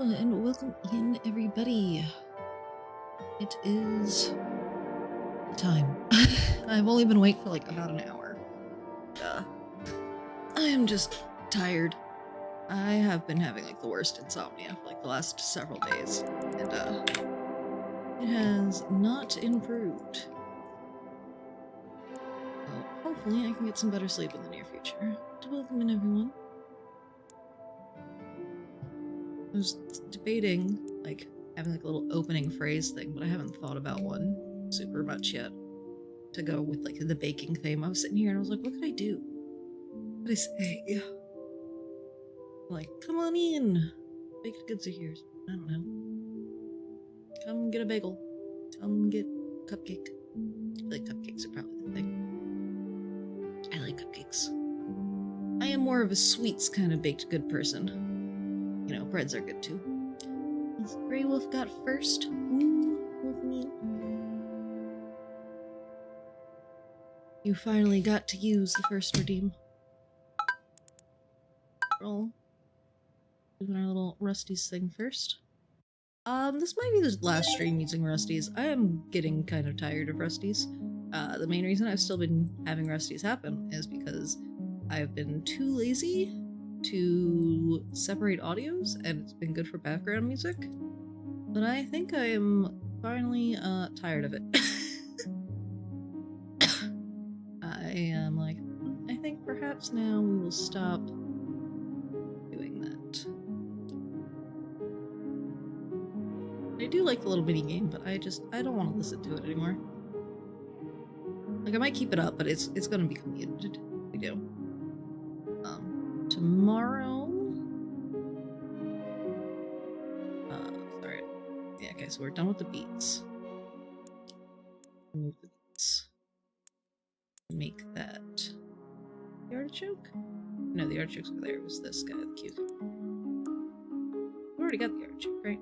And welcome in, everybody. It is time. I've only been awake for like about an hour. I am just tired. I have been having like the worst insomnia for like the last several days, and it has not improved. So hopefully I can get some better sleep in the near future. Welcome in, everyone. I was debating, like, having like a little opening phrase thing, but I haven't thought about one super much yet. To go with like the baking theme. I was sitting here and I was like, what could I do? What could I say? Like, come on in. Baked goods are here. I don't know. Come get a bagel. Come get a cupcake. I feel like cupcakes are probably the thing. I like cupcakes. I am more of a sweets kind of baked good person. You know, breads are good too. Is Grey Wolf got first? Ooh, with me. You finally got to use the first redeem. Roll. Doing our little Rusty's thing first. This might be the last stream using Rusty's. I am getting kind of tired of Rusty's. The main reason I've still been having Rusty's happen is because I've been too lazy to separate audios, and it's been good for background music. But I think I am finally tired of it. I am like, I think perhaps now we will stop doing that. I do like the little mini game, but I don't want to listen to it anymore. Like, I might keep it up, but it's gonna become muted. We do. Tomorrow. Sorry. Yeah, okay, so we're done with the beets. Remove the beets. Make that the artichoke? No, the artichoke's over there. It was this guy, the cucumber. We already got the artichoke, right?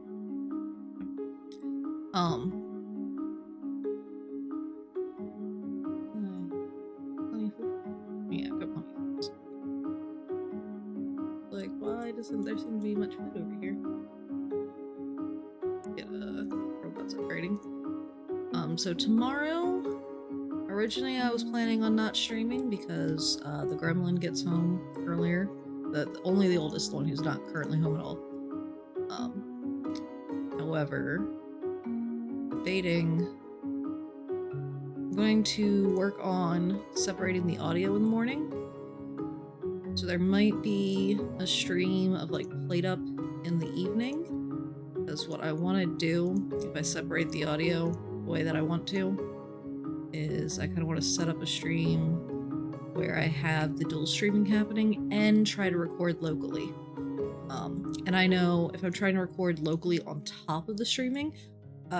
Plenty of food. Yeah, I've got plenty of food. Like, why doesn't there seem to be much food over here? Get robots upgrading. So tomorrow, originally I was planning on not streaming because the gremlin gets home earlier. Only the oldest one who's not currently home at all. However, debating, I'm going to work on separating the audio in the morning. So there might be a stream of like Plate Up in the evening. Because what I want to do, if I separate the audio the way that I want to, is I kind of want to set up a stream where I have the dual streaming happening and try to record locally. And I know if I'm trying to record locally on top of the streaming,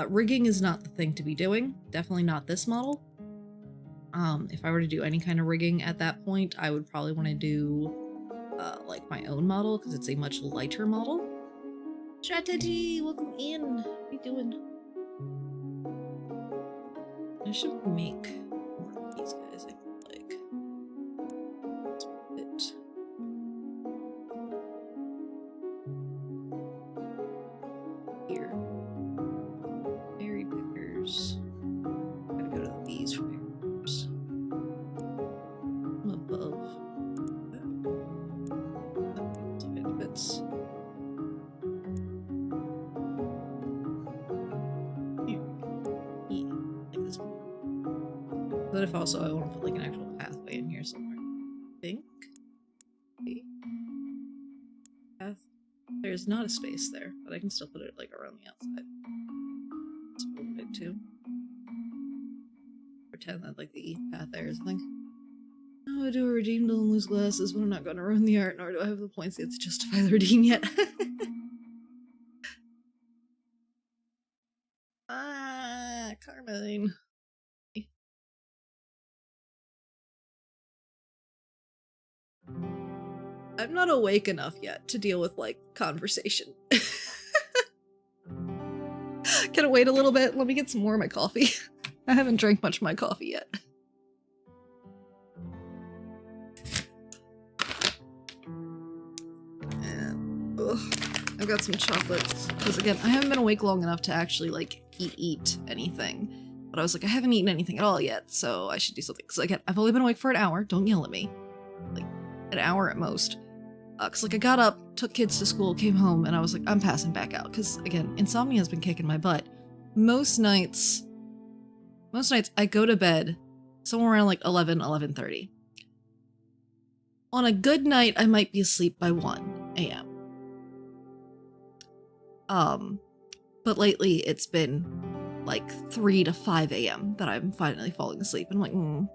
rigging is not the thing to be doing. Definitely not this model. If I were to do any kind of rigging at that point, I would probably want to do like my own model because it's a much lighter model. Strategy, welcome in. How you doing? I should make more of these guys, I feel like. Let's move it. Here. Berry pickers. I'm gonna go to these for berry pickers. I'm above. That fits. But if also I want to put like an actual pathway in here somewhere. I think. Maybe. Path. There's not a space there, but I can still put it like around the outside. Let's move it too. Pretend that like the path there is a thing. Oh, I do a redeem to lose glasses, but I'm not going to ruin the art, nor do I have the points yet to justify the redeem yet. Carmine. I'm not awake enough yet to deal with, like, conversation. Can I wait a little bit? Let me get some more of my coffee. I haven't drank much of my coffee yet. And, ugh. I've got some chocolates. Because again, I haven't been awake long enough to actually like eat anything. But I was like, I haven't eaten anything at all yet, so I should do something. Because again, I've only been awake for an hour. Don't yell at me. Like, an hour at most. Because like I got up, took kids to school, came home, and I was like, I'm passing back out. Because again, insomnia has been kicking my butt. Most nights I go to bed somewhere around like 11:30. On a good night, I might be asleep by 1 a.m. But lately it's been like 3 to 5 a.m. that I'm finally falling asleep. And I'm like,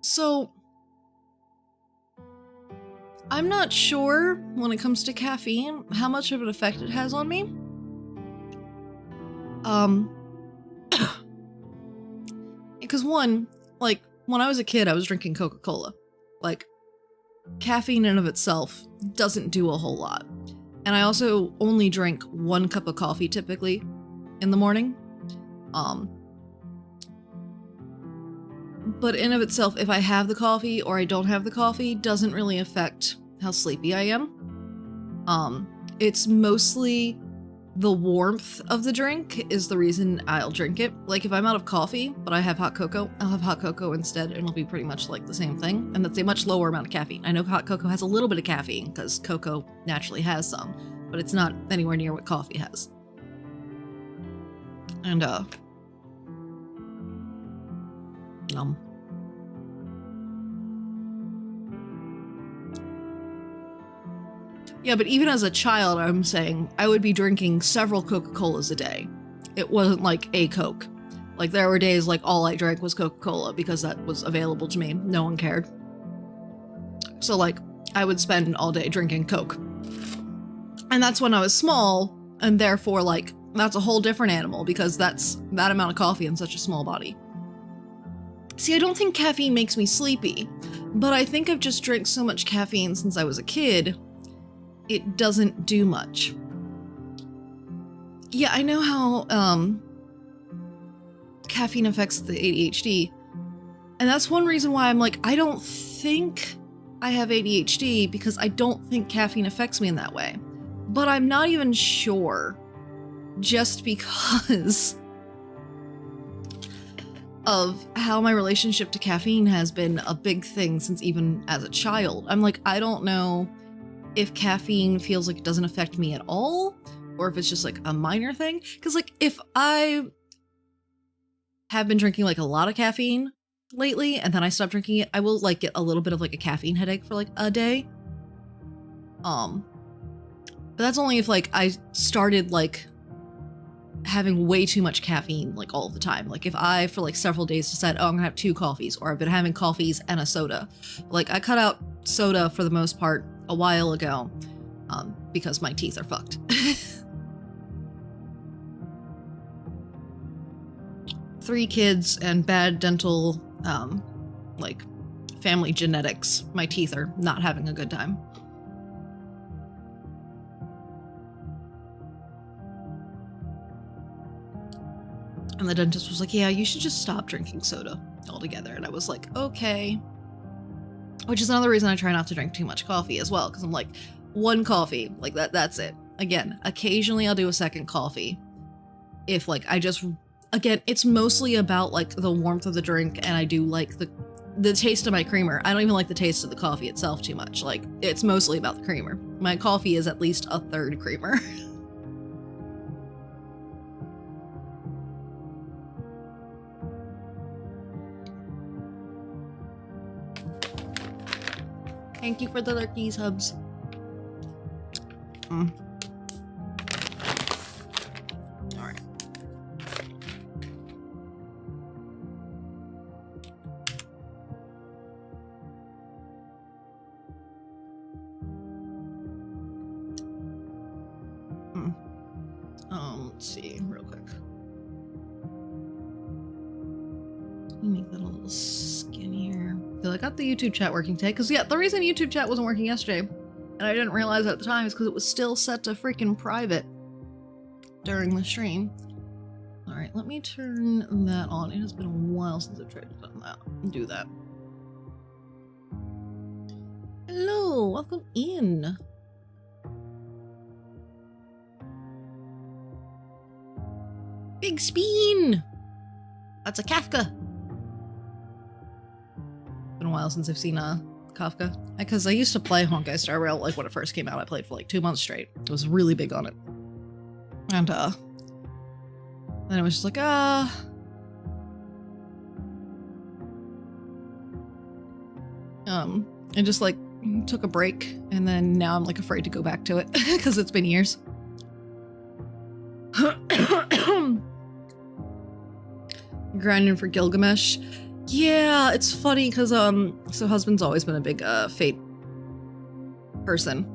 So, I'm not sure when it comes to caffeine how much of an effect it has on me. Because one, like, when I was a kid, I was drinking Coca-Cola. Like, caffeine in and of itself doesn't do a whole lot. And I also only drink 1 cup of coffee typically in the morning. But in of itself, if I have the coffee or I don't have the coffee, doesn't really affect how sleepy I am. It's mostly the warmth of the drink is the reason I'll drink it. Like if I'm out of coffee, but I have hot cocoa, I'll have hot cocoa instead, and it'll be pretty much like the same thing. And that's a much lower amount of caffeine. I know hot cocoa has a little bit of caffeine because cocoa naturally has some, but it's not anywhere near what coffee has. And yeah, but even as a child, I'm saying I would be drinking several Coca-Colas a day. It wasn't like a Coke. Like there were days like all I drank was Coca-Cola because that was available to me. No one cared. So like I would spend all day drinking Coke. And that's when I was small, and therefore like that's a whole different animal because that's that amount of coffee in such a small body. See, I don't think caffeine makes me sleepy, but I think I've just drank so much caffeine since I was a kid, it doesn't do much. Yeah, I know how caffeine affects the ADHD, and that's one reason why I'm like, I don't think I have ADHD because I don't think caffeine affects me in that way. But I'm not even sure, just because of how my relationship to caffeine has been a big thing since even as a child. I'm like, I don't know if caffeine feels like it doesn't affect me at all, or if it's just like a minor thing. Because like if I have been drinking like a lot of caffeine lately and then I stop drinking it, I will like get a little bit of like a caffeine headache for like a day. But that's only if like I started like having way too much caffeine like all the time. Like if I for like several days decide, oh, I'm gonna have 2 coffees, or I've been having coffees and a soda. Like I cut out soda for the most part a while ago because my teeth are fucked. 3 kids and bad dental like family genetics. My teeth are not having a good time. And the dentist was like, yeah, you should just stop drinking soda altogether. And I was like, okay. Which is another reason I try not to drink too much coffee as well, because I'm like, 1 coffee, like that's it. Again, occasionally I'll do a second coffee. If like I just, again, it's mostly about like the warmth of the drink, and I do like the taste of my creamer. I don't even like the taste of the coffee itself too much. Like it's mostly about the creamer. My coffee is at least a third creamer. Thank you for the lurkies, Hubs. Alright. Let's see, real quick. Let me make that a little skinnier. I got the YouTube chat working today, because yeah, the reason YouTube chat wasn't working yesterday And I didn't realize at the time it's because it was still set to freaking private during the stream. Alright, let me turn that on. It has been a while since I've tried to do that. Hello, welcome in. Big Spin! That's a Kafka. Been a while since I've seen Kafka. Because I used to play Honkai Star Rail like when it first came out. I played for like 2 months straight. I was really big on it. And then it was just like, I just like took a break, and then now I'm like afraid to go back to it because it's been years. Grinding for Gilgamesh. Yeah, it's funny because so husband's always been a big Fate person.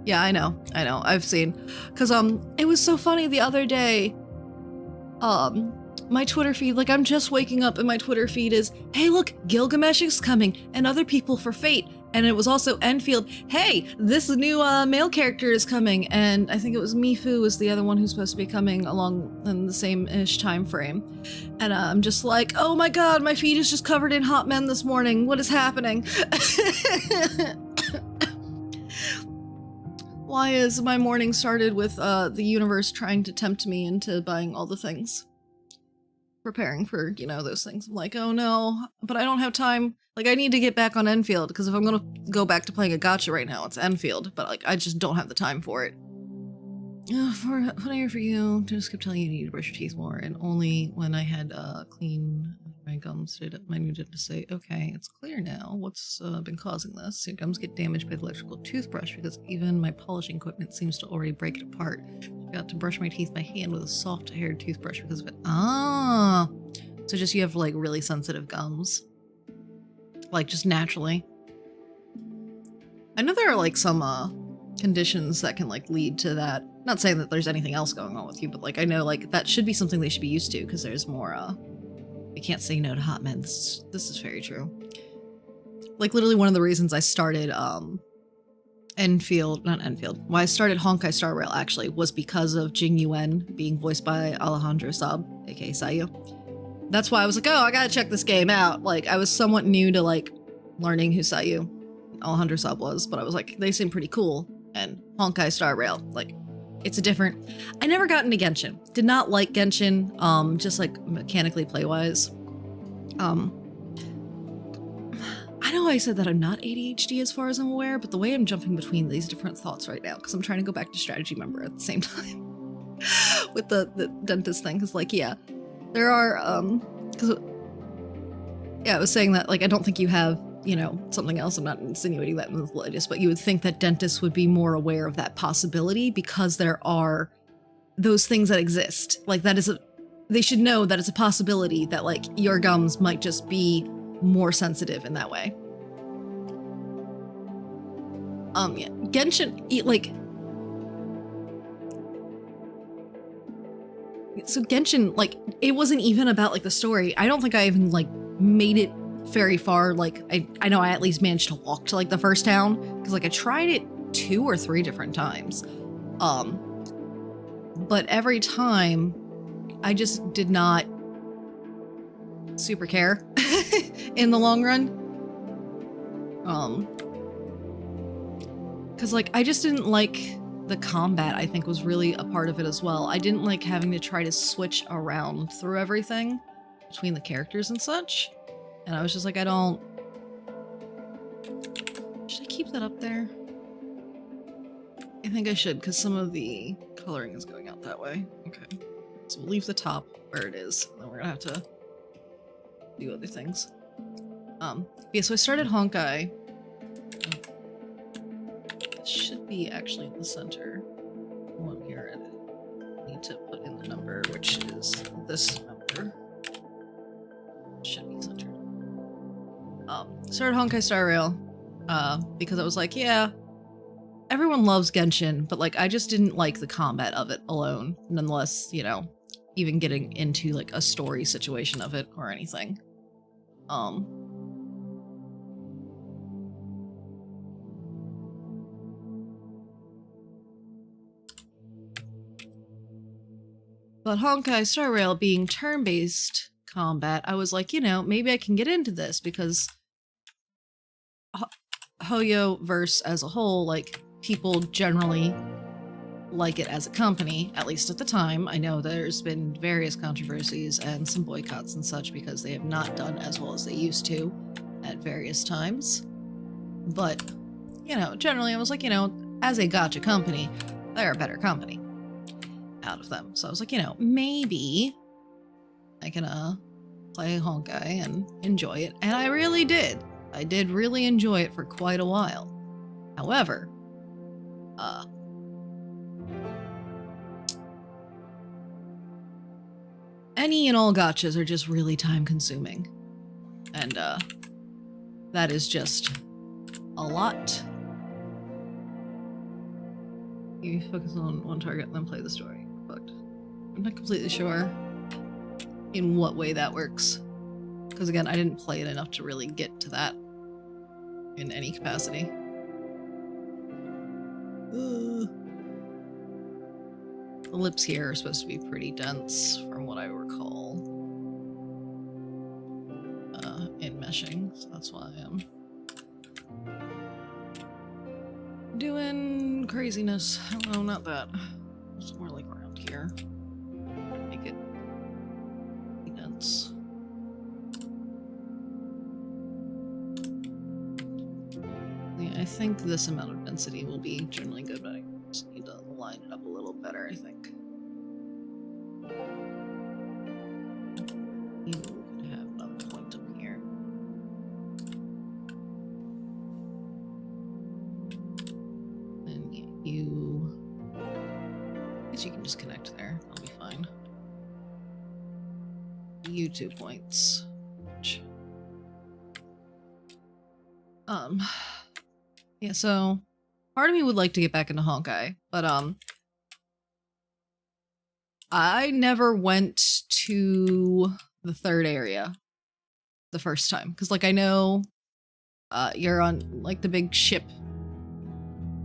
Yeah, I know, I've seen. Cause it was so funny the other day, my Twitter feed, like I'm just waking up and my Twitter feed is, hey look, Gilgamesh is coming and other people for Fate. And it was also Enfield, hey, this new male character is coming. And I think it was Mifu was the other one who's supposed to be coming along in the same-ish time frame. And I'm just like, oh my god, my feed is just covered in hot men this morning. What is happening? Why is my morning started with the universe trying to tempt me into buying all the things? Preparing for, you know, those things. I'm like, oh no, but I don't have time. Like, I need to get back on Enfield, because if I'm gonna go back to playing a gacha right now, it's Enfield, but like, I just don't have the time for it. Funnier for you, just kept telling you need to brush your teeth more, and only when I had clean my gums did my new dentist say, okay, it's clear now what's been causing this. Your gums get damaged by the electrical toothbrush because even my polishing equipment seems to already break it apart. I got to brush my teeth by hand with a soft-haired toothbrush because of it. Ah, so just you have like really sensitive gums, like just naturally. I know there are like some conditions that can like lead to that. Not saying that there's anything else going on with you, but like I know like that should be something they should be used to because there's more I can't say no to hot men. This is very true. Like literally one of the reasons I started why I started Honkai Star Rail actually was because of Jing Yuan being voiced by Alejandro Saab, aka Sayu. That's why I was like, oh, I gotta check this game out. Like I was somewhat new to like learning who Sayu Alejandro Saab was, but I was like, they seem pretty cool. And Honkai Star Rail, like it's a different. I never got into Genshin. Did not like Genshin, just like mechanically play-wise. I know I said that I'm not ADHD as far as I'm aware, but the way I'm jumping between these different thoughts right now, because I'm trying to go back to strategy member at the same time with the dentist thing, because like, yeah, there are, because, yeah, I was saying that, like, I don't think you have, you know, something else. I'm not insinuating that in the latest, but you would think that dentists would be more aware of that possibility because there are those things that exist. Like that is they should know that it's a possibility that like your gums might just be more sensitive in that way. Yeah, Genshin, like, so Genshin, like, it wasn't even about like the story. I don't think I even like made it very far. Like I know I at least managed to walk to like the first town because like I tried it 2 or 3 different times, but every time I just did not super care in the long run, because like I just didn't like the combat. I think was really a part of it as well. I didn't like having to try to switch around through everything between the characters and such. And I was just like, I don't... Should I keep that up there? I think I should, because some of the coloring is going out that way. Okay. So we'll leave the top where it is. Then we're gonna have to do other things. Yeah, so I started Honkai. It should be actually in the center. One here, and I need to put in the number, which is this number. Should be centered. Started Honkai Star Rail, because I was like, yeah, everyone loves Genshin, but like I just didn't like the combat of it alone, nonetheless, you know, even getting into like a story situation of it or anything. But Honkai Star Rail being turn-based combat, I was like, you know, maybe I can get into this because Hoyoverse as a whole, like, people generally like it as a company, at least at the time. I know there's been various controversies and some boycotts and such because they have not done as well as they used to at various times. But, you know, generally I was like, you know, as a gacha company, they're a better company out of them. So I was like, you know, maybe I can play Honkai and enjoy it. And I really did. I did really enjoy it for quite a while. However, any and all gachas are just really time consuming. And that is just a lot. You focus on one target and then play the story. But I'm not completely sure in what way that works. Because again, I didn't play it enough to really get to that in any capacity. The lips here are supposed to be pretty dense from what I recall. In meshing, so that's why I'm doing craziness. Oh, not that. It's more like around here. Make it dense. Yeah, I think this amount of density will be generally good, but I just need to line it up a little better, I think. You could have another point up here. And yeah, I guess you can just connect there. That'll be fine. You 2 points. Yeah, so part of me would like to get back into Honkai, but I never went to the 3rd area the first time because, like, I know you're on like the big ship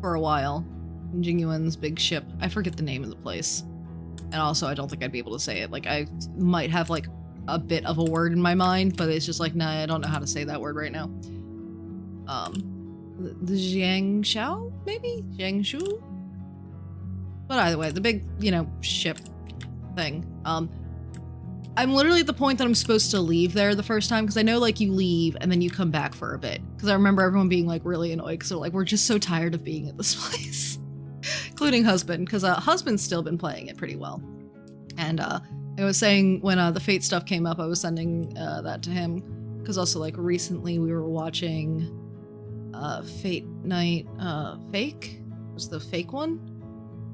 for a while, Jingyuan's big ship. I forget the name of the place, and also I don't think I'd be able to say it. Like, I might have like a bit of a word in my mind, but it's just like, nah, I don't know how to say that word right now. The Jiangshao, maybe? Jiangshu? But either way, the big, you know, ship thing. I'm literally at the point that I'm supposed to leave there the first time, because I know, like, you leave and then you come back for a bit. Because I remember everyone being, like, really annoyed, because they're like, we're just so tired of being at this place. Including husband, because husband's still been playing it pretty well. And I was saying, when the Fate stuff came up, I was sending that to him. Because also, like, recently we were watching Fate Night Fake? Was the fake one?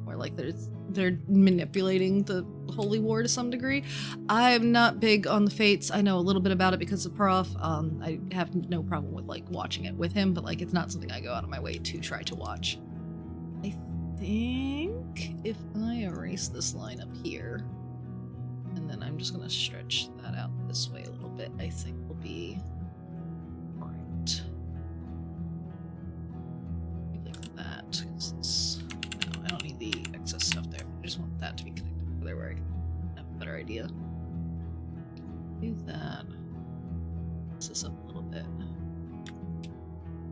Where, like, they're manipulating the Holy War to some degree. I'm not big on the Fates. I know a little bit about it because of Prof. I have no problem with, like, watching it with him, but, like, it's not something I go out of my way to try to watch. I think if I erase this line up here, and then I'm just gonna stretch that out this way a little bit, I think will be right. Like that, because no, I don't need the excess stuff there. I just want that to be connected over there where I can have a better idea. Do that. Fix this up a little bit.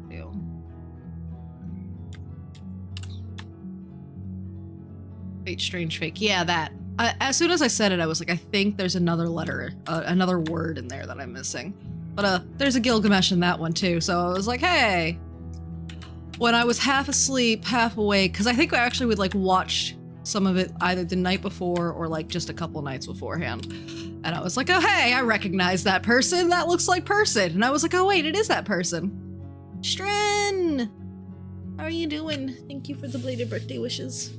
Deal. Fate, strange fake. Yeah, that. As soon as I said it, I was like, I think there's another letter, another word in there that I'm missing. But there's a Gilgamesh in that one too, so I was like, hey. When I was half asleep, half awake, because I think I actually would, like, watch some of it either the night before or, like, just a couple nights beforehand. And I was like, oh, hey, I recognize that person. That looks like person. And I was like, oh, wait, it is that person. Stren! How are you doing? Thank you for the belated birthday wishes.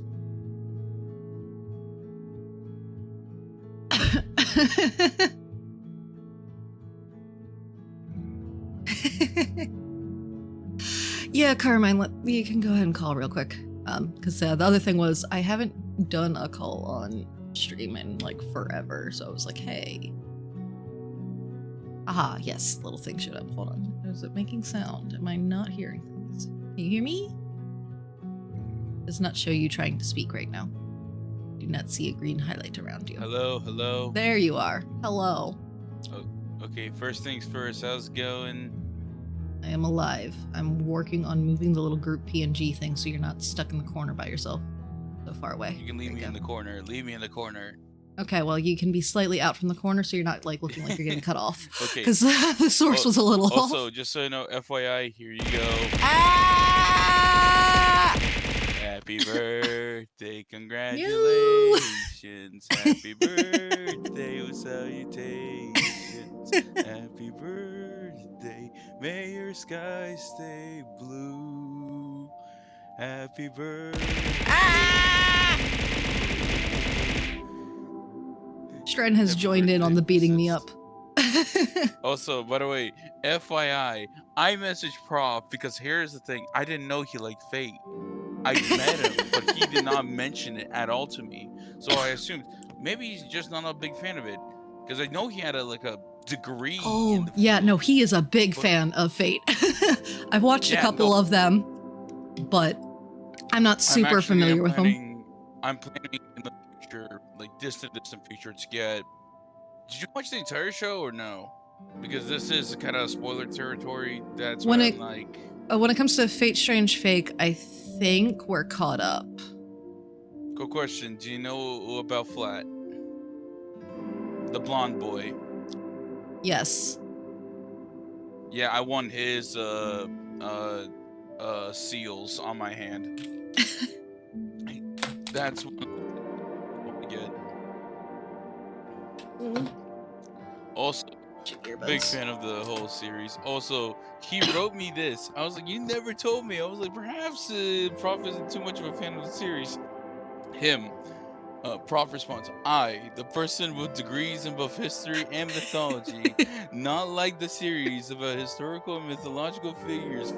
Yeah, Carmine, you can go ahead and call real quick. Because the other thing was, I haven't done a call on stream in, like, forever, so I was like, hey. Aha, yes, little thing showed up. Hold on. Is it making sound? Am I not hearing things? Can you hear me? Does not show you trying to speak right now. Do not see a green highlight around you. Hello, hello. There you are. Hello. Oh, okay, first things first, how's it going? I am alive. I'm working on moving the little group PNG thing so you're not stuck in the corner by yourself. So far away. You can leave me in the corner. Leave me in the corner. Okay, well, you can be slightly out from the corner so you're not like looking like you're getting cut off. Okay. Because the source was a little off. Also, just so you know, FYI, here you go. Ah! Happy birthday, congratulations. Happy birthday with salutations. Happy birthday, may your sky stay blue. Happy birthday. Ah! Stren has joined in on the beating me up. Also, by the way, FYI, I messaged Prof because here's the thing. I didn't know he liked Fate. I met him, but he did not mention it at all to me. So I assumed maybe he's just not a big fan of it. Because I know he had a degree. Oh, yeah, no, he is a big fan of Fate. I've watched a couple of them, but I'm not super familiar with them. I'm planning in the future, like distant future, to get... Did you watch the entire show or no? Because this is kind of spoiler territory. That's when I'm like... when it comes to Fate Strange Fake, I think we're caught up. Cool question. Do you know about Flat? The blonde boy. Yes. Yeah, I won his seals on my hand. That's what I get. Also, big fan of the whole series. Also, he wrote me this. I was like, you never told me. I was like, perhaps Prof isn't too much of a fan of the series. Him. Prof response, I, the person with degrees in both history and mythology, not like the series about historical and mythological figures,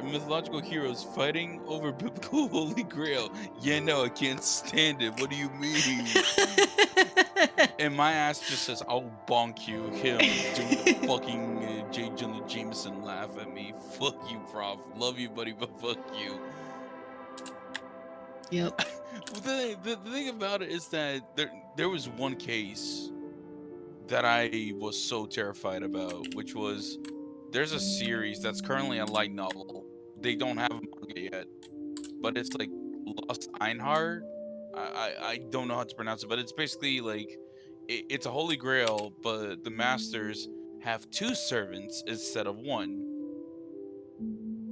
mythological heroes fighting over biblical holy grail. Yeah, no, I can't stand it. What do you mean? And my ass just says, I'll bonk you. Him doing the fucking J. Jonah Jameson laugh at me. Fuck you, Prof. Love you, buddy, but fuck you. Yep. The thing about it is that there was one case that I was so terrified about, which was there's a series that's currently a light novel. They don't have a manga yet, but it's like Lost Einhard. I don't know how to pronounce it, but it's basically like it's a holy grail, but the masters have 2 servants instead of 1.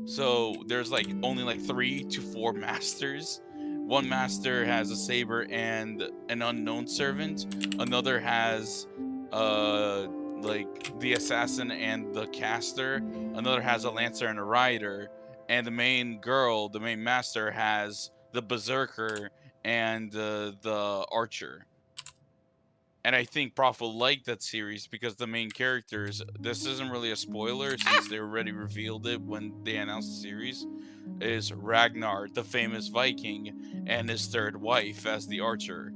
So there's only 3 to 4 masters. One master has a saber and an unknown servant. Another has the assassin and the caster. Another has a lancer and a rider. And the main girl, the main master, has the berserker and the archer. And I think Prof will like that series because the main characters, this isn't really a spoiler since they already revealed it when they announced the series, is Ragnar, the famous Viking, and his 3rd wife as the archer.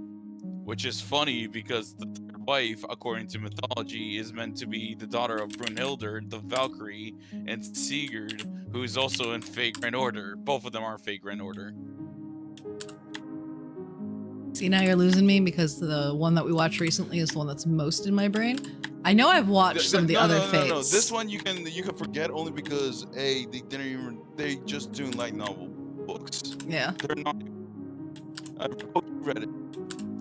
Which is funny because the 3rd wife, according to mythology, is meant to be the daughter of Brunhilde, the Valkyrie, and Sigurd, who is also in Fate Grand Order. Both of them are Fate Grand Order. See, now you're losing me because the one that we watched recently is the one that's most in my brain. I know I've watched some of the other Fates. No. This one you can forget only because they just doing light novel books. Yeah. They're not. I hope you read it.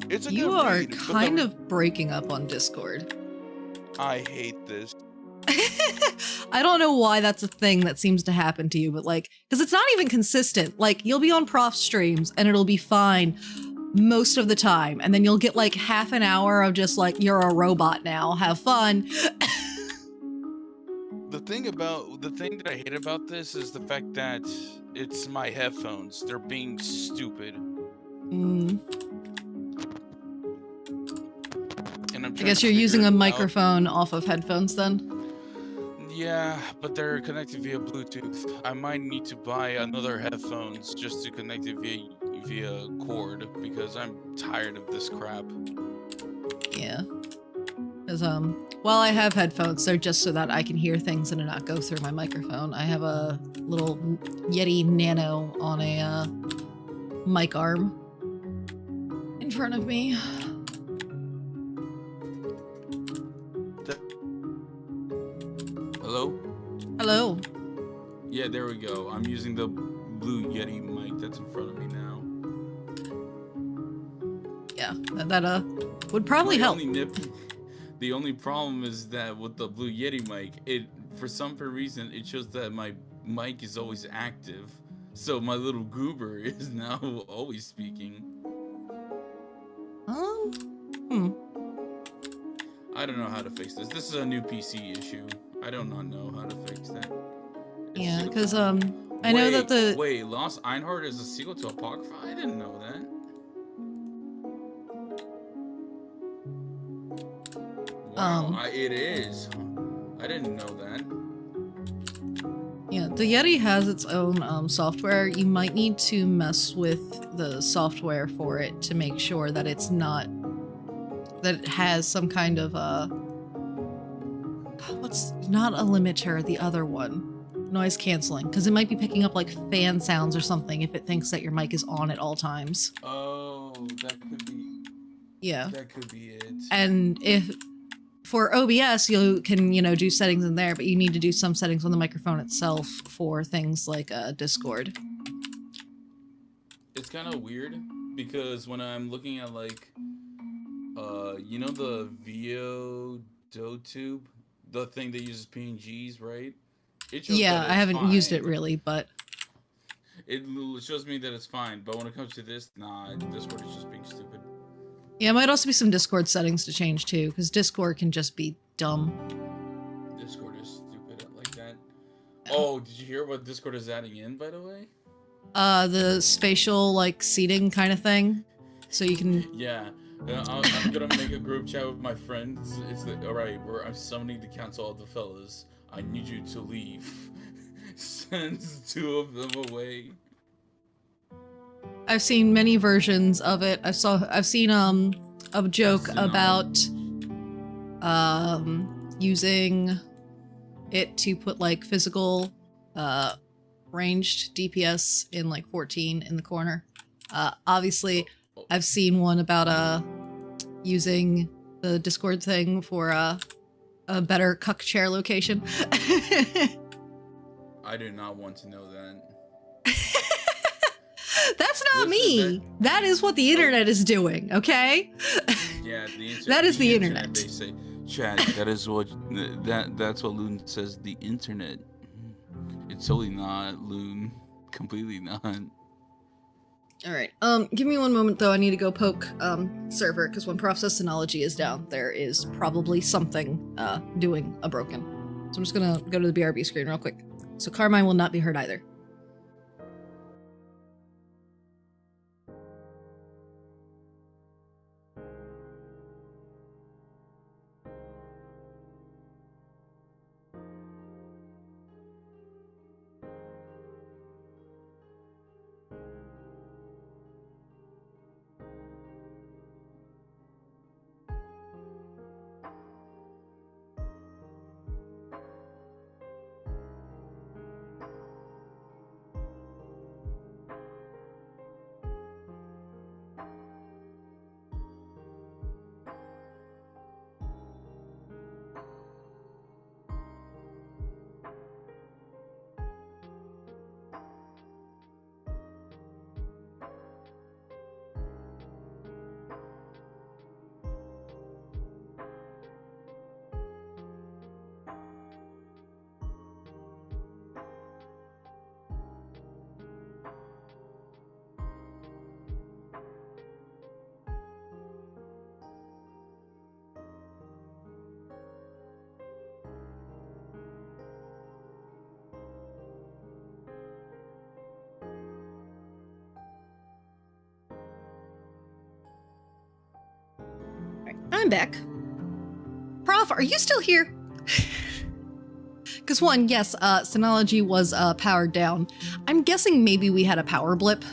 It's a you good are read, kind of breaking up on Discord. I hate this. I don't know why that's a thing that seems to happen to you, but because it's not even consistent. You'll be on Prof streams and it'll be fine most of the time, and then you'll get half an hour of just you're a robot now, have fun. The thing that I hate about this is the fact that it's my headphones. They're being stupid. And I guess you're using a microphone off of headphones then? Yeah, but they're connected via Bluetooth. I might need to buy another headphones just to connect it via cord because I'm tired of this crap. Yeah. Because while I have headphones, they're just so that I can hear things and not go through my microphone. I have a little Yeti Nano on a mic arm. in front of me. Hello? Hello. Yeah, there we go. I'm using the Blue Yeti mic that's in front of me now. Yeah, that would probably help. The only problem is that with the Blue Yeti mic, for some reason it shows that my mic is always active. So my little goober is now always speaking. I don't know how to fix this. This is a new PC issue. I do not know how to fix that. Yeah, because I know that the wait, Lost Einhard is a sequel to Apocrypha? I didn't know that. Wow, it is. I didn't know that. Yeah, the Yeti has its own software. You might need to mess with the software for it to make sure that it's not, that it has some kind of what's not a limiter, the other one, noise canceling, because it might be picking up like fan sounds or something if it thinks that your mic is on at all times. Oh, that could be. Yeah. That could be it. And if for OBS, you can, do settings in there, but you need to do some settings on the microphone itself for things like Discord. It's kind of weird because when I'm looking at like, the Vtuber, the thing that uses PNGs, right? It shows Yeah, that I haven't fine. used it really, but it shows me that it's fine. But when it comes to this, nah, Discord is just being stupid. yeah, it might also be some Discord settings to change too, because Discord can just be dumb. Discord is stupid like that. Oh, did you hear what Discord is adding in, by the way? The spatial, like, seating kind of thing. So you can... Yeah. I'm gonna make a group chat with my friends. It's like, alright, I'm summoning the council of the fellas. I need you to leave. Sends 2 of them away. I've seen many versions of it. I've seen a joke about using it to put like physical ranged DPS in like 14 in the corner. Obviously I've seen one about using the Discord thing for a better cuck chair location. I do not want to know that. That's not me. That is what the internet is doing, okay? Yeah, the internet. That is the internet. They say, chat, that's what Loon says, the internet. It's totally not, Loon. Completely not. Alright, give me one moment though, I need to go poke, server, because when Process Synology is down, there is probably something, doing a broken. So I'm just gonna go to the BRB screen real quick. So Carmine will not be hurt either. I'm back. Prof, are you still here? Because one, yes, Synology was powered down. I'm guessing maybe we had a power blip.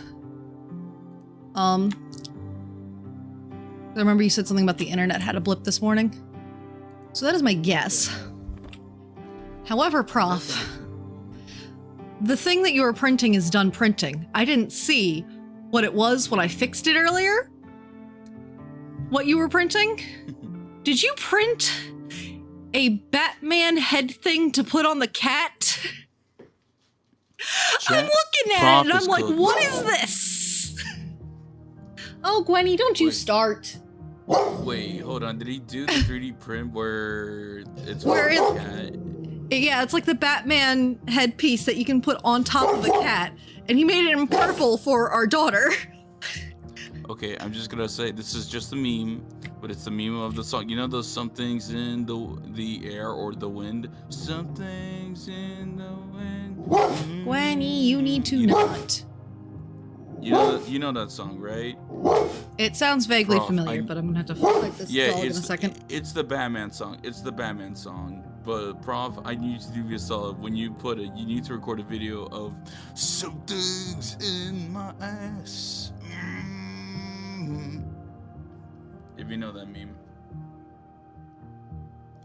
I remember you said something about the internet had a blip this morning. So that is my guess. However, Prof, the thing that you were printing is done printing. I didn't see what it was when I fixed it earlier. what you were printing? Did you print a Batman head thing to put on the cat? I'm looking at it and I'm like, what is this? Oh, Gwenny, don't you start. Wait, hold on. Did he do the 3D print where it's a cat? Yeah, it's like the Batman headpiece that you can put on top of the cat. And he made it in purple for our daughter. Okay, I'm just gonna say this is just a meme, but it's the meme of the song. You know those somethings in the air or the wind? Somethings in the wind. Gwenny, you need to not. You know that song, right? It sounds vaguely familiar, but I'm gonna have to find this in a second. It's the Batman song. It's the Batman song. But Prof, I need to do you a solid. When you put it, you need to record a video of something's in my ass. If you know that meme.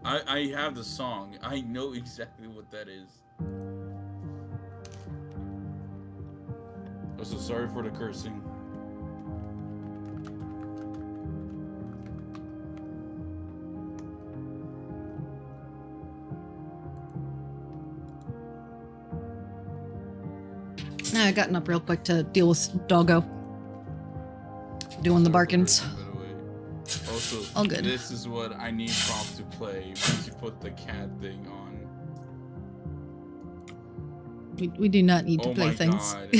I have the song. I know exactly what that is. Oh, so sorry for the cursing. I gotten up real quick to deal with Doggo. Doing the barkings. Also, all good. This is what I need Prof to play once you put the cat thing on. We do not need to play things. Oh my god.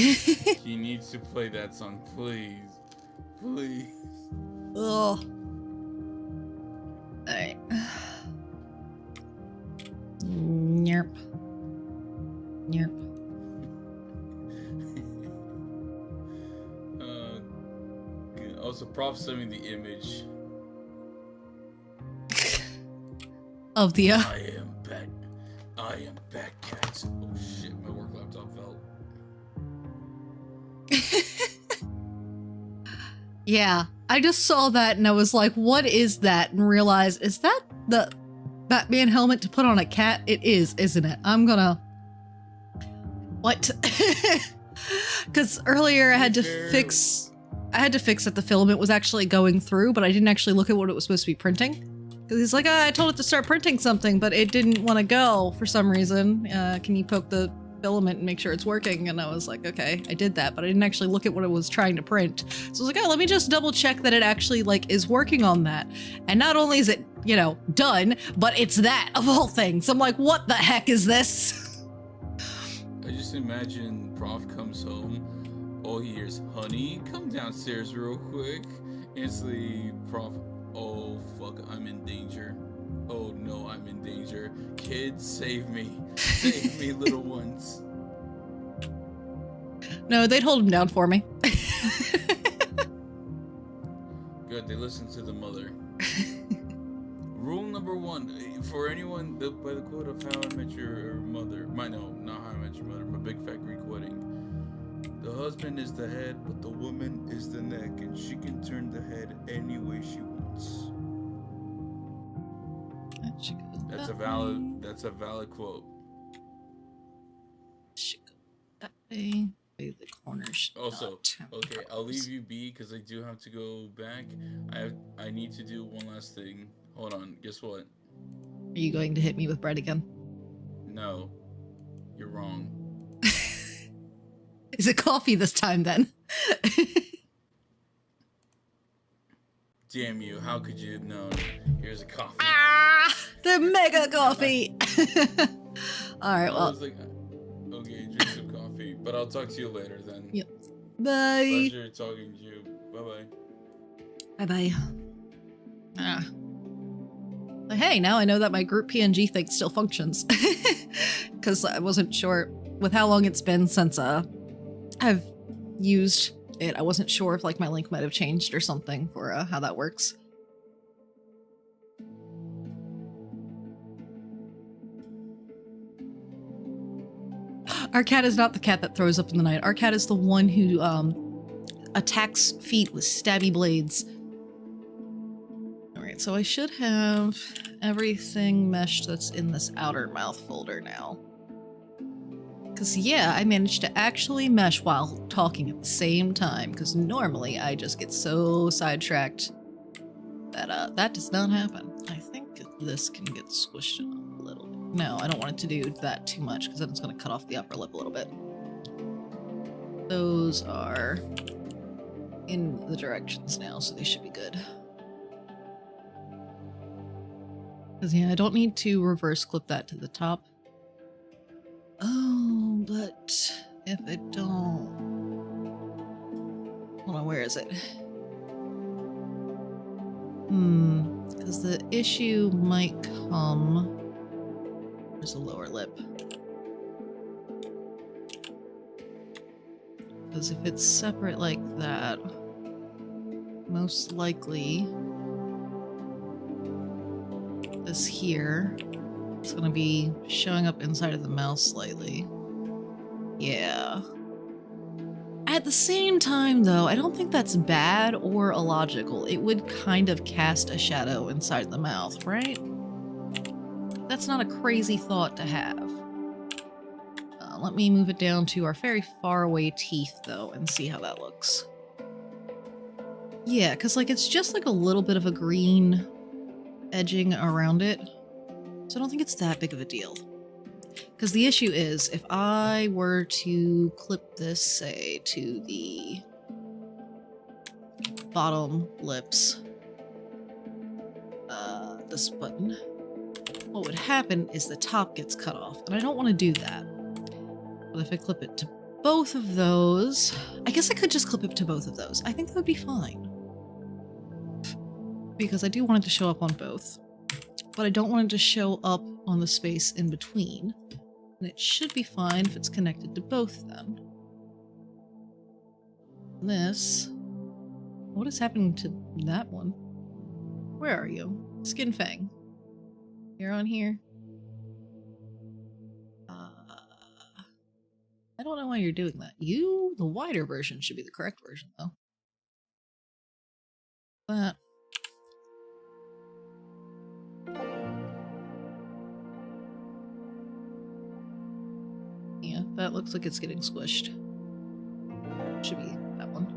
He needs to play that song, please. Please. Ugh. Alright. Yerp. Yerp. Also, Prof sent me the image. Of the I am back, cats. Oh shit, my work laptop fell. Yeah, I just saw that and I was like, what is that? And realized, is that the Batman helmet to put on a cat? It is, isn't it? I'm gonna... What? Because earlier I had to fix that the filament was actually going through, but I didn't actually look at what it was supposed to be printing. Because he's like, I told it to start printing something, but it didn't want to go for some reason. Can you poke the filament and make sure it's working? And I was like, okay, I did that, but I didn't actually look at what it was trying to print. So I was like, oh, let me just double check that it actually like is working on that. And not only is it, you know, done, but it's that of all things. I'm like, what the heck is this? I just imagine Prof comes home, all he hears, honey, come downstairs real quick. Instantly, Prof, oh fuck, I'm in danger. Oh no, I'm in danger. Kids, save me. Save me, little ones. No, they'd hold him down for me. Good, they listen to the mother. Rule number 1, for anyone, by the quote of How I Met Your Mother, not How I Met Your Mother, My Big Fat Greek Wedding. The husband is the head, but the woman is the neck, and she can turn the head any way she wants. That's a valid quote. She go that way. The corners. Also, okay, I'll leave you be because I do have to go back. I need to do one last thing. Hold on. Guess what? Are you going to hit me with bread again? No, you're wrong. Is it coffee this time then? Damn you! How could you have known? Here's a coffee. Ah, the mega coffee. All right. Well. I was like, okay, drink some coffee, but I'll talk to you later then. Yep. Bye. Pleasure talking to you. Bye bye. Bye bye. Ah. But hey, now I know that my group PNG thing still functions, because I wasn't sure with how long it's been since I've used it. I wasn't sure if like my link might have changed or something for how that works. Our cat is not the cat that throws up in the night. Our cat is the one who attacks feet with stabby blades. Alright, so I should have everything meshed that's in this outer mouth folder now. Because yeah, I managed to actually mesh while talking at the same time, because normally I just get so sidetracked That does not happen. I think this can get squished a little bit. No, I don't want it to do that too much because then it's going to cut off the upper lip a little bit. Those are in the directions now, so they should be good. Because, yeah, I don't need to reverse clip that to the top. Oh, but if I don't... Hold on, where is it? Because the issue might come... There's a lower lip. Because if it's separate like that, most likely this here is going to be showing up inside of the mouth slightly. Yeah. At the same time, though, I don't think that's bad or illogical. It would kind of cast a shadow inside the mouth, right? That's not a crazy thought to have. Let me move it down to our very far away teeth, though, and see how that looks. Yeah, because, like, it's just like a little bit of a green edging around it. So I don't think it's that big of a deal. Because the issue is, if I were to clip this, say, to the bottom lips, this button, what would happen is the top gets cut off, and I don't want to do that. But if I clip it to both of those, I guess I could just clip it to both of those. I think that would be fine. Because I do want it to show up on both. But I don't want it to show up on the space in between. And it should be fine if it's connected to both then. This... What is happening to that one? Where are you? Skin Fang. You're on here? I don't know why you're doing that. The wider version should be the correct version, though. That. Yeah, that looks like it's getting squished. Should be that one.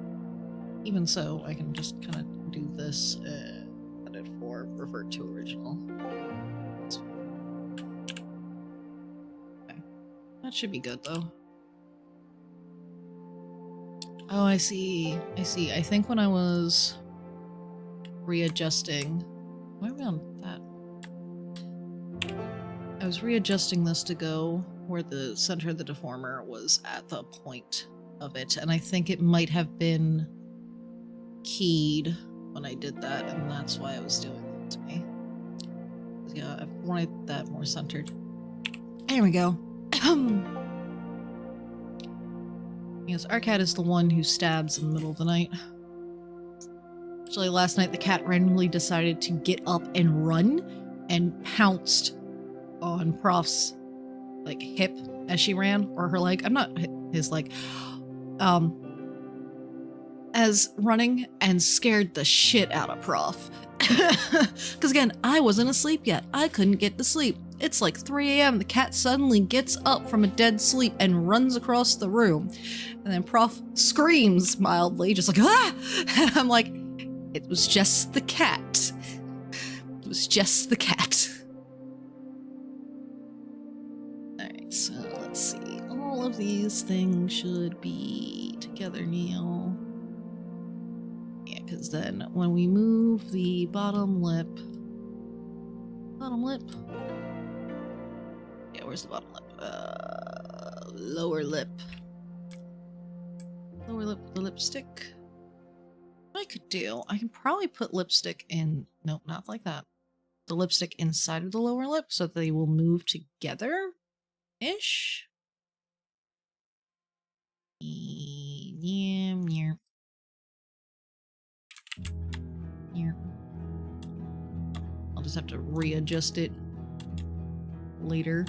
Even so, I can just kind of do this and edit for revert to original. Okay. That should be good, though. Oh, I see. I see. I think when I was readjusting... Why are we on that? I was readjusting this to go where the center of the deformer was at the point of it, and I think it might have been keyed when I did that, and that's why I was doing that to me. Yeah, I wanted that more centered. There we go. Yes, our cat is the one who stabs in the middle of the night. Actually, last night the cat randomly decided to get up and run and pounced on Prof's, like, hip as she ran, or her leg. I'm not his leg. As running and scared the shit out of Prof. Because again, I wasn't asleep yet. I couldn't get to sleep. It's like 3 a.m. The cat suddenly gets up from a dead sleep and runs across the room. And then Prof screams mildly, just like, ah! And I'm like, it was just the cat. It was just the cat. Alright, so let's see. All of these things should be together now. Yeah, because then when we move the bottom lip... Yeah, where's the bottom lip? Lower lip. Lower lip, the lipstick. What I could do, I can probably put lipstick in... Nope, not like that. The lipstick inside of the lower lip so that they will move together-ish? Yeah. I'll just have to readjust it later.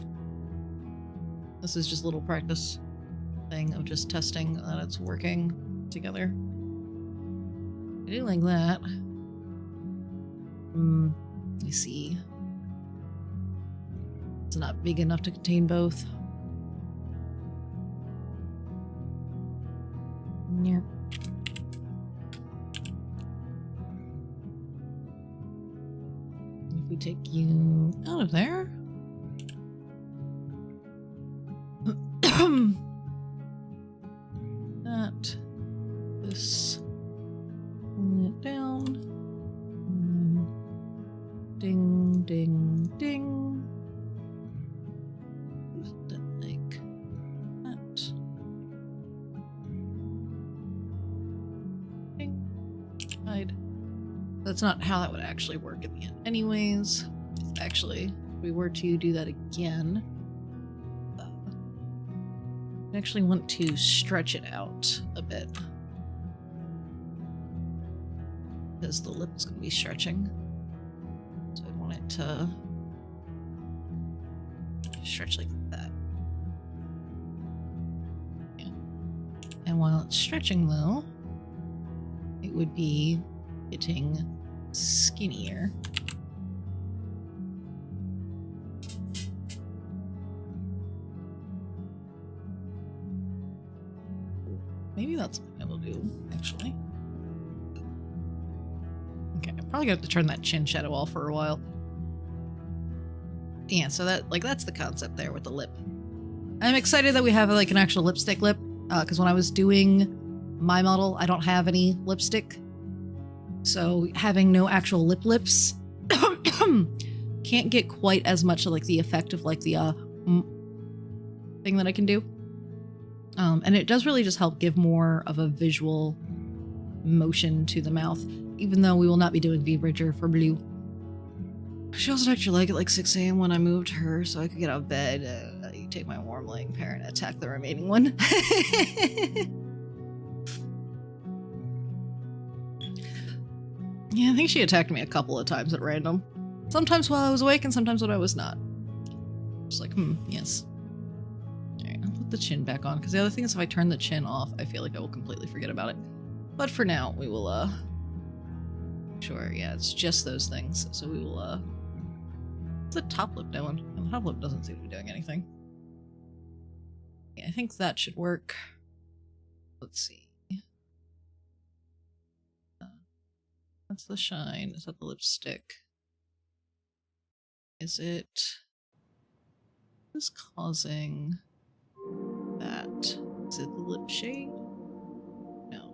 This is just a little practice thing of just testing that it's working together. I do like that. Let me see. It's not big enough to contain both. Yeah. you out of there. That. This. Pull it down. Ding, ding, ding. Like that. Ding. Hide. That's not how that would actually work in the end anyways. Actually, if we were to do that again, I actually want to stretch it out a bit. Because the lip is going to be stretching. So I want it to stretch like that. Yeah. And while it's stretching though, it would be getting skinnier. Maybe that's what I will do, actually. Okay, I'm probably gonna have to turn that chin shadow off for a while. Yeah, so that's the concept there with the lip. I'm excited that we have like an actual lipstick lip, because when I was doing my model, I don't have any lipstick. So having no actual lips can't get quite as much of like the effect of like the thing that I can do. And it does really just help give more of a visual motion to the mouth, even though we will not be doing V-Bridger for Blue. She also took your leg at like 6 a.m. when I moved her so I could get out of bed. You take my warm laying pair and attack the remaining one. Yeah, I think she attacked me a couple of times at random. Sometimes while I was awake and sometimes when I was not. Just like, yes. Alright, I'll put the chin back on, because the other thing is if I turn the chin off, I feel like I will completely forget about it. But for now, we will, sure, yeah, it's just those things. So we will, what's the top lip doing? And the top lip doesn't seem to be doing anything. Yeah, I think that should work. Let's see. That's the shine. Is that the lipstick? Is it... what is causing that? Is it the lip shade? No.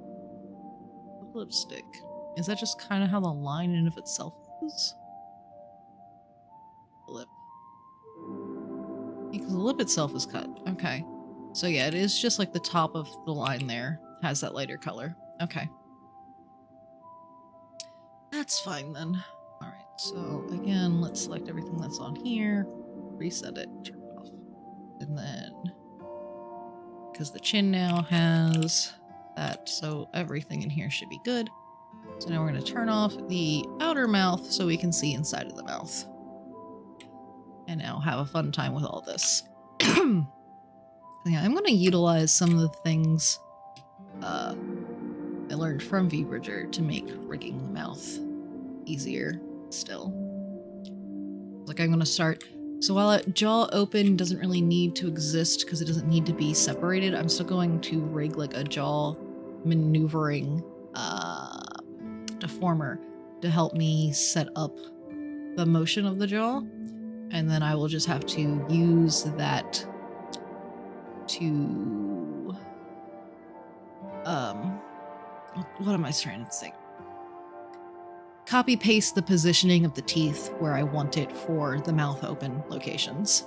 The lipstick. Is that just kind of how the line in of itself is? The lip. Because the lip itself is cut. Okay. So yeah, it is just like the top of the line there has that lighter color. Okay. That's fine then. Alright, so again, let's select everything that's on here, reset it, turn it off. And then, because the chin now has that, so everything in here should be good. So now we're going to turn off the outer mouth so we can see inside of the mouth. And now have a fun time with all this. Yeah, I'm going to utilize some of the things I learned from Vbridger to make rigging the mouth easier still. Like I'm going to start... so while a jaw open doesn't really need to exist because it doesn't need to be separated, I'm still going to rig like a jaw maneuvering deformer to help me set up the motion of the jaw. And then I will just have to use that to... what am I trying to think? Copy paste the positioning of the teeth where I want it for the mouth open locations.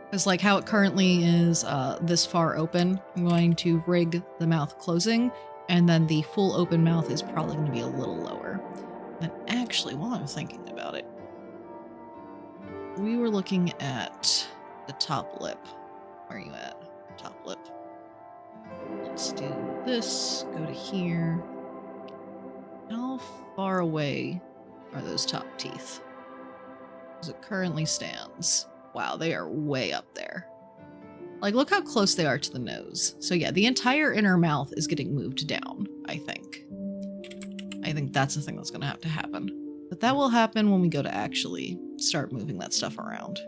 Because like how it currently is this far open, I'm going to rig the mouth closing, and then the full open mouth is probably going to be a little lower. And actually, while I'm thinking about it, we were looking at the top lip. Where are you at? Top lip. Let's do this, go to here. How far away are those top teeth? As it currently stands. Wow, they are way up there. Like, look how close they are to the nose. So yeah, the entire inner mouth is getting moved down, I think. I think that's the thing that's going to have to happen. But that will happen when we go to actually start moving that stuff around.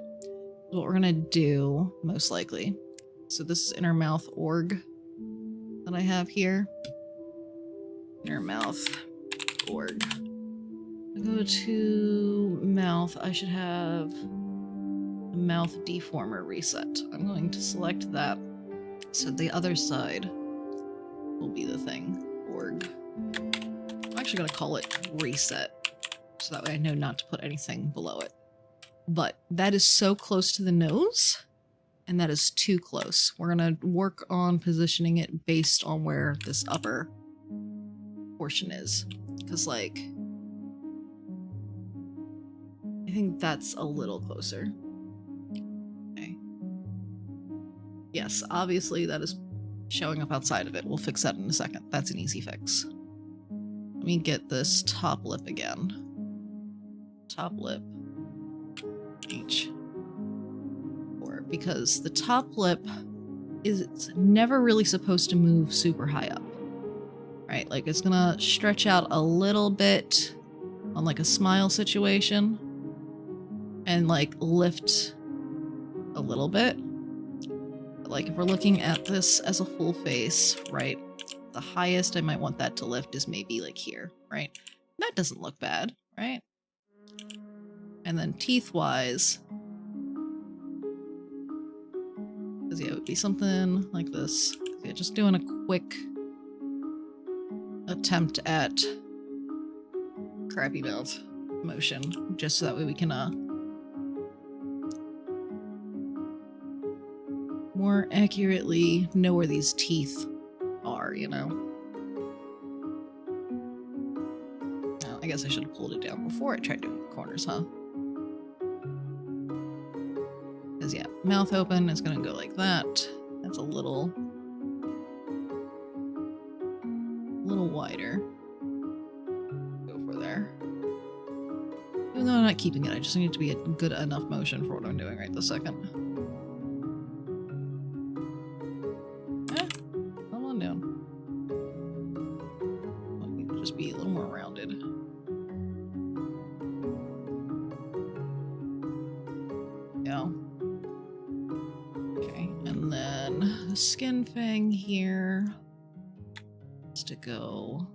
What we're going to do, most likely. So this is inner mouth org that I have here. Inner mouth org. I go to mouth. I should have a mouth deformer reset. I'm going to select that. So the other side will be the thing. Org. I'm actually going to call it reset. So that way I know not to put anything below it. But that is so close to the nose. And that is too close. We're going to work on positioning it based on where this upper portion is. Because, like, I think that's a little closer. Okay. Yes, obviously that is showing up outside of it. We'll fix that in a second. That's an easy fix. Let me get this top lip again. Top lip. H. Because the top lip is never really supposed to move super high up. Right? Like, it's gonna stretch out a little bit on, like, a smile situation. And, like, lift a little bit. But, like, if we're looking at this as a full face, right? The highest I might want that to lift is maybe, like, here, right? That doesn't look bad, right? And then teeth-wise, because, yeah, it would be something like this. Yeah, just doing a quick attempt at crappy mouth motion, just so that way we can, more accurately know where these teeth are, you know? Oh, I guess I should have pulled it down before I tried doing corners, huh? Because, yeah, mouth open is going to go like that. That's a little wider. Go for there. Even though I'm not keeping it, I just need it to be a good enough motion for what I'm doing right this second. Come on down. I need to just be a little more rounded. Yeah. Okay, and then the skin fang here is to go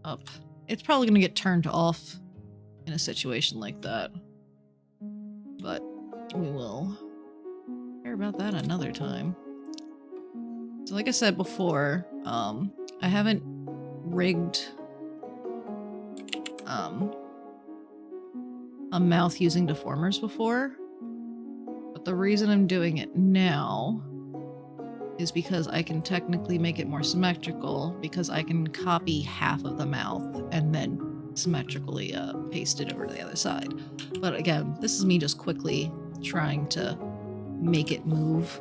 up. It's probably going to get turned off in a situation like that, but we will care about that another time. So like I said before, I haven't rigged a mouth using deformers before, but the reason I'm doing it now is because I can technically make it more symmetrical, because I can copy half of the mouth and then symmetrically paste it over to the other side. But again, this is me just quickly trying to make it move.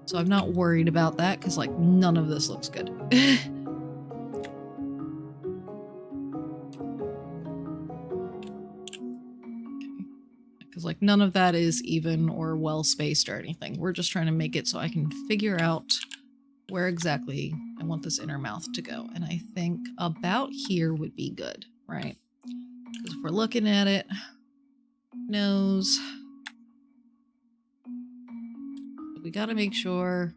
So I'm not worried about that, because, like, none of this looks good. Because, like, none of that is even or well spaced or anything. We're just trying to make it so I can figure out where exactly I want this inner mouth to go. And I think about here would be good, right? Because if we're looking at it, nose, we got to make sure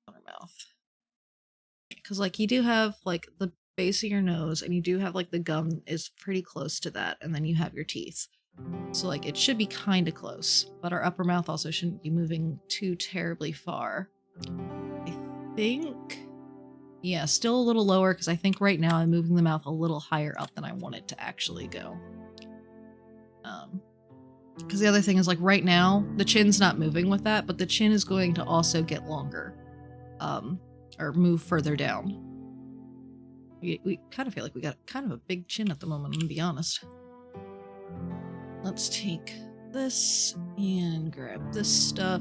on our mouth. Because, like, you do have, like, the base of your nose, and you do have, like, the gum is pretty close to that, and then you have your teeth. So, like, it should be kind of close, but our upper mouth also shouldn't be moving too terribly far. I think, yeah, still a little lower, because I think right now I'm moving the mouth a little higher up than I want it to actually go. Because the other thing is, like, right now, the chin's not moving with that, but the chin is going to also get longer, or move further down. We kind of feel like we got kind of a big chin at the moment, I'm gonna be honest. Let's take this and grab this stuff.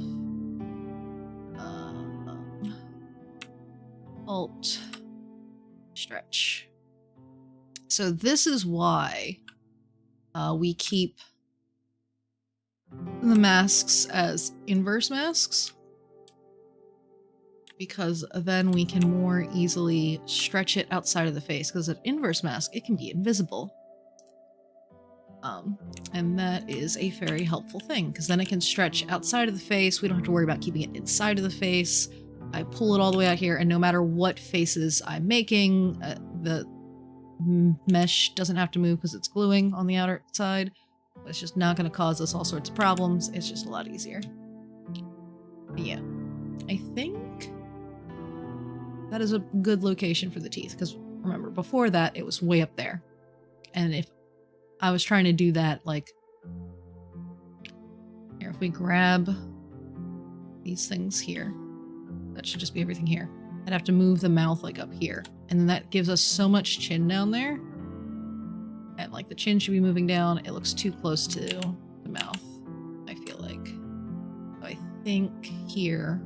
Alt. Stretch. So this is why we keep the masks as inverse masks, because then we can more easily stretch it outside of the face, because an inverse mask, it can be invisible. And that is a very helpful thing, because then it can stretch outside of the face. We don't have to worry about keeping it inside of the face. I pull it all the way out here, and no matter what faces I'm making, the mesh doesn't have to move because it's gluing on the outer side. It's just not going to cause us all sorts of problems. It's just a lot easier. But yeah, I think that is a good location for the teeth, because remember, before that, it was way up there. And if I was trying to do that, like, here, if we grab these things here, that should just be everything here. I'd have to move the mouth, like, up here. And then that gives us so much chin down there. And, like, the chin should be moving down. It looks too close to the mouth, I feel like. So I think here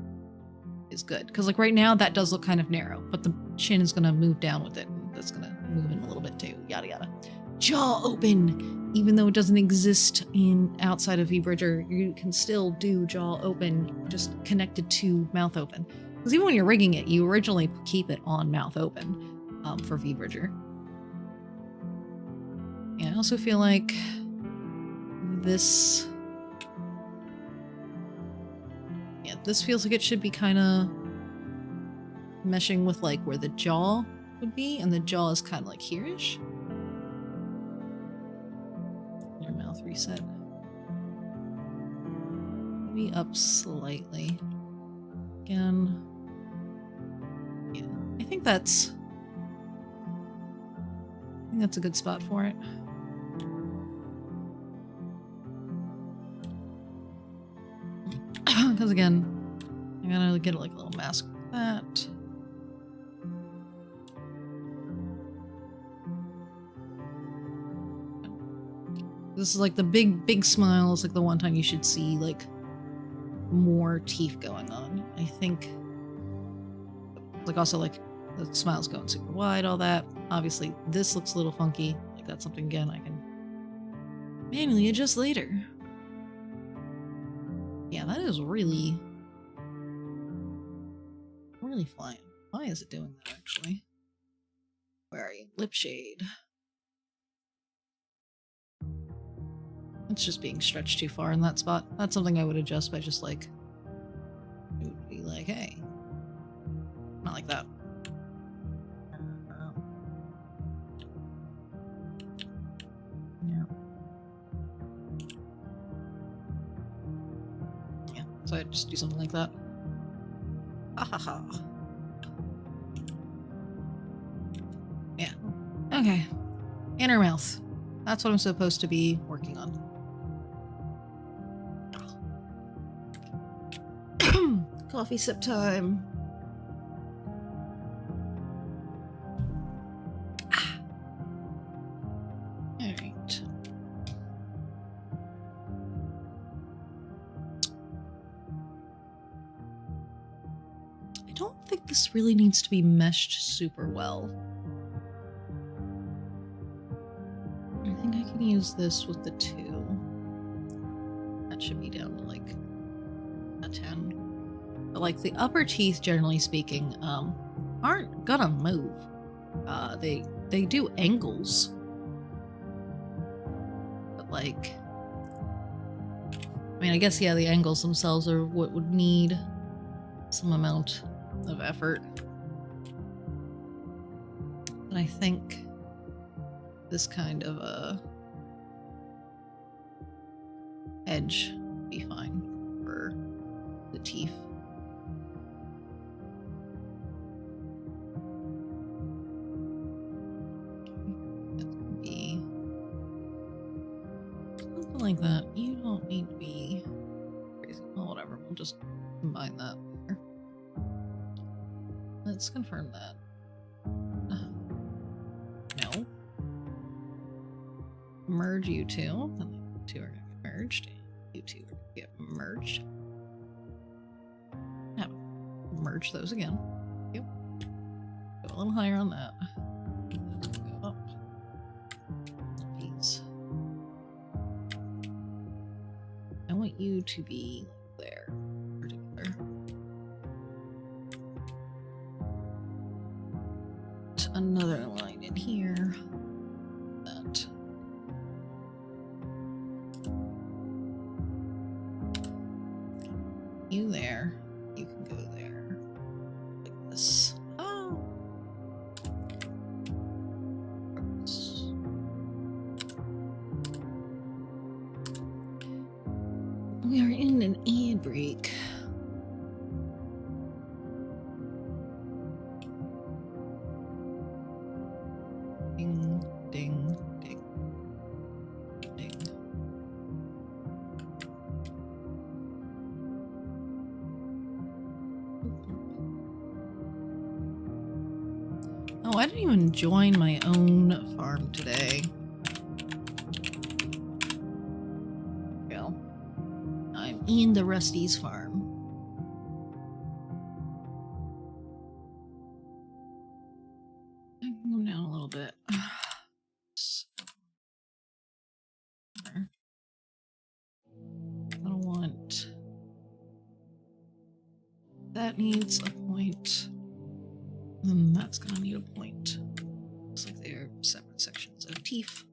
is good. Because, like, right now, that does look kind of narrow. But the chin is going to move down with it. And that's going to move in a little bit, too. Yada, yada. Jaw open! Even though it doesn't exist outside of VBridger, you can still do jaw open, just connected to mouth open. Because even when you're rigging it, you originally keep it on mouth open for VBridger. Yeah, I also feel like this... Yeah, this feels like it should be kind of meshing with, like, where the jaw would be, and the jaw is kind of, like, here-ish. Your mouth reset. Maybe up slightly. Again. Yeah, I think that's a good spot for it. Because again, I gotta get like a little mask for that. This is like the big smile is like the one time you should see like more teeth going on. I think like also like the smile's going super wide, all that. Obviously this looks a little funky. Like that's something again I can manually adjust later. Yeah, that is really flying. Why is it doing that actually? Where are you? Lip shade. It's just being stretched too far in that spot. That's something I would adjust by just like, it would be like, hey, not like that. Yeah. Yeah, so I'd just do something like that. Ha ha ha. Yeah. Okay. Inner mouth. That's what I'm supposed to be working on. Coffee sip time. Ah. All right. I don't think this really needs to be meshed super well. I think I can use this with the 2. That should be down to like a 10. But like the upper teeth, generally speaking, aren't gonna move. They do angles. But like, I mean, I guess, yeah, the angles themselves are what would need some amount of effort. But I think this kind of a edge would be fine for the teeth. Like that. You don't need to be crazy. Well, whatever. We'll just combine that there. Let's confirm that. No. Merge you two. Then the 2 are gonna get merged. You 2 are gonna get merged. Now, merge those again. Go a little higher on that. Go up. These. I want you to be there, particular. Another line in here. That. You there. You can go there. Like this. Oh. We are in an ad break. Ding, ding, ding, ding. Oh, I didn't even join my own farm today. Go. I'm in the Rusty's farm. I can go down a little bit. I don't want... That needs a point. And that's gonna need a point. Looks like they're separate sections of teeth.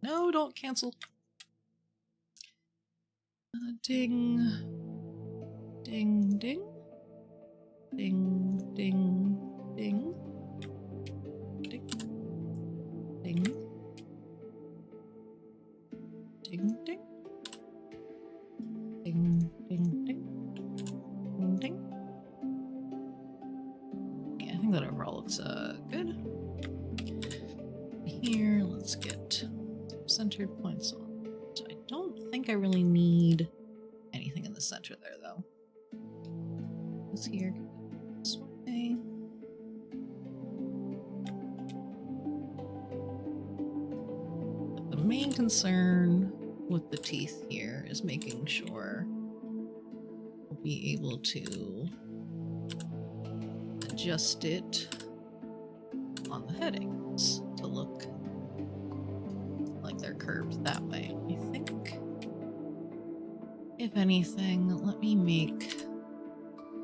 No, don't cancel. Ding. Ding, ding. Ding, ding, ding. Ding. Ding. Ding, ding. Ding, ding, ding. Ding, ding. Yeah, I think that overall looks good. Here, let's get some centered points on. So I don't think I really need anything in the center there, though. This here can go this way. But the main concern with the teeth here is making sure we'll be able to adjust it on the headings to look like they're curved that way. I think, if anything, let me make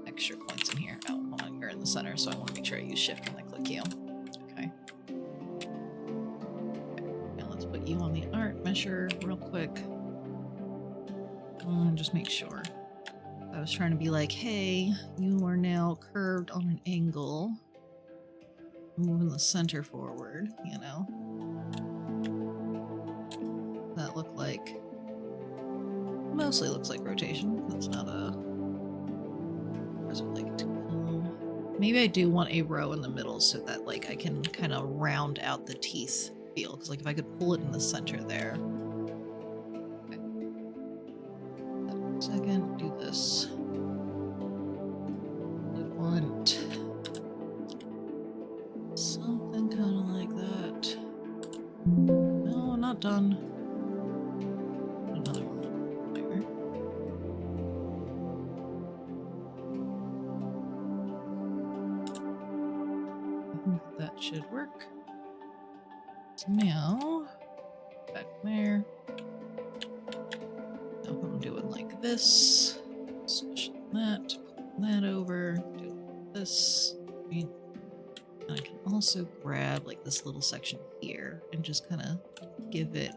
extra points in here. Oh, hold on, you're in the center, so I want to make sure I use shift when I click you. Okay. Now let's put you on the art measure real quick. And just make sure. I was trying to be like, hey, you are now curved on an angle. Moving the center forward, you know? That looked like... Mostly looks like rotation. That's not a... Maybe I do want a row in the middle so that, like, I can kind of round out the teeth feel. Because, like, if I could pull it in the center there... Okay. Second, do this. I want... something kind of like that. No, I'm not done. Another one there. I think that should work. So now, back there. Now I'm doing like this. Switch that, pull that over, do this. Right. And I can also grab like this little section here and just kind of give it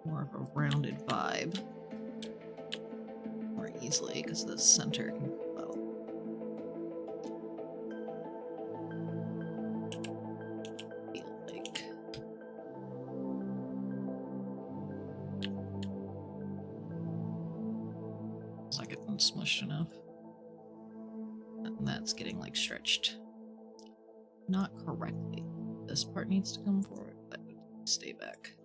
more of a rounded vibe more easily because the center can flow. Feel like it's like it's been smushed enough. And that's getting like stretched. Not correctly. This part needs to come forward, but stay back.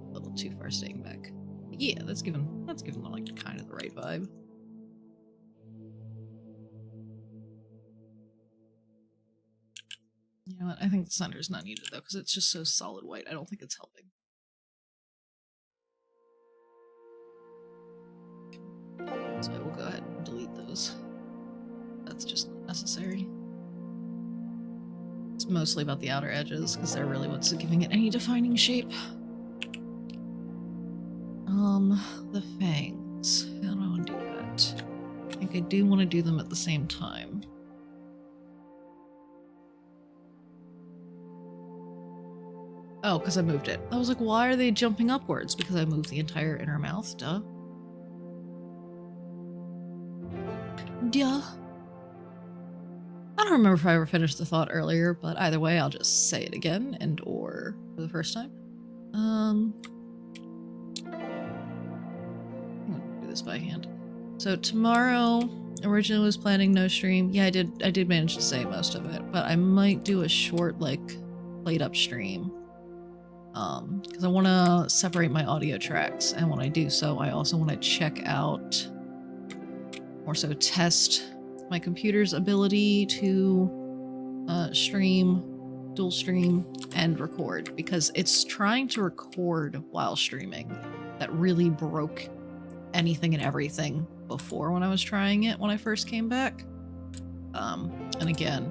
A little too far staying back. Yeah, that's given them like kind of the right vibe. You know what? I think the center's not needed though, because it's just so solid white. I don't think it's helping. So I will go ahead and delete those. That's just not necessary. It's mostly about the outer edges, because they're really what's giving it any defining shape. The fangs. How do I want to do that? I think I do want to do them at the same time. Oh, because I moved it. I was like, why are they jumping upwards? Because I moved the entire inner mouth, duh. Duh. I don't remember if I ever finished the thought earlier, but either way, I'll just say it again and or for the first time. this by hand. So tomorrow, originally was planning no stream. Yeah, I did manage to say most of it, but I might do a short, like, played up stream. Because I want to separate my audio tracks, and when I do so, I also want to check out, or so test my computer's ability to stream, dual stream, and record, because it's trying to record while streaming. That really broke anything and everything before when I was trying it when I first came back. And again,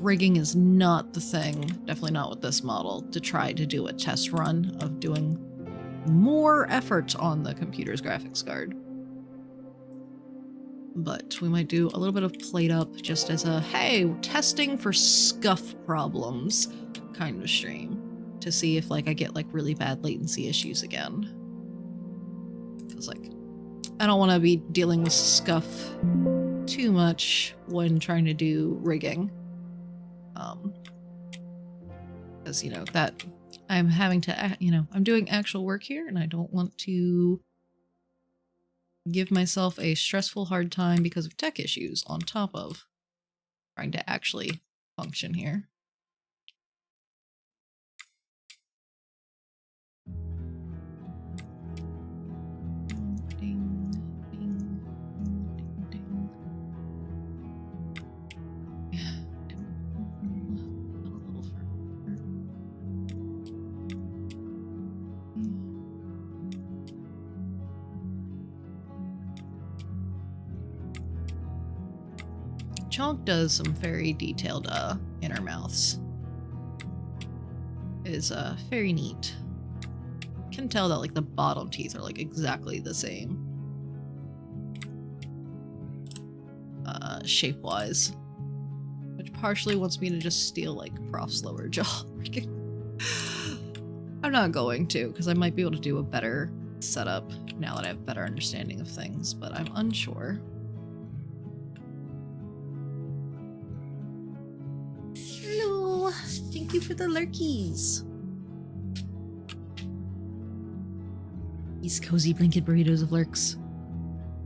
rigging is not the thing, definitely not with this model, to try to do a test run of doing more effort on the computer's graphics card. But we might do a little bit of plate up just as a, hey, testing for scuff problems kind of stream, to see if like I get like really bad latency issues again. Because like, I don't want to be dealing with scuff too much when trying to do rigging. Because, you know, that I'm having to, you know, I'm doing actual work here, and I don't want to give myself a stressful hard time because of tech issues on top of trying to actually function here. Ding, ding, ding, ding. A little further. Chonk does some very detailed inner mouths. It is very neat. Can tell that like the bottom teeth are like exactly the same shape wise, which partially wants me to just steal like Prof's lower jaw. I'm not going to, because I might be able to do a better setup now that I have a better understanding of things, but I'm unsure. Hello, thank you for the lurkies. These cozy blanket burritos of lurks.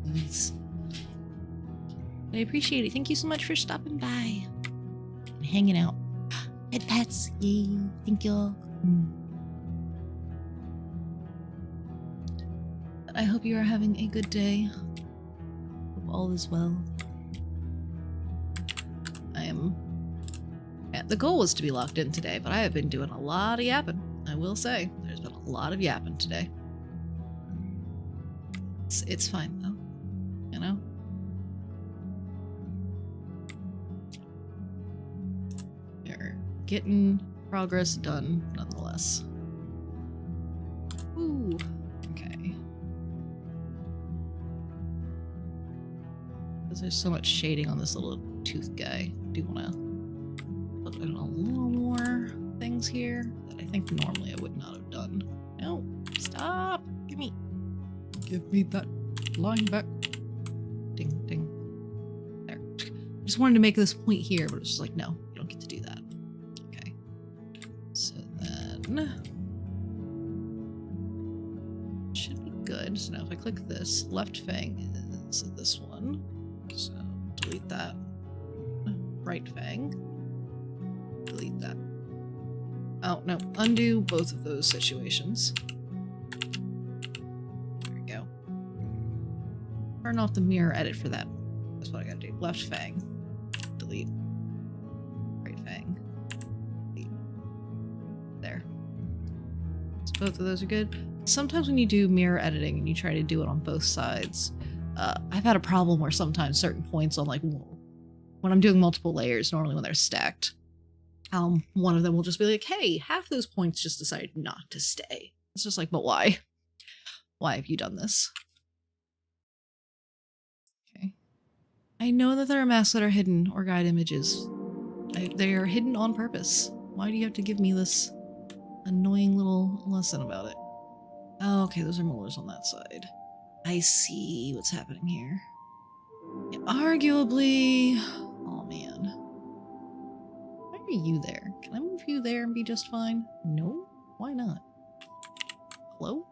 Nice. I appreciate it. Thank you so much for stopping by and hanging out. Pet pets, yay! Thank you. I hope you are having a good day. Hope all is well. The goal was to be locked in today, but I have been doing a lot of yapping. I will say, there's been a lot of yapping today. It's fine though, you know? You're getting progress done nonetheless. Ooh, okay. Because there's so much shading on this little tooth guy. I do want to put in a little more things here that I think normally I would not have done. No, stop! Give me that line back. Ding, ding. There. I just wanted to make this point here, but it's just like, no, you don't get to do that. Okay. So then... should be good. So now if I click this, left fang is this one. So delete that. Right fang. Delete that. Oh, no. Undo both of those situations. There we go. Turn off the mirror edit for that. That's what I gotta do. Left fang. Delete. Right fang. Delete. There. So both of those are good. Sometimes when you do mirror editing and you try to do it on both sides, I've had a problem where sometimes certain points on like, when I'm doing multiple layers, normally when they're stacked, one of them will just be like, hey, half those points just decided not to stay. It's just like, but why? Why have you done this? Okay. I know that there are masks that are hidden or guide images. They are hidden on purpose. Why do you have to give me this annoying little lesson about it? Oh, okay, those are molars on that side. I see what's happening here. Yeah, arguably... oh, man. Why are you there? Can I move you there and be just fine? No? Why not? Hello?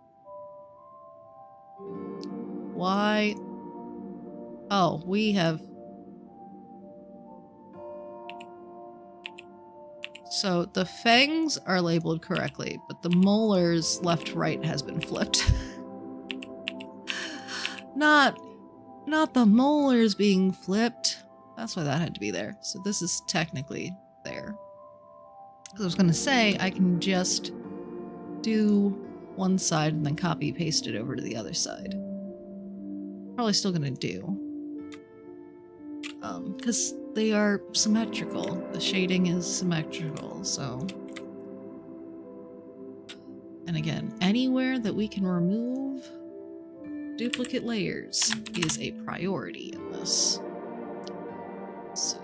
Why? Oh, we have... So the fangs are labeled correctly, but the molars left-right has been flipped. Not the molars being flipped. That's why that had to be there. So this is technically there. I was gonna say, I can just do one side and then copy paste it over to the other side. Probably still gonna do. Because they are symmetrical. The shading is symmetrical, so... And again, anywhere that we can remove duplicate layers is a priority in this. So,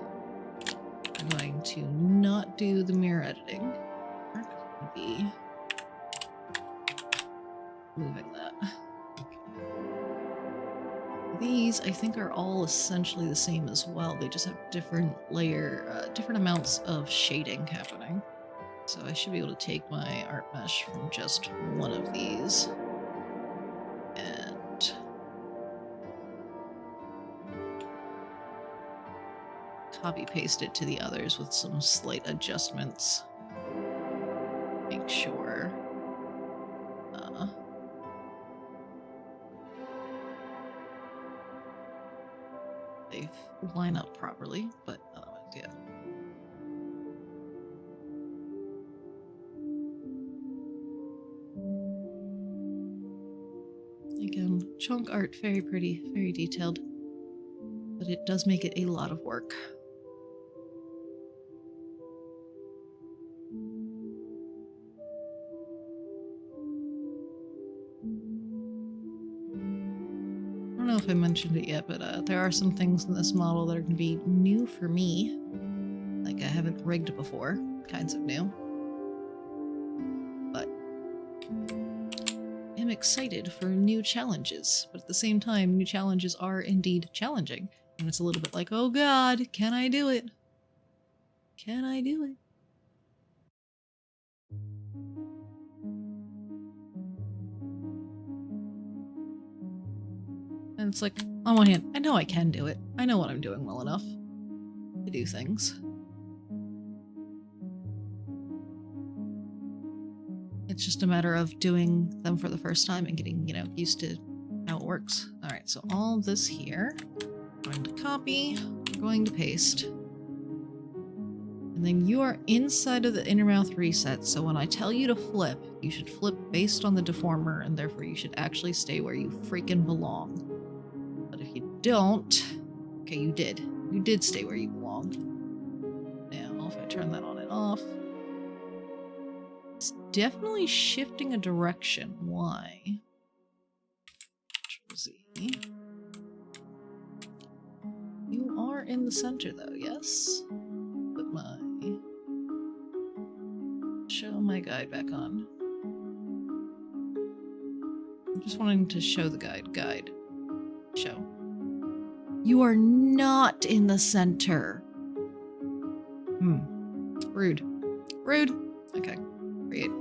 I'm going to not do the mirror editing. We're going to be moving that. These, I think, are all essentially the same as well. They just have different different amounts of shading happening. So I should be able to take my art mesh from just one of these and copy paste it to the others with some slight adjustments. Make sure they line up properly, but otherwise, yeah. Again, chunk art, very pretty, very detailed, but it does make it a lot of work. I don't know if I mentioned it yet, but there are some things in this model that are going to be new for me. Like I haven't rigged before, kinds of new. But I'm excited for new challenges, but at the same time, new challenges are indeed challenging. And it's a little bit like, oh god, can I do it? Can I do it? And it's like, on one hand, I know I can do it. I know what I'm doing well enough to do things. It's just a matter of doing them for the first time and getting, you know, used to how it works. Alright, so all this here, I'm going to copy, I'm going to paste. And then you are inside of the inner mouth reset, so when I tell you to flip, you should flip based on the deformer, and therefore you should actually stay where you freaking belong. But if you don't... Okay, you did. You did stay where you belong. Now, if I turn that on and off... It's definitely shifting a direction. Why? Control Z. You are in the center, though, yes? Put my... Show my guide back on. I'm just wanting to show the guide. Guide. Show. You are not in the center. Rude. Rude. Okay. Create.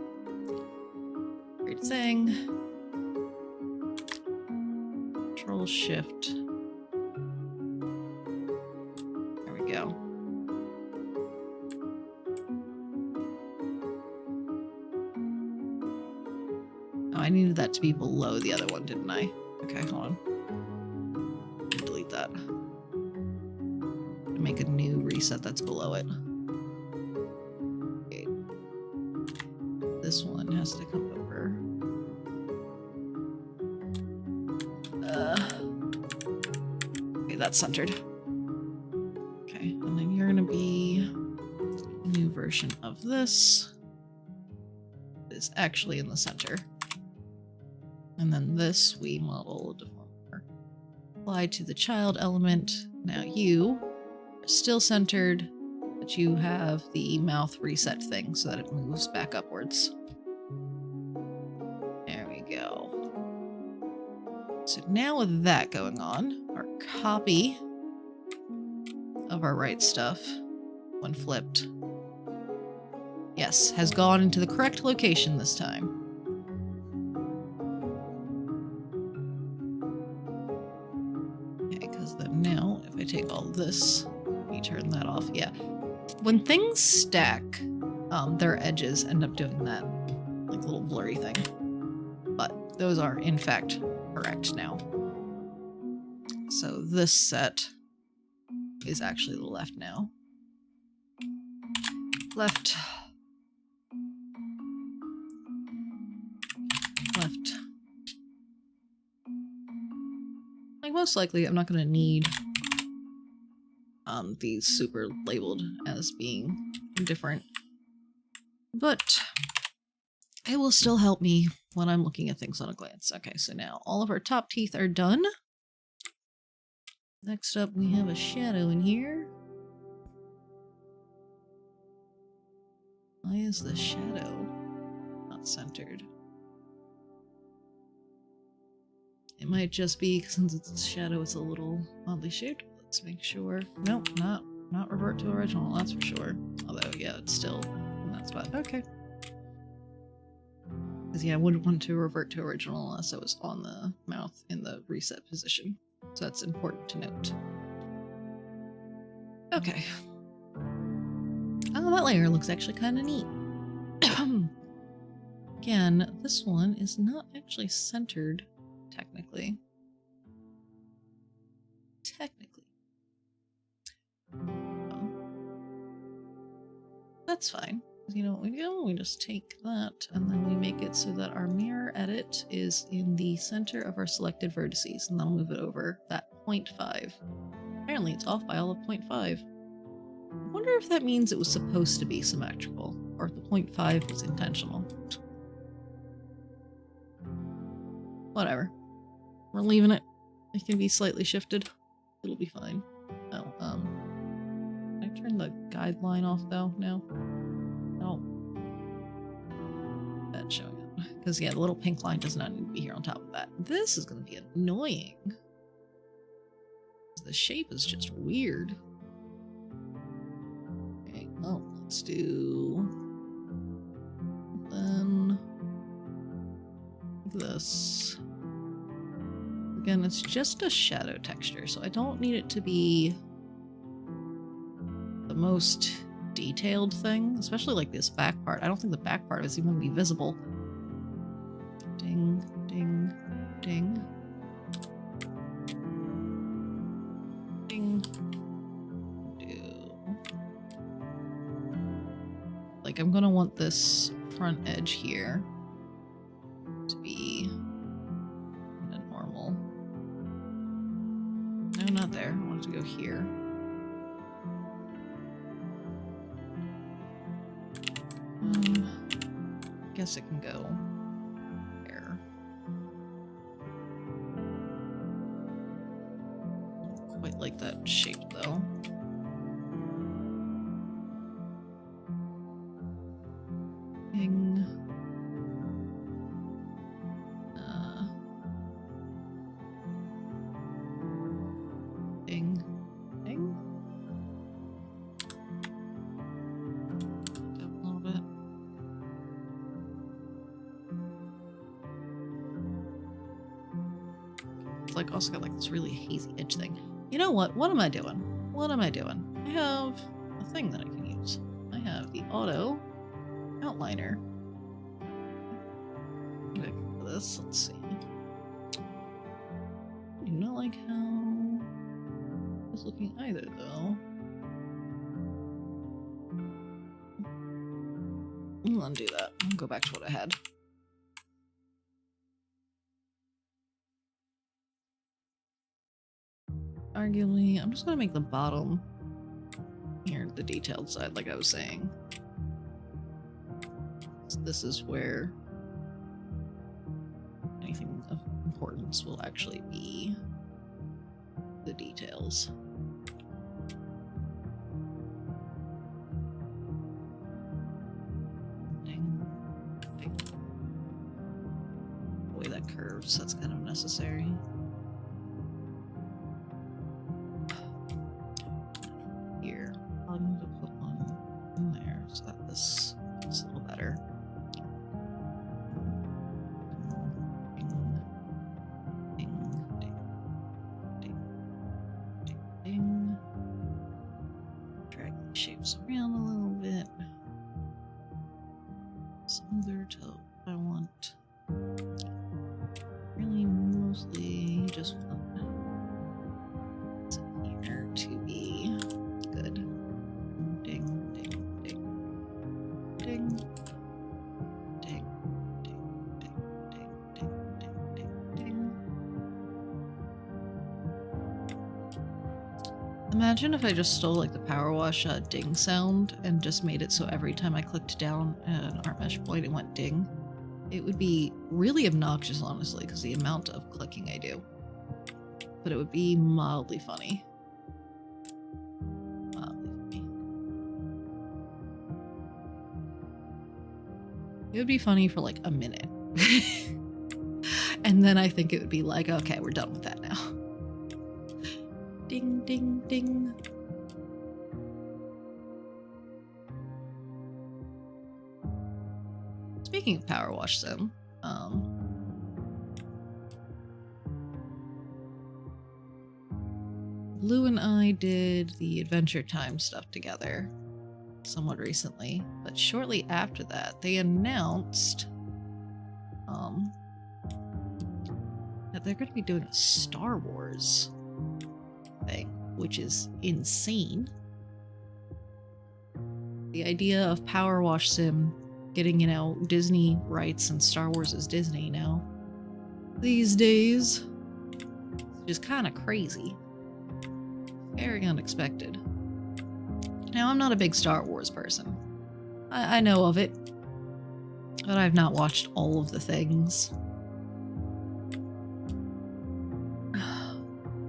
Create thing. Control Shift. There we go. Oh, I needed that to be below the other one, didn't I? Okay, hold on. Delete that. Make a new reset that's below it. Okay. This one has to come over. Okay, that's centered. Okay, and then you're gonna be a new version of this. It is actually in the center. And then this we model deformer. Apply to the child element. Now you are still centered, but you have the mouth reset thing so that it moves back upwards. There we go. So now with that going on, our copy of our right stuff, when flipped, yes, has gone into the correct location this time. take all this. Let me turn that off. Yeah. When things stack, their edges end up doing that, like, little blurry thing. But those are, in fact, correct now. So this set is actually the left now. Left. Left. Like, most likely I'm not going to need these super labeled as being different. But it will still help me when I'm looking at things on a glance. Okay, so now all of our top teeth are done. Next up, we have a shadow in here. Why is the shadow not centered? It might just be because since it's a shadow, it's a little oddly shaped. Let's make sure. Nope, not revert to original, that's for sure. Although, yeah, it's still in that spot. Okay. Because, yeah, I wouldn't want to revert to original unless I was on the mouth in the reset position. So that's important to note. Okay. Oh, that layer looks actually kind of neat. Again, this one is not actually centered, technically. That's fine. You know what we do? We just take that and then we make it so that our mirror edit is in the center of our selected vertices, and then I'll move it over that 0.5. Apparently it's off by all of 0.5. I wonder if that means it was supposed to be symmetrical, or if the 0.5 was intentional. Whatever. We're leaving it. It can be slightly shifted. It'll be fine. Oh, can I turn the guideline off though now? No. That's showing up. Because, yeah, the little pink line does not need to be here on top of that. This is going to be annoying. The shape is just weird. Okay, well, let's do... then... this. Again, it's just a shadow texture, so I don't need it to be the most detailed thing, especially like this back part. I don't think the back part is even going to be visible. Ding, ding, ding. Ding. Like, I'm going to want this front edge here to be normal. No, not there. I want it to go here. Guess it can go there. Don't quite like that shape though. Ding. Ding. Ding. Up a little bit. It's like also got like this really hazy edge thing. You know what? What am I doing? What am I doing? I have a thing that I can use. I have the auto outliner. Okay, for this, let's see. I do not like how it's looking either, though. I'll undo that. I'll go back to what I had. Arguably, I'm just gonna make the bottom here the detailed side, like I was saying. So this is where anything of importance will actually be the details. Ding, ding. The way that curves, that's kind of necessary. Here, I'm going to put one in there so that this is a little better. Ding, ding, ding, ding, ding, ding. shapes around a little bit. Smoother toe. I want really mostly just want here to be good. Ding, ding, ding, ding, ding, ding, ding, ding, ding, ding, ding, ding. Imagine if I just stole like the power wash ding sound and just made it so every time I clicked down an art mesh point it went ding. It would be really obnoxious, honestly, because the amount of clicking I do. But it would be mildly funny. Mildly funny. It would be funny for like a minute. And then I think it would be like, okay, we're done with that now. Ding, ding, ding. Speaking of Power Wash Sim, Blue and I did the Adventure Time stuff together somewhat recently, but shortly after that, they announced that they're going to be doing a Star Wars thing, which is insane. The idea of Power Wash Sim getting, you know, Disney rights, and Star Wars is Disney now these days, which is kind of crazy. Very unexpected. Now, I'm not a big Star Wars person. I know of it, but I've not watched all of the things.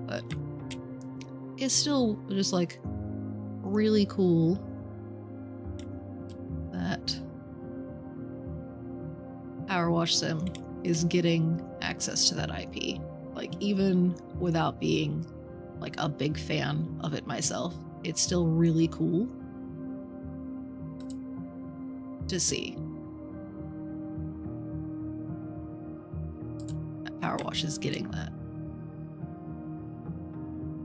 But it's still just like really cool that Power Wash Sim is getting access to that IP. Like, even without being like a big fan of it myself, it's still really cool to see that Power Wash is getting that.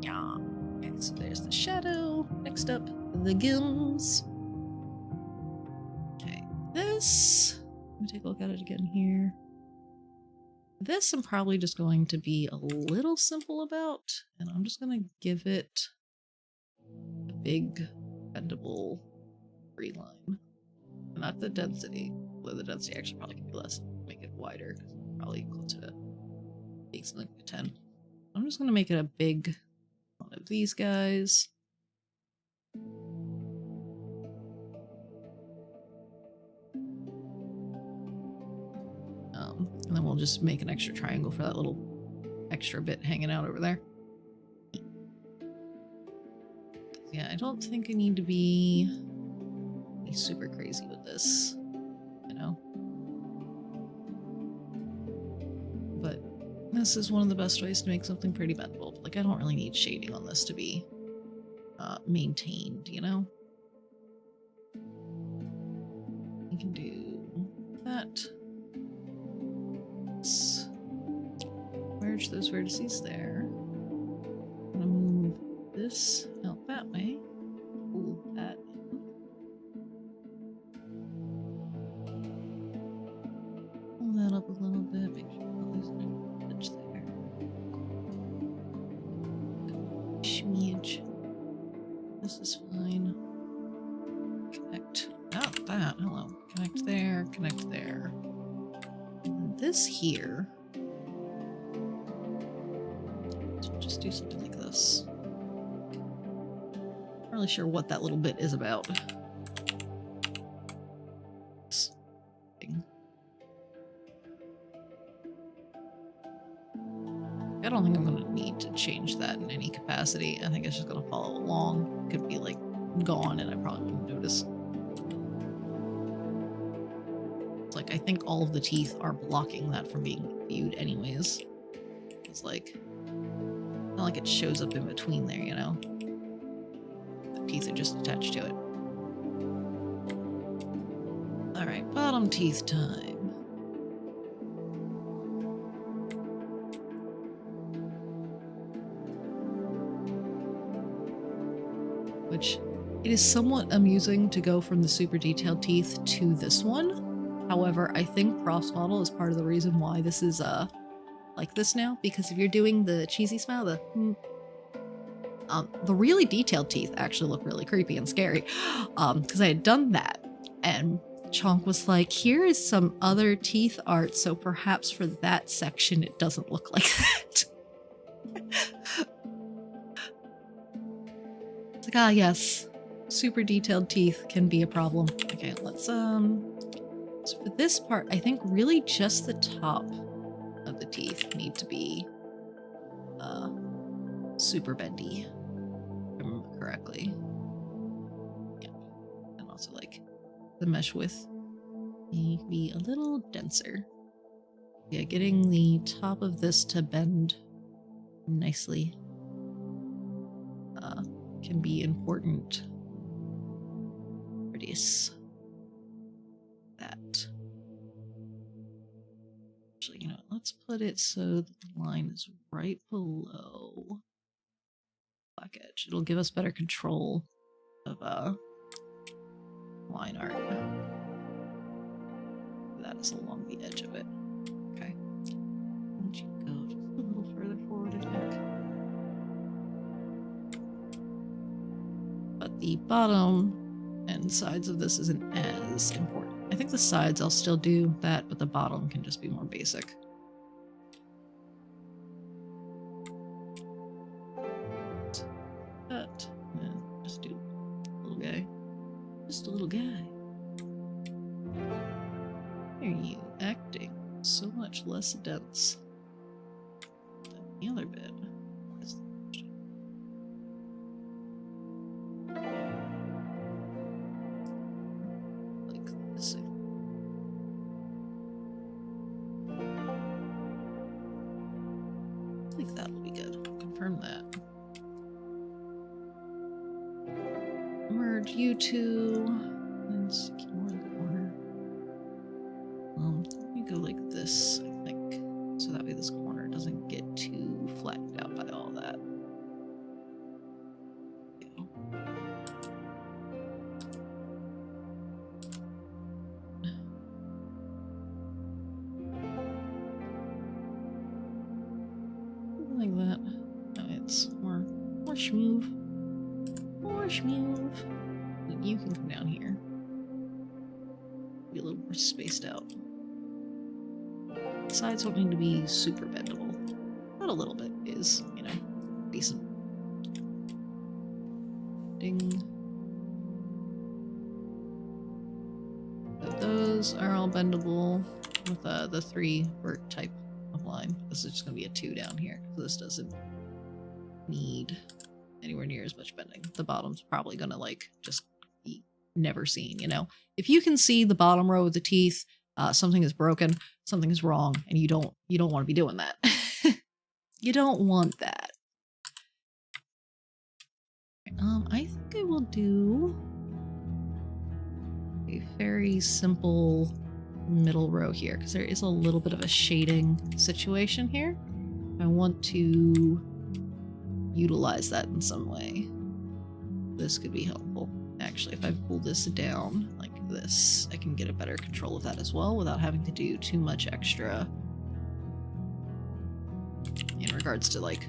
Yeah. Okay, so there's the shadow. Next up, the gills. Okay, this. Let me take a look at it again here. This I'm probably just going to be a little simple about, and I'm just going to give it a big bendable tree line. And not the density, although the density actually probably can be less, make it wider, because probably closer to being something like a 10. I'm just going to make it a big one of these guys. And then we'll just make an extra triangle for that little extra bit hanging out over there. Yeah, I don't think I need to be super crazy with this, you know? But this is one of the best ways to make something pretty bendable. Like, I don't really need shading on this to be maintained, you know? You can do that. Let's merge those vertices there. I'm gonna move this out that way. Pull that in. Pull that up a little bit. Make sure I'm not losing any edge there. Schmeage. This is fine. Connect. Not that. Hello. Connect there. Connect there. And this here. So just do something like this. Not really sure what that little bit is about. This thing. I don't think I'm going to need to change that in any capacity. I think it's just going to follow along. It could be like gone and I probably wouldn't notice. It's like, I think all of the teeth are blocking that from being viewed anyways. It's like, not like it shows up in between there, you know? The teeth are just attached to it. Alright, bottom teeth time. Which, It is somewhat amusing to go from the super detailed teeth to this one. However, I think cross model is part of the reason why this is like this now, because if you're doing the cheesy smile, the really detailed teeth actually look really creepy and scary. Because I had done that, and Chonk was like, here is some other teeth art, so perhaps for that section it doesn't look like that. It's like, ah yes, super detailed teeth can be a problem. Okay, let's so for this part, I think really just the top of the teeth need to be super bendy, if I remember correctly. Yeah. And also like the mesh width may be a little denser. Yeah, getting the top of this to bend nicely can be important for this. That. Actually, you know, let's put it so that the line is right below black edge. It'll give us better control of line art. That is along the edge of it. Okay. Why don't you go just a little further forward, I think. But the bottom and sides of this isn't as important. I think the sides I'll still do that, but the bottom can just be more basic. That. And just do a little guy. Just a little guy. Why are you acting so much less dense than the other bit? That's the question. Like this. I think that'll be good. Confirm that. Merge you two and secure the corner. Let me go like this, I think, so that way this corner doesn't get too flattened out by all that. Like that. No, it's more smooth. More smooth. You can come down here. Be a little more spaced out. The sides don't need to be super bendable, but a little bit is, you know, decent. Ding. So those are all bendable with the 3 vert type of line. This is just going to be a 2 down here, because this doesn't need anywhere near as much bending. The bottom's probably going to like just be never seen, you know? If you can see the bottom row of the teeth, something is broken, something is wrong, and you don't want to be doing that. You don't want that. I think I will do a very simple middle row here, because there is a little bit of a shading situation here. I want to utilize that in some way. This could be helpful. Actually, if I pull this down like this, I can get a better control of that as well without having to do too much extra in regards to like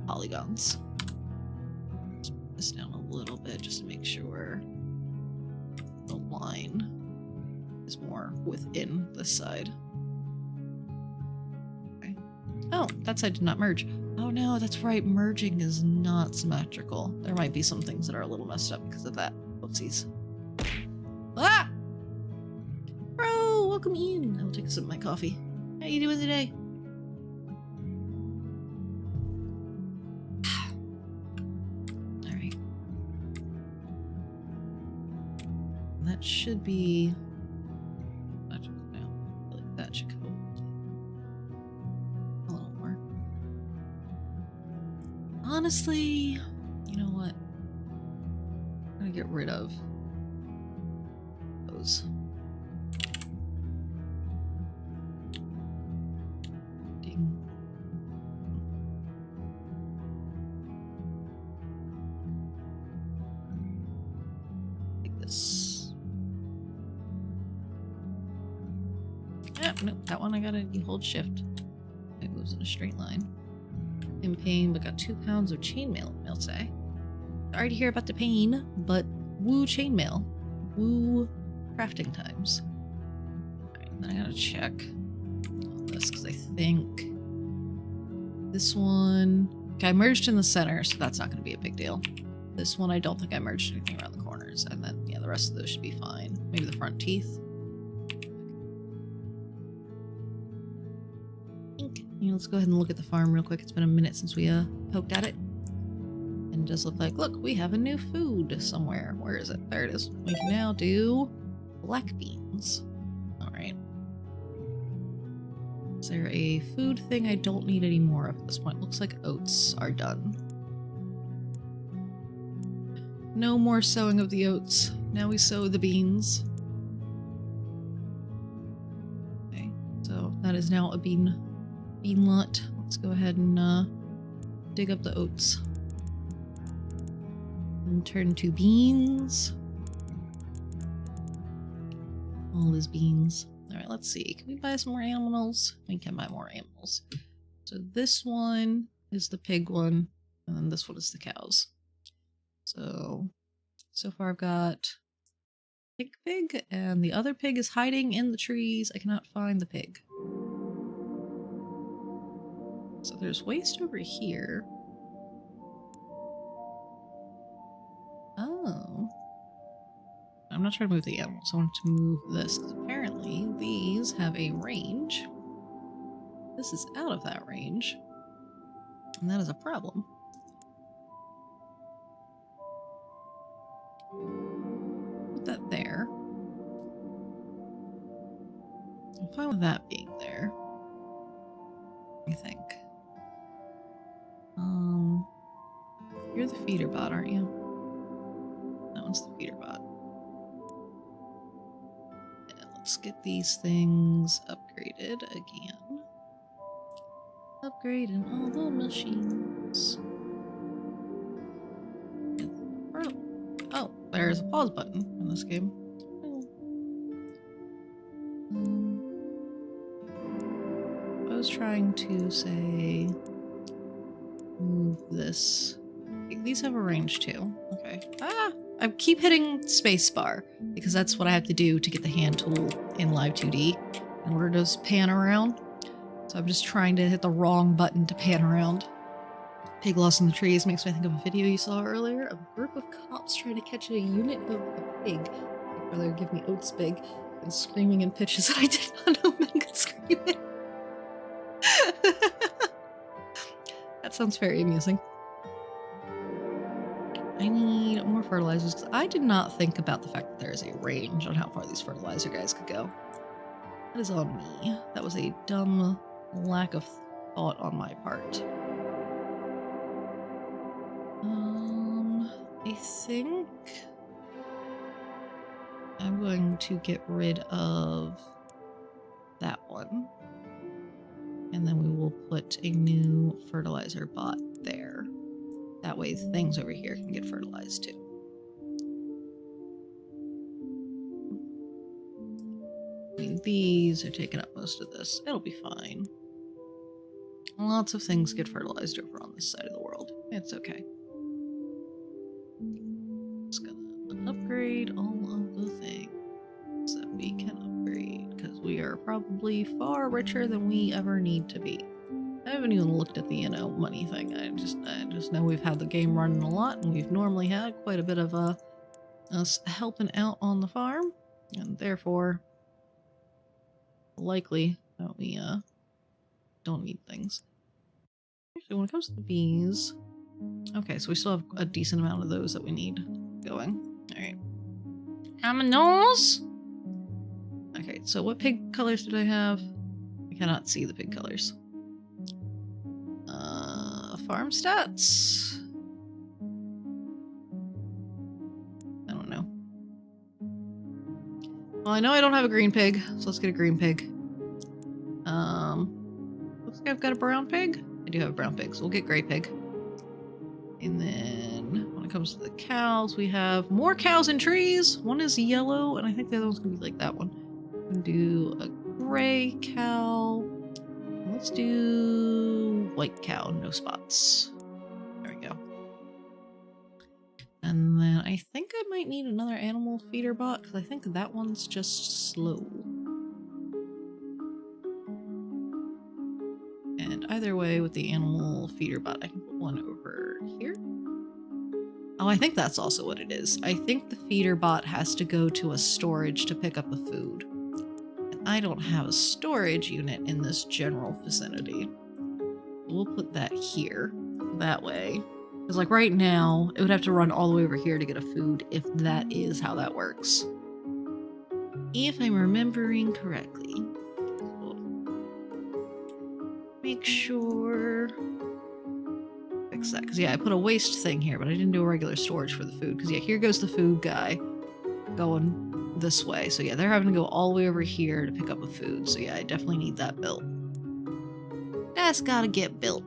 polygons. Let's put this down a little bit just to make sure the line is more within this side. Okay. Oh, that side did not merge. Oh no, that's right, merging is not symmetrical. There might be some things that are a little messed up because of that. Whoopsies. Ah! Bro, welcome in. I'll take a sip of my coffee. How you doing today? Alright. That should be... I feel like that should go a little more. Honestly, you know what? I'm gonna get rid of those. Ding. Nope, that one I gotta hold shift. It moves in a straight line. In pain, but got 2 pounds of chainmail, I'll say. Sorry to hear about the pain, but woo chainmail. Woo crafting times. Alright, then I gotta check all this, because I think this one... Okay, I merged in the center, so that's not gonna be a big deal. This one, I don't think I merged anything around the corners, and then, yeah, the rest of those should be fine. Maybe the front teeth. Yeah, let's go ahead and look at the farm real quick. It's been a minute since we poked at it. And it does look like, look, we have a new food somewhere. Where is it? There it is. We can now do black beans. Alright. Is there a food thing I don't need any more of at this point? Looks like oats are done. No more sowing of the oats. Now we sow the beans. Okay, so that is now a bean lot. Let's go ahead and dig up the oats. And turn to beans. All these beans. Alright, let's see. Can we buy some more animals? We can buy more animals. So this one is the pig one, and then this one is the cows. So far I've got pig, and the other pig is hiding in the trees. I cannot find the pig. So there's waste over here. Oh. I'm not trying to move the animals. I want to move this, because apparently these have a range. This is out of that range. And that is a problem. Put that there. I'm fine with that being there. I think. You're the feeder bot, aren't you? That one's the feeder bot. Yeah, let's get these things upgraded again. Upgrading all the machines. Oh, there's a pause button in this game. I was trying to say move this. These have a range too. Okay. Ah! I keep hitting spacebar because that's what I have to do to get the hand tool in Live2D in order to pan around. So I'm just trying to hit the wrong button to pan around. Pig lost in the trees makes me think of a video you saw earlier of a group of cops trying to catch a unit of a pig. My brother give me oats big and screaming in pitches that I did not know men could scream in. That sounds very amusing. I need more fertilizers because I did not think about the fact that there is a range on how far these fertilizer guys could go. That is on me. That was a dumb lack of thought on my part. I think I'm going to get rid of that one. And then we will put a new fertilizer bot there. That way things over here can get fertilized too. I mean, these are taking up most of this. It'll be fine. Lots of things get fertilized over on this side of the world. It's okay. Just gonna upgrade all of the things that we can upgrade, because we are probably far richer than we ever need to be. I haven't even looked at the, money thing. I just know we've had the game running a lot, and we've normally had quite a bit of us helping out on the farm, and therefore likely that we don't need things. Actually, when it comes to the bees, okay, so we still have a decent amount of those that we need going. All right, aminos. Okay, so what pig colors did I have? I cannot see the pig colors. Farm stats? I don't know. Well, I know I don't have a green pig, so let's get a green pig. Looks like I've got a brown pig. I do have a brown pig, so we'll get gray pig. And then when it comes to the cows, we have more cows in trees. One is yellow, and I think the other one's gonna be like that one. I'm gonna do a gray cow. Let's do white cow, no spots. There we go. And then I think I might need another animal feeder bot, because I think that one's just slow. And either way, with the animal feeder bot, I can put one over here. Oh, I think that's also what it is. I think the feeder bot has to go to a storage to pick up the food. And I don't have a storage unit in this general vicinity. We'll put that here. That way. Because like right now, it would have to run all the way over here to get a food if that is how that works. If I'm remembering correctly. So make sure... fix that, because yeah, I put a waste thing here, but I didn't do a regular storage for the food, because yeah, here goes the food guy going this way. So yeah, they're having to go all the way over here to pick up the food. So yeah, I definitely need that built. That's gotta get built.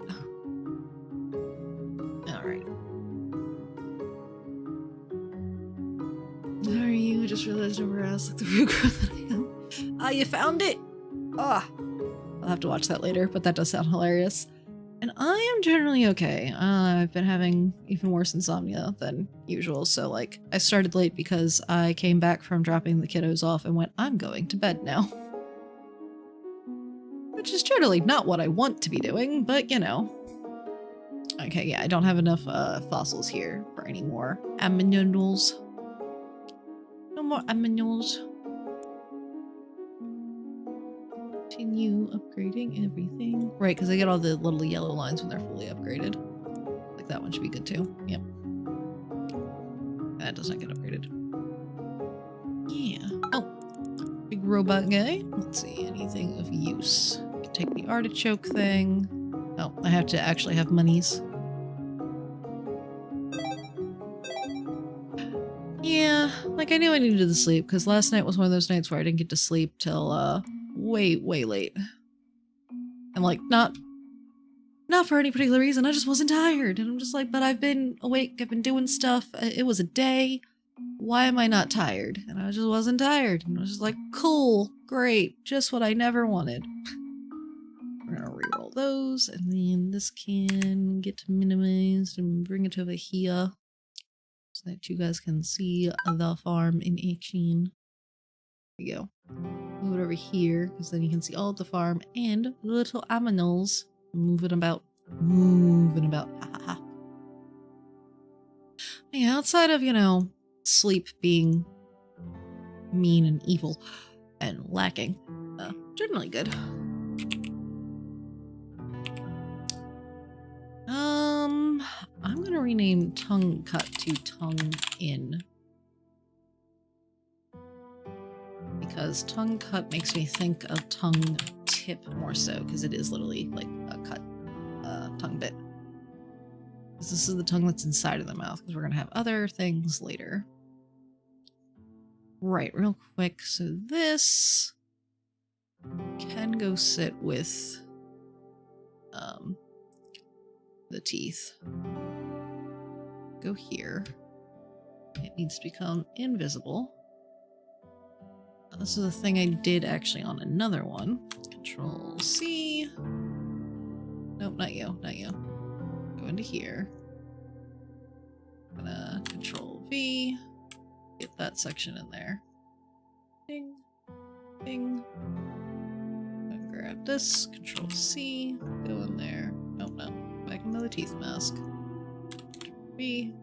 Alright. How are you? I just realized I never asked like the root growth that I am. Ah, you found it? Ah. I'll have to watch that later, but that does sound hilarious. And I am generally okay. I've been having even worse insomnia than usual, so like, I started late because I came back from dropping the kiddos off and went, I'm going to bed now. Which is generally not what I want to be doing, but you know. Okay, yeah, I don't have enough fossils here for any more aminos. No more aminos. Continue upgrading everything. Right, because I get all the little yellow lines when they're fully upgraded. Like that one should be good too. Yep. That does not get upgraded. Yeah. Oh. Big robot guy. Let's see, anything of use. I can take the artichoke thing. Oh, I have to actually have monies. Yeah, like I knew I needed to sleep, because last night was one of those nights where I didn't get to sleep till, way late. And like, not for any particular reason, I just wasn't tired. And I'm just like, but I've been awake, I've been doing stuff, it was a day. Why am I not tired? And I just wasn't tired. And I was just like, cool, great, just what I never wanted. We're gonna reroll those, and then this can get minimized and bring it over here. So that you guys can see the farm in action. There we go. Move it over here, because then you can see all of the farm and little aminals moving about. Ha ha ha. Yeah, outside of, you know, sleep being mean and evil and lacking, generally good. I'm gonna rename Tongue Cut to Tongue In. Because Tongue Cut makes me think of Tongue Tip more so, because it is literally like a cut tongue bit. Because this is the tongue that's inside of the mouth, because we're going to have other things later. Right, real quick, so this can go sit with the teeth. Go here. It needs to become invisible. This is a thing I did actually on another one. Control C. Nope, not you, not you. Go into here. Gonna Control V. Get that section in there. Ding. Ding. Gonna grab this. Control C. Go in there. Nope, no. Back into the teeth mask. V.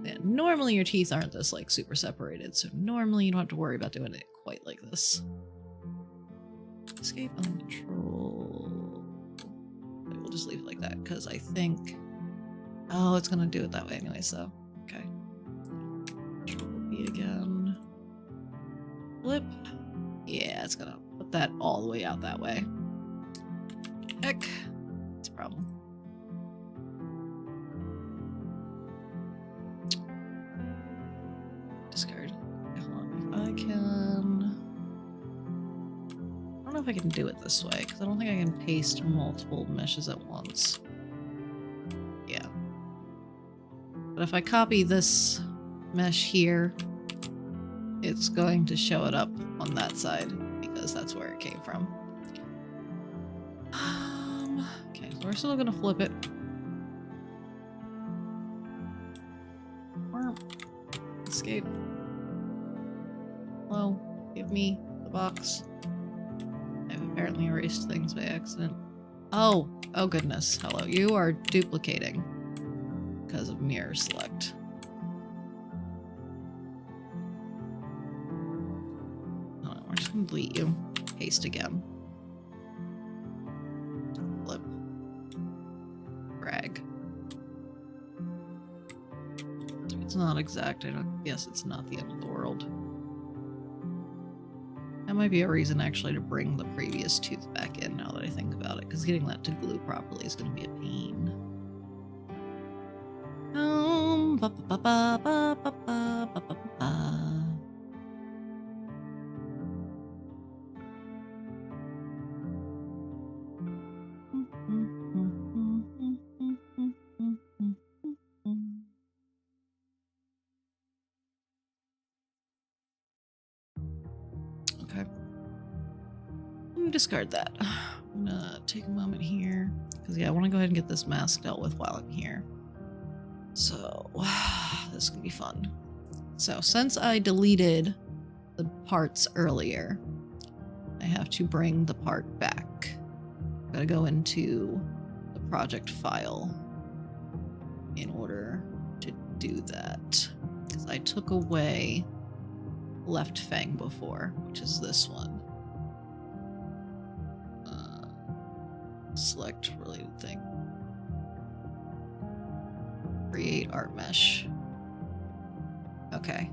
Yeah, normally your teeth aren't this like super separated, so normally you don't have to worry about doing it quite like this. Escape and control. Okay, we'll just leave it like that, because I think... Oh, it's gonna do it that way anyway, so... Okay. Control V again. Flip. Yeah, it's gonna put that all the way out that way. Heck. That's a problem. Discard. Hold on. If I can... I don't know if I can do it this way, because I don't think I can paste multiple meshes at once. Yeah. But if I copy this mesh here, it's going to show it up on that side, because because that's where it came from. Okay, so we're still gonna flip it. Escape. Hello, give me the box. I've apparently erased things by accident. Oh goodness. Hello, you are duplicating because of mirror select. Oh, we're just gonna delete you. Paste again. Flip. Drag. It's not exact. I don't guess it's not the end of the world. That might be a reason actually to bring the previous tooth back in now that I think about it, because getting that to glue properly is going to be a pain. Ba ba ba ba ba ba ba ba ba. Okay. I'm gonna discard that. I'm gonna take a moment here, because yeah, I want to go ahead and get this mask dealt with while I'm here. So, this is gonna be fun. So, since I deleted the parts earlier, I have to bring the part back. Gotta go into the project file in order to do that. Because I took away left fang before, which is this one. Select related thing. Create art mesh. Okay.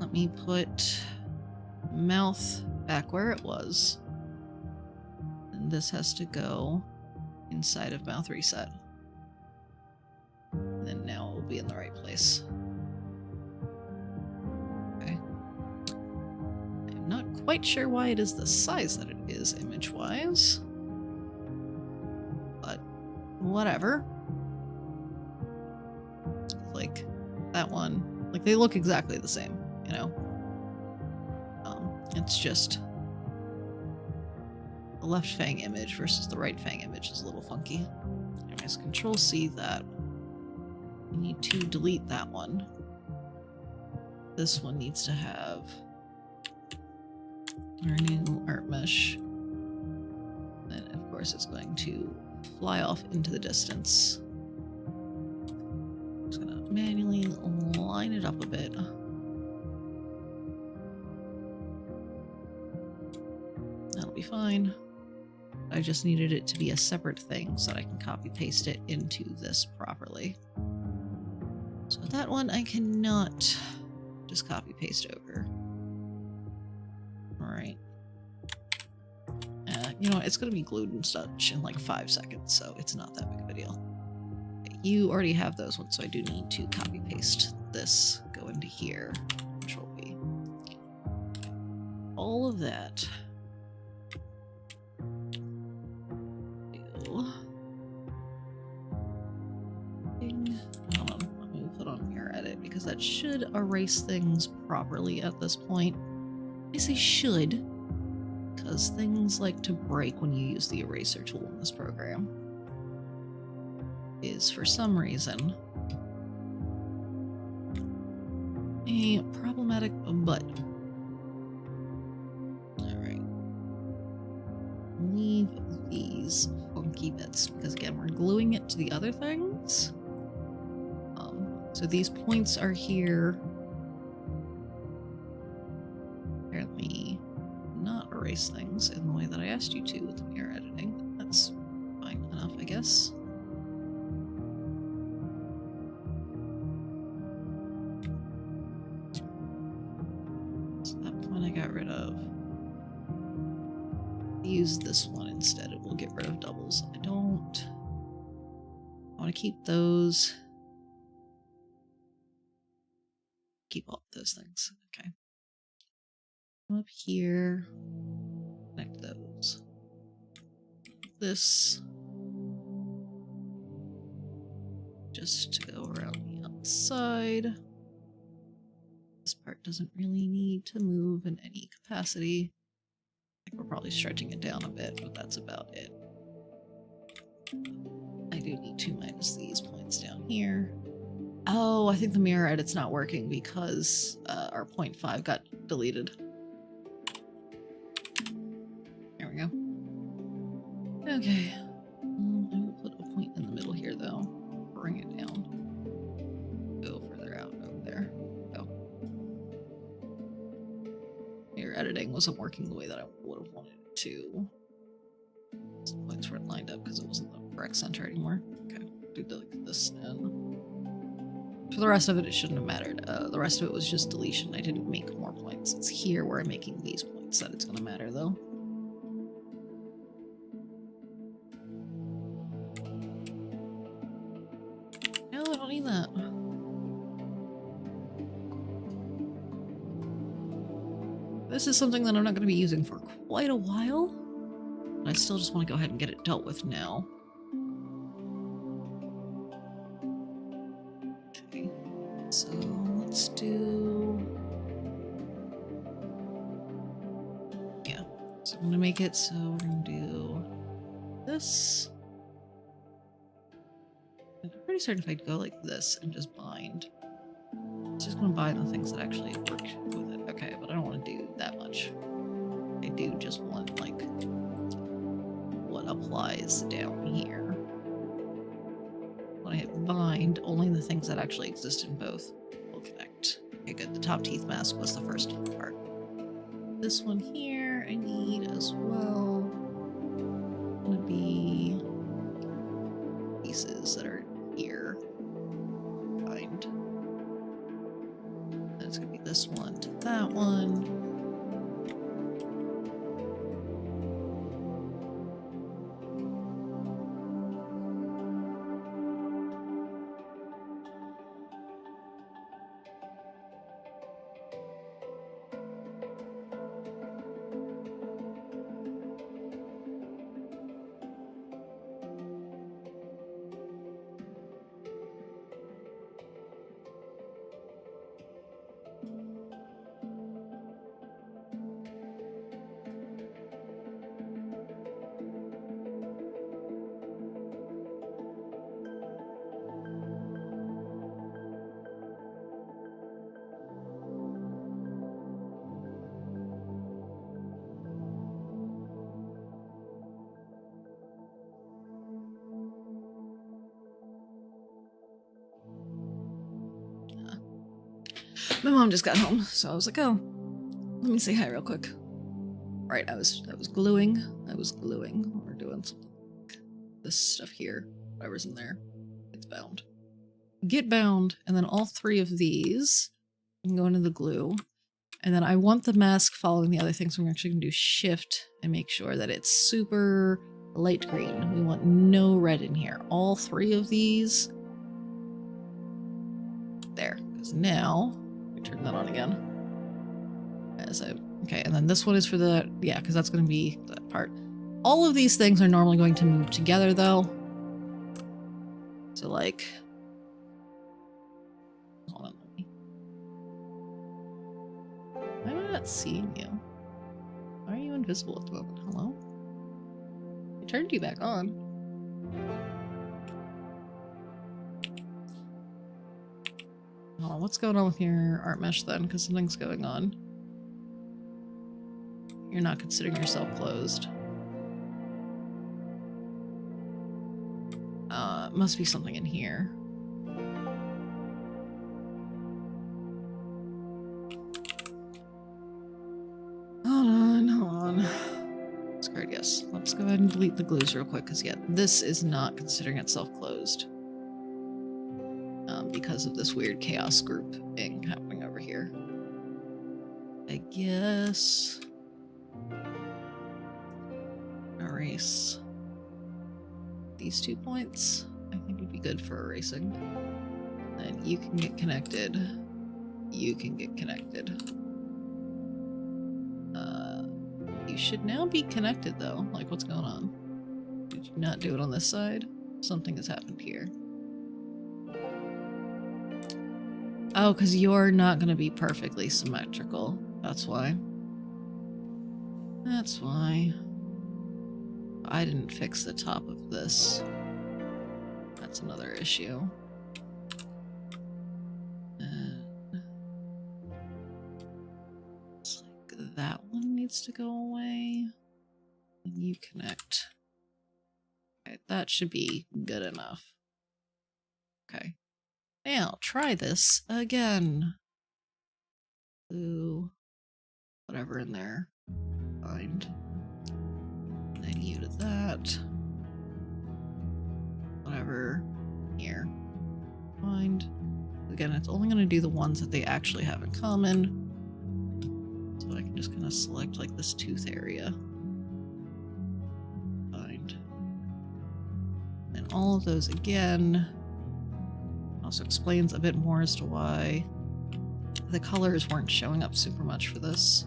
Let me put mouth back where it was. And this has to go inside of mouth reset. And then now it will be in the right place. Okay. I'm not quite sure why it is the size that it is image-wise. But whatever. Like that one, like they look exactly the same, you know? It's just the left fang image versus the right fang image is a little funky. Anyways, Control-C that. We need to delete that one. This one needs to have our new art mesh. And of course it's going to fly off into the distance. I'm just gonna manually line it up a bit. That'll be fine. I just needed it to be a separate thing so that I can copy paste it into this properly. So that one I cannot just copy paste over. Alright. You know, it's going to be glued and such in like 5 seconds, so it's not that big of a deal. Okay, you already have those ones, so I do need to copy paste this. Go into here. Control V. All of that. Hold on, let me put on mirror edit because that should erase things properly at this point. I say should because things like to break when you use the eraser tool in this program. Is for some reason a problematic button. Alright. Leave these funky bits because again we're gluing it to the other things. So these points are here. Apparently not erase things in the way that I asked you to with the mirror editing. That's fine enough, I guess. So that one I got rid of. Use this one instead. It will get rid of doubles. I want to keep those. Keep all of those things. Okay. Come up here. Connect those. This. Just to go around the outside. This part doesn't really need to move in any capacity. I think we're probably stretching it down a bit, but that's about it. I do need to minus these points down here. Oh, I think the mirror edit's not working because our 0.5 got deleted. There we go. Okay. I will put a point in the middle here, though. Bring it down. Go further out over there. Go. Mirror editing wasn't working the way that I would have wanted it to. Some points weren't lined up because it wasn't the correct center anymore. Okay, do like this and... For the rest of it, it shouldn't have mattered. The rest of it was just deletion. I didn't make more points. It's here where I'm making these points that it's going to matter, though. No, I don't need that. This is something that I'm not going to be using for quite a while. But I still just want to go ahead and get it dealt with now. So let's do, yeah, so I'm gonna make it so we're gonna do this. I'm pretty certain if I'd go like this and just bind, it's just gonna bind the things that actually work with it. Okay, but I don't want to do that much. I do just want like what applies down here. When I hit bind, only the things that actually exist in both will connect. Okay, good. The top teeth mask was the first part. This one here I need as well. Gonna be pieces that are here. Bind. That's gonna be this one to that one. My mom just got home, so I was like, oh, let me say hi real quick. Right, I was gluing. We're doing something. This stuff here, whatever's in there, it's bound. Get bound, and then all three of these can go into the glue. And then I want the mask following the other thing, so we're actually gonna do shift and make sure that it's super light green. We want no red in here. All three of these. There, because now turn that on again. Okay, and then this one is for the, yeah, because that's going to be that part. All of these things are normally going to move together, though. So, like, hold on, why am I not seeing you? Why are you invisible at the moment? Hello? I turned you back on. Oh, what's going on with your art mesh then? Because something's going on. You're not considering yourself closed. Must be something in here. Hold on. That's great, yes. Let's go ahead and delete the glues real quick, because yeah, this is not considering itself closed. Because of this weird chaos group thing happening over here. I guess... erase these 2 points. I think would be good for erasing. Then you can get connected. You can get connected. You should now be connected though. Like, what's going on? Did you not do it on this side? Something has happened here. Oh, because you're not going to be perfectly symmetrical. That's why. That's why. I didn't fix the top of this. That's another issue. It's like that one needs to go away. And you connect. Okay, that should be good enough. Okay. Now, try this again. Ooh. Whatever in there. Find. Then you to that. Whatever. Here. Find. Again, it's only going to do the ones that they actually have in common. So I can just kind of select like this tooth area. Find. And all of those again. Also explains a bit more as to why the colors weren't showing up super much for this.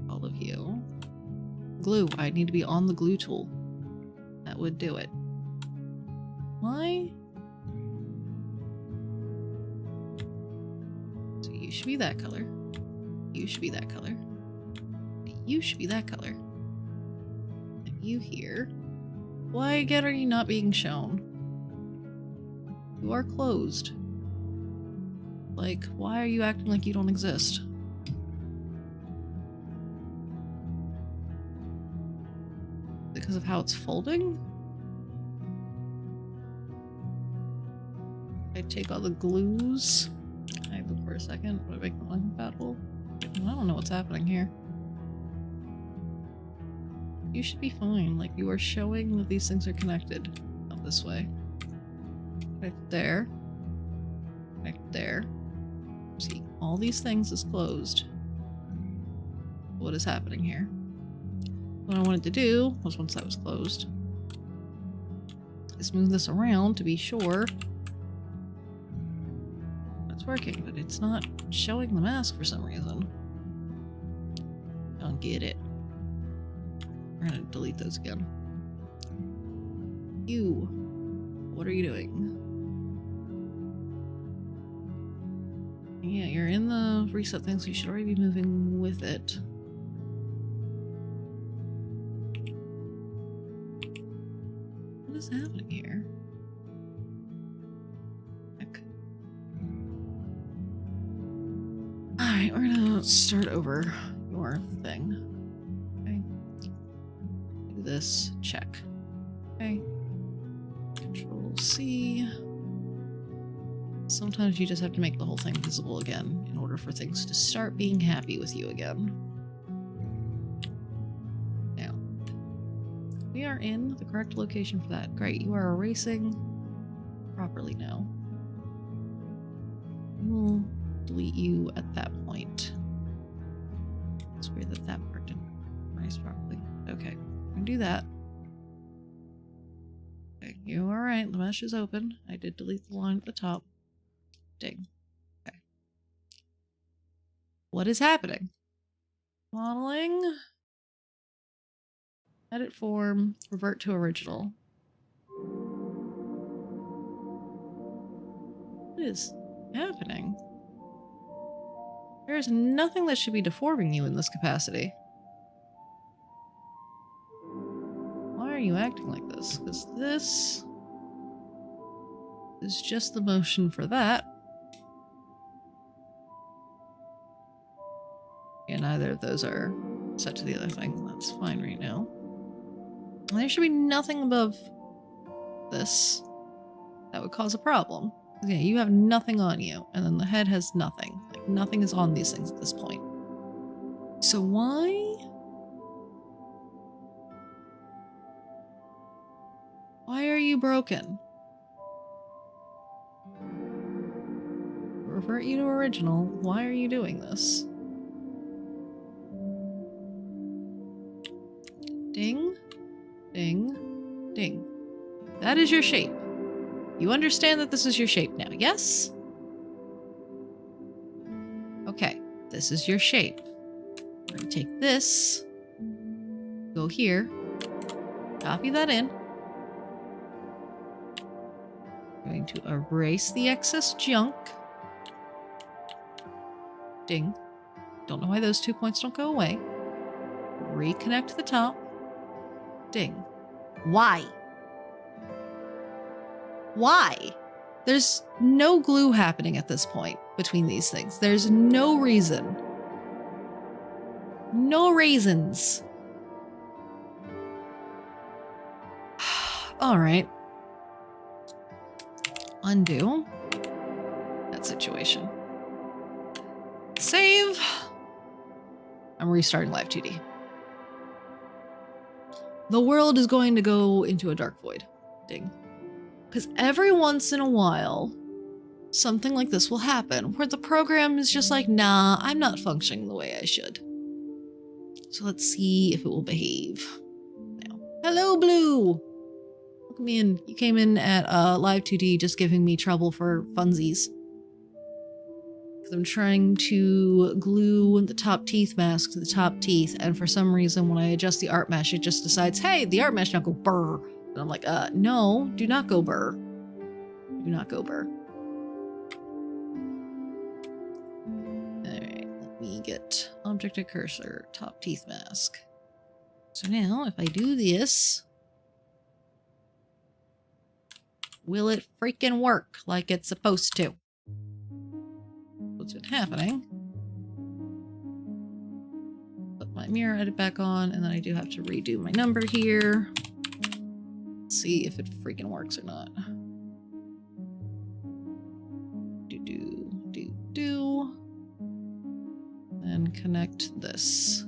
All of you. Glue. I need to be on the glue tool. That would do it. Why? So you should be that color. You should be that color. You should be that color. And you here. Why again are you not being shown? You are closed. Like, why are you acting like you don't exist? Because of how it's folding? I take all the glues. I look for a second. Would I make them uncompatible? I don't know what's happening here. You should be fine. Like, you are showing that these things are connected. Not this way. Connect there. Connect there. See, all these things is closed. What is happening here? What I wanted to do was, once that was closed, is move this around to be sure it's working, but it's not showing the mask for some reason. Don't get it. We're gonna delete those again. You. What are you doing? Yeah, you're in the reset thing, so you should already be moving with it. What is happening here? Heck. Alright, we're gonna start over your thing. Okay. Do this. Check. Okay. Control C. Sometimes you just have to make the whole thing visible again in order for things to start being happy with you again. Now, we are in the correct location for that. Great, you are erasing properly now. We will delete you at that point. It's weird that that part didn't erase properly. Okay, we're gonna do that. Okay, you are right, the mesh is open. I did delete the line at the top. Ding. Okay. What is happening? Modeling. Edit form. Revert to original. What is happening? There is nothing that should be deforming you in this capacity. Why are you acting like this? Because this is just the motion for that. And neither of those are set to the other thing. That's fine right now. And there should be nothing above this that would cause a problem. Yeah, you have nothing on you, and then the head has nothing. Like, nothing is on these things at this point. So why? Why are you broken? Revert you to original. Why are you doing this? Ding, ding, ding. That is your shape. You understand that this is your shape now, yes? Okay, this is your shape. We're going to take this, go here, copy that in. We're going to erase the excess junk. Ding, Don't know why those 2 points don't go away. Reconnect to the top. Ding. Why? Why? There's no glue happening at this point between these things. There's no reason. No reasons. All right. Undo that situation. Save. I'm restarting Live2D. The world is going to go into a dark void. Ding. Because every once in a while, something like this will happen, where the program is just like, nah, I'm not functioning the way I should. So let's see if it will behave. Now, hello, Blue! Welcome in. You came in at Live2D just giving me trouble for funsies. Because I'm trying to glue the top teeth mask to the top teeth, and for some reason when I adjust the art mesh, it just decides, hey, the art mesh now go brr. And I'm like, no, do not go burr. Do not go burr. Alright, let me get object and cursor, top teeth mask. So now, if I do this, will it freaking work like it's supposed to? What's been happening? Put my mirror edit back on, and then I do have to redo my number here. See if it freaking works or not. Do. And connect this.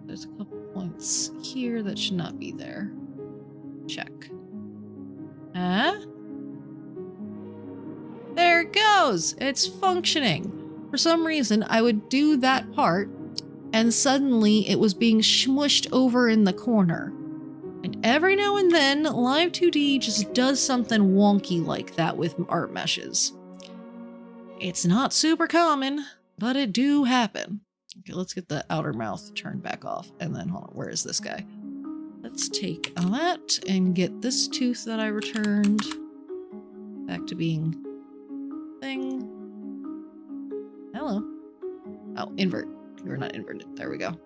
There's a couple points here that should not be there. Check. Huh? There it goes! It's functioning! For some reason, I would do that part, and suddenly it was being smushed over in the corner. And every now and then, Live2D just does something wonky like that with art meshes. It's not super common, but it do happen. Okay, let's get the outer mouth turned back off. And then, hold on, where is this guy? Let's take that and get this tooth that I returned back to being thing. Hello. Oh, invert. You are not inverted. There we go.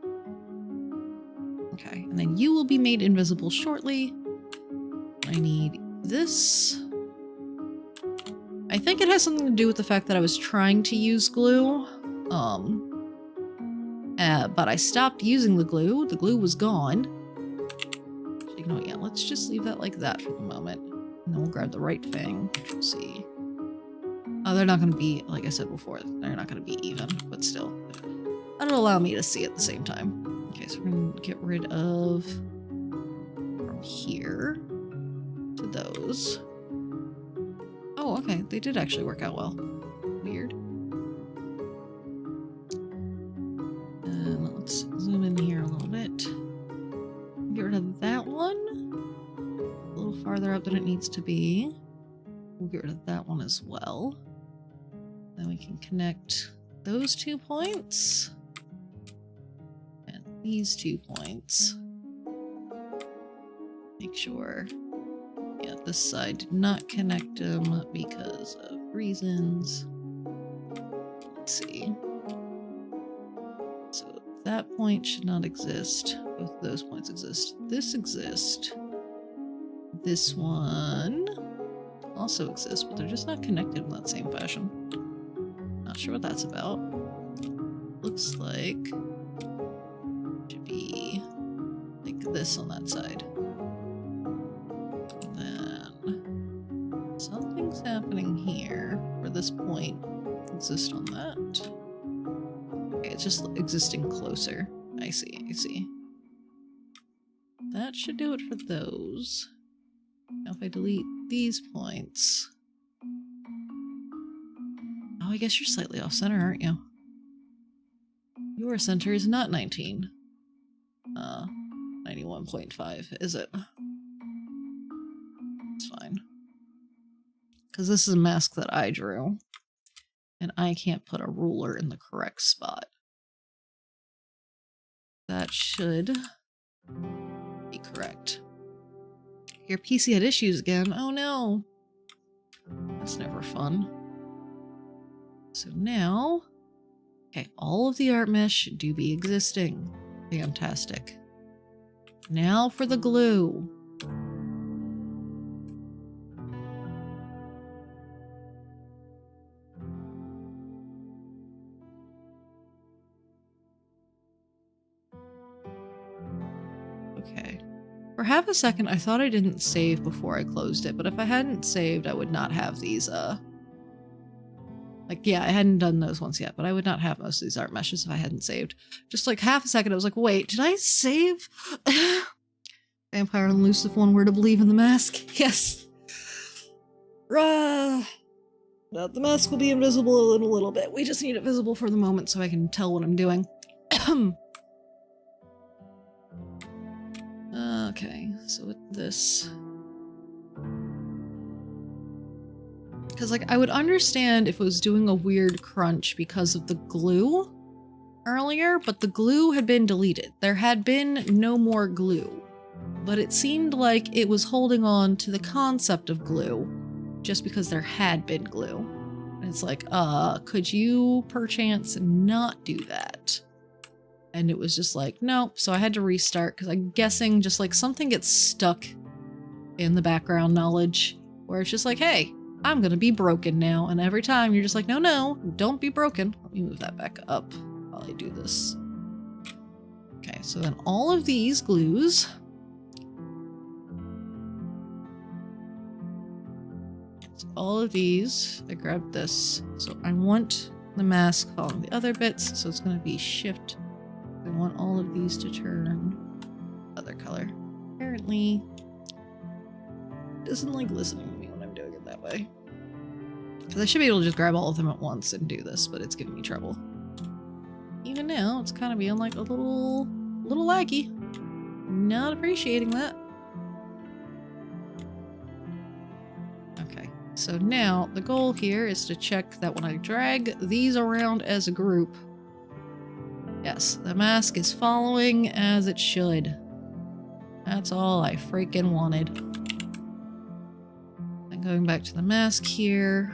Okay, and then you will be made invisible shortly. I need this. I think it has something to do with the fact that I was trying to use glue. But I stopped using the glue. The glue was gone. You know, yeah, let's just leave that like that for the moment. And then we'll grab the right thing. Control C. Oh, they're not going to be, like I said before, they're not going to be even, but still. That'll allow me to see at the same time. Okay, so we're going to get rid of from here to those. Oh, okay, they did actually work out well. Weird. And let's zoom in here a little bit. Get rid of that one. A little farther up than it needs to be. We'll get rid of that one as well. Then we can connect those 2 points. And these 2 points. Make sure, yeah, this side did not connect them because of reasons. Let's see. So that point should not exist. Both of those points exist. This exists. This one also exists, but they're just not connected in that same fashion. Not sure what that's about. Looks like it should be like this on that side. And then something's happening here where this point exists on that. Okay, it's just existing closer. I see, I see. That should do it for those. Now if I delete these points... Oh, I guess you're slightly off center, aren't you? Your center is not 19. 91.5, is it? It's fine. Because this is a mask that I drew. And I can't put a ruler in the correct spot. That should be correct. Your PC had issues again. Oh no. That's never fun. So now, Okay, all of the art mesh do be existing. Fantastic. Now for the glue. Okay. For half a second, I thought I didn't save before I closed it, but if I hadn't saved, I would not have these, like, yeah, I hadn't done those ones yet, but I would not have most of these art meshes if I hadn't saved. Just like half a second, I was like, wait, did I save? Vampire and Lucifer, one word to believe in the mask. Yes. Now, the mask will be invisible in a little bit. We just need it visible for the moment so I can tell what I'm doing. Okay, so with this... Because, like, I would understand if it was doing a weird crunch because of the glue earlier, but the glue had been deleted. There had been no more glue. But it seemed like it was holding on to the concept of glue just because there had been glue. And it's like, could you perchance not do that? And it was just like, nope. So I had to restart because I'm guessing just like something gets stuck in the background knowledge where it's just like, hey, I'm going to be broken now. And every time you're just like, no, don't be broken. Let me move that back up while I do this. Okay, so then all of these glues. So all of these, I grabbed this. So I want the mask following the other bits. So it's going to be shift. I want all of these to turn other color. Apparently, it doesn't like listening to me when I'm doing it that way. Because I should be able to just grab all of them at once and do this, but it's giving me trouble. Even now, it's kind of being like a little laggy. Not appreciating that. Okay, so now the goal here is to check that when I drag these around as a group, yes, the mask is following as it should. That's all I freaking wanted. Then going back to the mask here.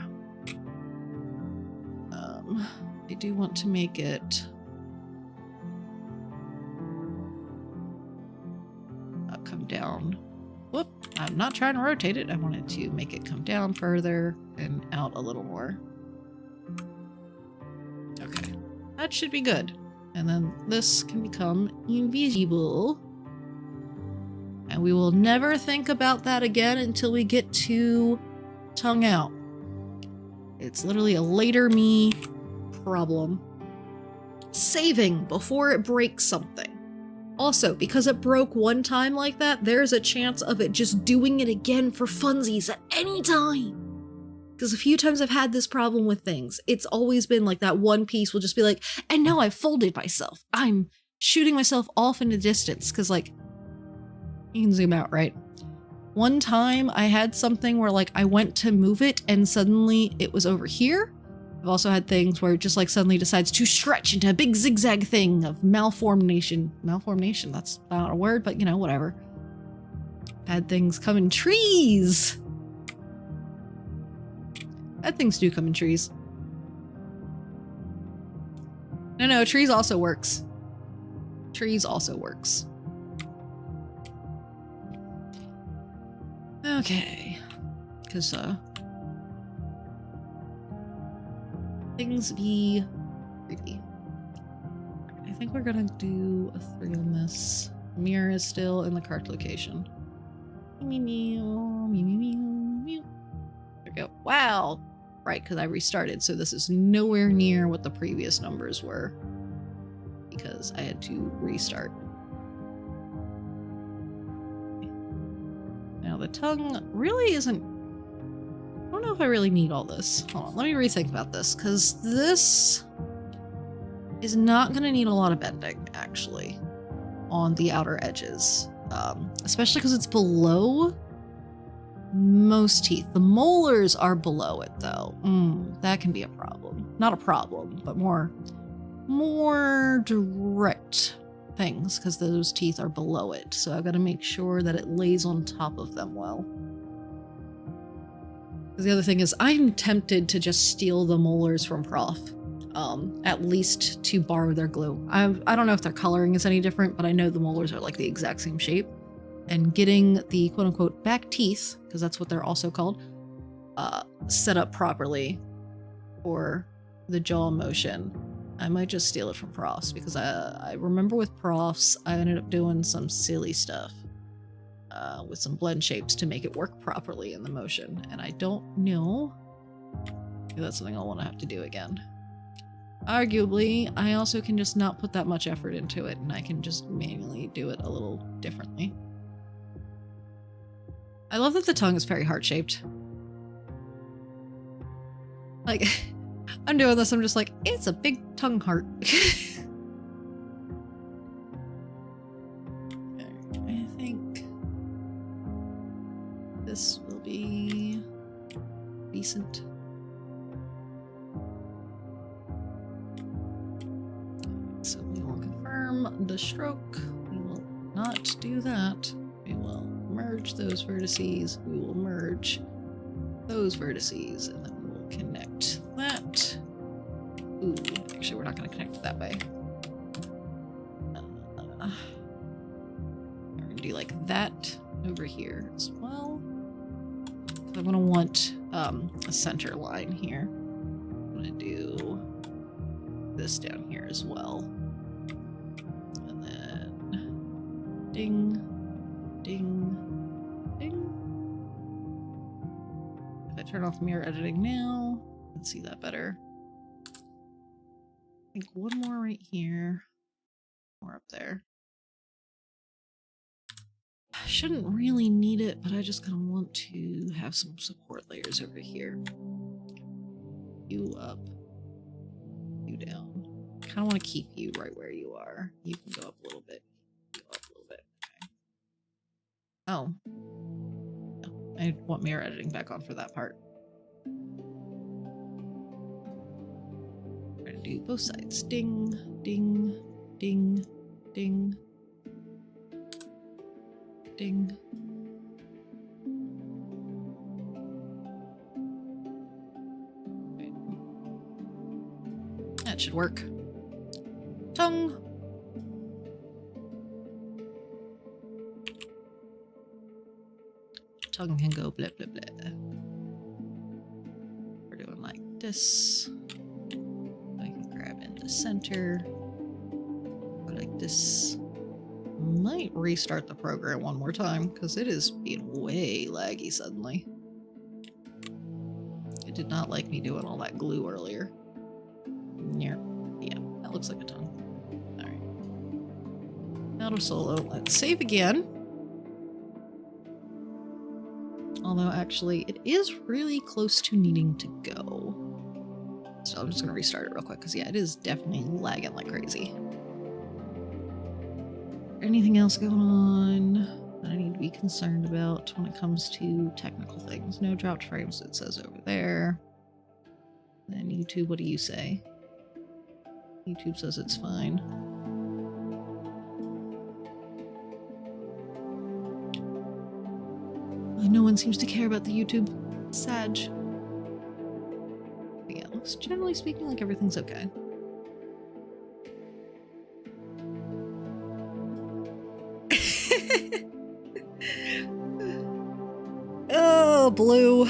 I do want to make it come down. Whoop, I'm not trying to rotate it. I wanted to make it come down further and out a little more. Okay, that should be good. And then this can become invisible. And we will never think about that again until we get to tongue out. It's literally a later me problem. Saving before it breaks something. Also, because it broke one time like that, there's a chance of it just doing it again for funsies at any time. Because a few times I've had this problem with things, it's always been like that one piece will just be like, and now I've folded myself. I'm shooting myself off into distance. Because, like, you can zoom out, right? One time I had something where, like, I went to move it and suddenly it was over here. I've also had things where it just, like, suddenly decides to stretch into a big zigzag thing of malformation. Malformation, that's not a word, but, you know, whatever. Had things come in trees. Bad things do come in trees. No, trees also works. Trees also works. Okay. Because, things be pretty. I think we're gonna do a 3 on this. Mirror is still in the cart location. Meow, meow, meow, meow, meow. There we go. Wow! Right, because I restarted, so this is nowhere near what the previous numbers were. Because I had to restart. Now the tongue really isn't... I don't know if I really need all this. Hold on, let me rethink about this, because this is not going to need a lot of bending, actually, on the outer edges. Especially because it's below most teeth. The molars are below it, though. That can be a problem. Not a problem, but more direct things, because those teeth are below it. So I've got to make sure that it lays on top of them well. The other thing is, I'm tempted to just steal the molars from Prof. at least to borrow their glue. I don't know if their coloring is any different, but I know the molars are like the exact same shape. And getting the quote-unquote back teeth, because that's what they're also called, set up properly for the jaw motion. I might just steal it from profs, because I remember with profs, I ended up doing some silly stuff with some blend shapes to make it work properly in the motion. And I don't know if that's something I'll want to have to do again. Arguably, I also can just not put that much effort into it, and I can just manually do it a little differently. I love that the tongue is very heart-shaped. Like, I'm doing this, I'm just like, it's a big tongue heart. I think this will be decent. So we will confirm the stroke. We will not do that. We will merge those vertices. We will merge those vertices, and then we will connect that. Ooh, actually, we're not going to connect it that way. We're going to do like that over here as well. I'm going to want a center line here. I'm going to do this down here as well. And then ding, ding, ding. If I turn off mirror editing now, I can see that better. I think one more right here, more up there. I shouldn't really need it, but I just kind of want to have some support layers over here. You up, you down. I kind of want to keep you right where you are. You can go up a little bit. Go up a little bit. Okay. Oh. No, I want mirror editing back on for that part. We're going to do both sides. Ding, ding, ding, ding, ding. That should work. Tongue. Tongue can go blah blah blah. We're doing like this. I can grab in the center. Go like this. Might restart the program one more time because it is being way laggy suddenly. It did not like me doing all that glue earlier. Yeah, that looks like a tongue. Alright. Out of solo. Let's save again. Although, actually, it is really close to needing to go. So I'm just going to restart it real quick, because, yeah, it is definitely lagging like crazy. Anything else going on that I need to be concerned about when it comes to technical things? No dropped frames, it says over there. Then YouTube, what do you say? YouTube says it's fine. No one seems to care about the YouTube. Sad. But yeah, it looks, generally speaking, like everything's okay. Oh, Blue.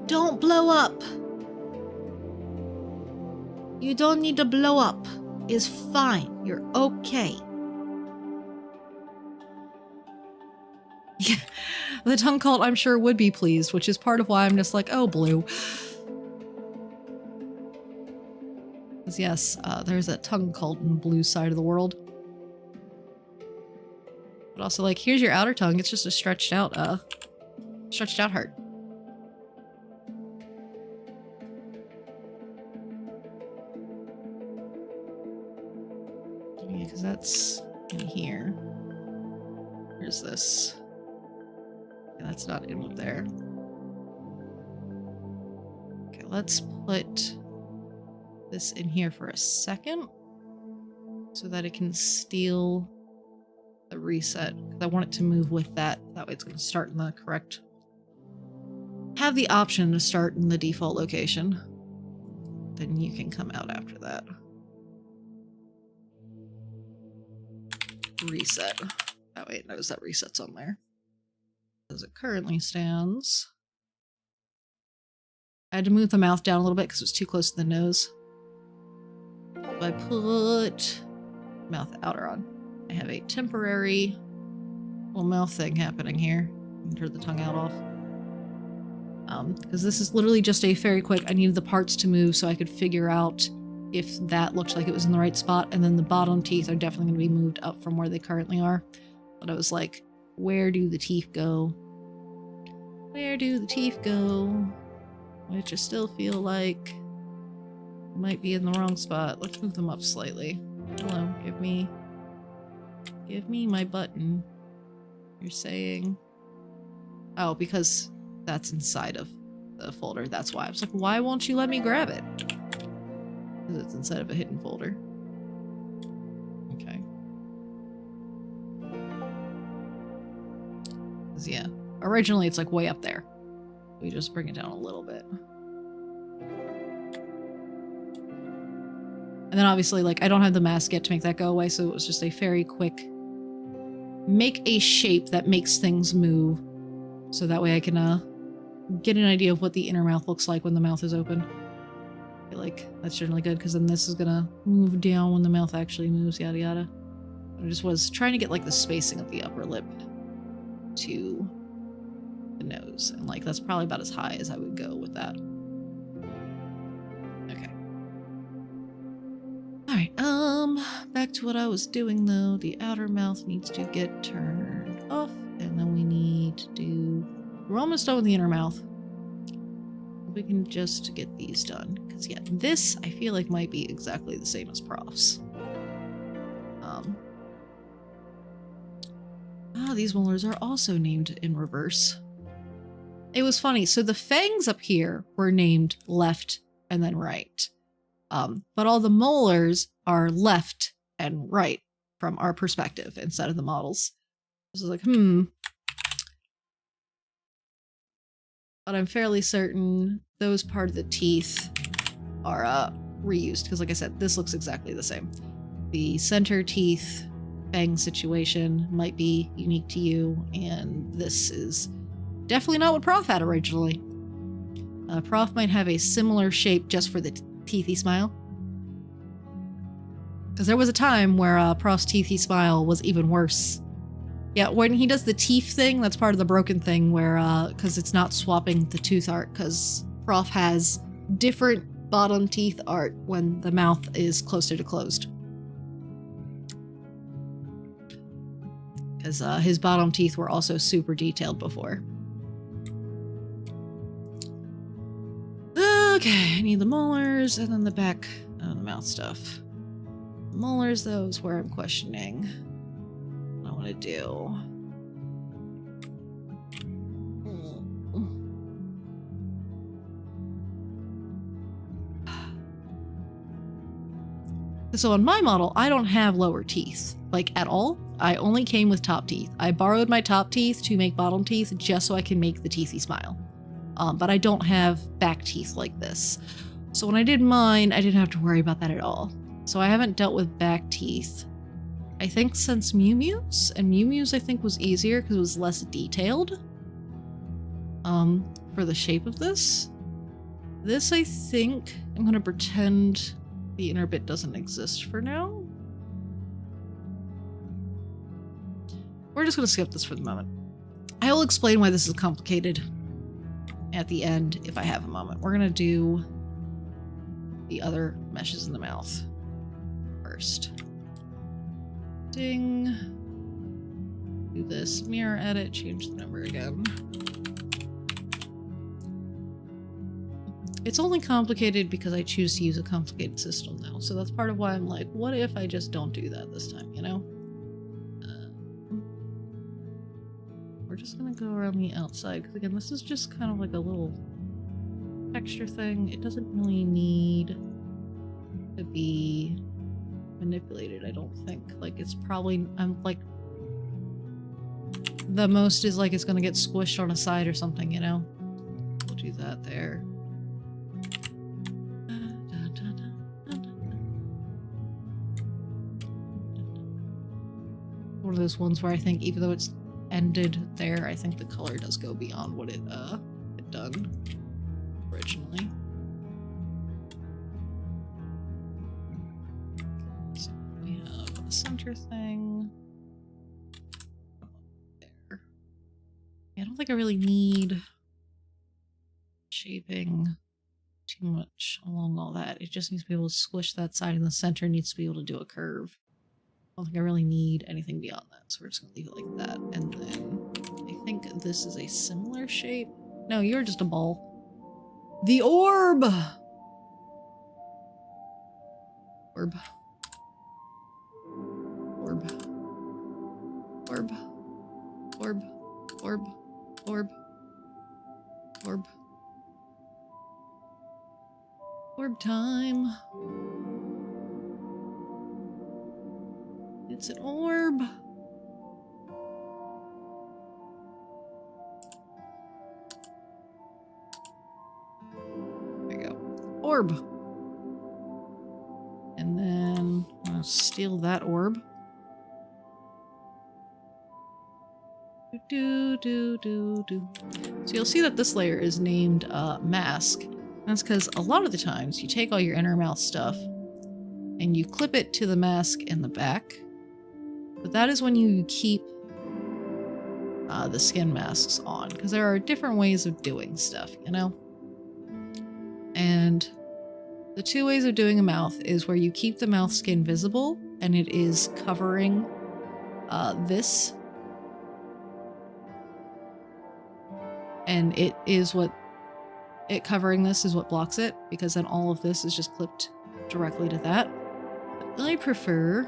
Don't blow up. You don't need to blow up. It's fine. You're okay. Yeah, the tongue cult, I'm sure, would be pleased, which is part of why I'm just like, oh, Blue. Because yes, there's a tongue cult in Blue's side of the world. But also, like, here's your outer tongue. It's just a stretched out heart. Yeah, because that's in here. Here's this. Yeah, that's not in with there. Okay, let's put this in here for a second so that it can steal the reset. I want it to move with that. That way it's going to start in the correct... Have the option to start in the default location. Then you can come out after that. Reset. That way it knows that reset's on there. As it currently stands. I had to move the mouth down a little bit because it was too close to the nose. If I put mouth outer on, I have a temporary little mouth thing happening here. Turn the tongue out off. Because this is literally just a very quick, I needed the parts to move so I could figure out if that looked like it was in the right spot, and then the bottom teeth are definitely going to be moved up from where they currently are. But I was like, where do the teeth go? Where do the teeth go? Which I still feel like might be in the wrong spot. Let's move them up slightly. Hello, give me my button. You're saying... Oh, because that's inside of the folder. That's why. I was like, why won't you let me grab it? Because it's inside of a hidden folder. Okay. Because, yeah. Originally, it's like way up there. We just bring it down a little bit. And then obviously, like, I don't have the mask yet to make that go away, so it was just a very quick... Make a shape that makes things move. So that way I can, get an idea of what the inner mouth looks like when the mouth is open. I feel like that's generally good, because then this is gonna move down when the mouth actually moves, yada yada. I just was trying to get, like, the spacing of the upper lip to the nose. And, like, that's probably about as high as I would go with that. Okay. Alright, back to what I was doing, though. The outer mouth needs to get turned off, and then we need to do... We're almost done with the inner mouth. We can just get these done. Because, yeah, this, I feel like, might be exactly the same as Prof's. These molars are also named in reverse. It was funny. So the fangs up here were named left and then right. But all the molars are left and right from our perspective instead of the models. I was like, But I'm fairly certain those part of the teeth are reused. Because like I said, this looks exactly the same. The center teeth fang situation might be unique to you. And this is definitely not what Prof had originally. Prof might have a similar shape just for the teethy smile. Because there was a time where Prof's teethy smile was even worse. Yeah, when he does the teeth thing, that's part of the broken thing where, because it's not swapping the tooth art, because Prof has different bottom teeth art when the mouth is closer to closed. Because his bottom teeth were also super detailed before. Okay, I need the molars and then the back of the mouth stuff. The molars, though, is where I'm questioning what I want to do. So on my model, I don't have lower teeth, like at all. I only came with top teeth. I borrowed my top teeth to make bottom teeth just so I can make the teethy smile. But I don't have back teeth like this. So when I did mine, I didn't have to worry about that at all. So I haven't dealt with back teeth, I think, since Mew Mew's. And Mew Mew's, I think, was easier because it was less detailed. For the shape of this. This, I think, I'm going to pretend the inner bit doesn't exist for now. We're just going to skip this for the moment. I will explain why this is complicated at the end if I have a moment. We're going to do the other meshes in the mouth first. Ding. Do this mirror edit, change the number again. It's only complicated because I choose to use a complicated system now. So that's part of why I'm like, what if I just don't do that this time, you know? We're just gonna go around the outside, because again, this is just kind of like a little texture thing. It doesn't really need to be manipulated, I don't think. Like, it's probably, I'm like the most is like it's gonna get squished on a side or something, you know? We'll do that there. One of those ones where I think even though it's ended there, I think the color does go beyond what it had done originally. So we have a center thing. There. Yeah, I don't think I really need shaping too much along all that. It just needs to be able to squish that side in the center, needs to be able to do a curve. I don't think I really need anything beyond that, so we're just gonna leave it like that. And then I think this is a similar shape. No, you're just a ball. The orb! Orb. Orb. Orb. Orb. Orb. Orb. Orb. Orb time. It's an orb. There you go. Orb. And then I'm gonna steal that orb. Do, do, do, do. So you'll see that this layer is named mask. That's because a lot of the times you take all your inner mouth stuff and you clip it to the mask in the back. But that is when you keep the skin masks on, because there are different ways of doing stuff, you know? And the two ways of doing a mouth is where you keep the mouth skin visible and it is covering this. And covering this is what blocks it, because then all of this is just clipped directly to that. I prefer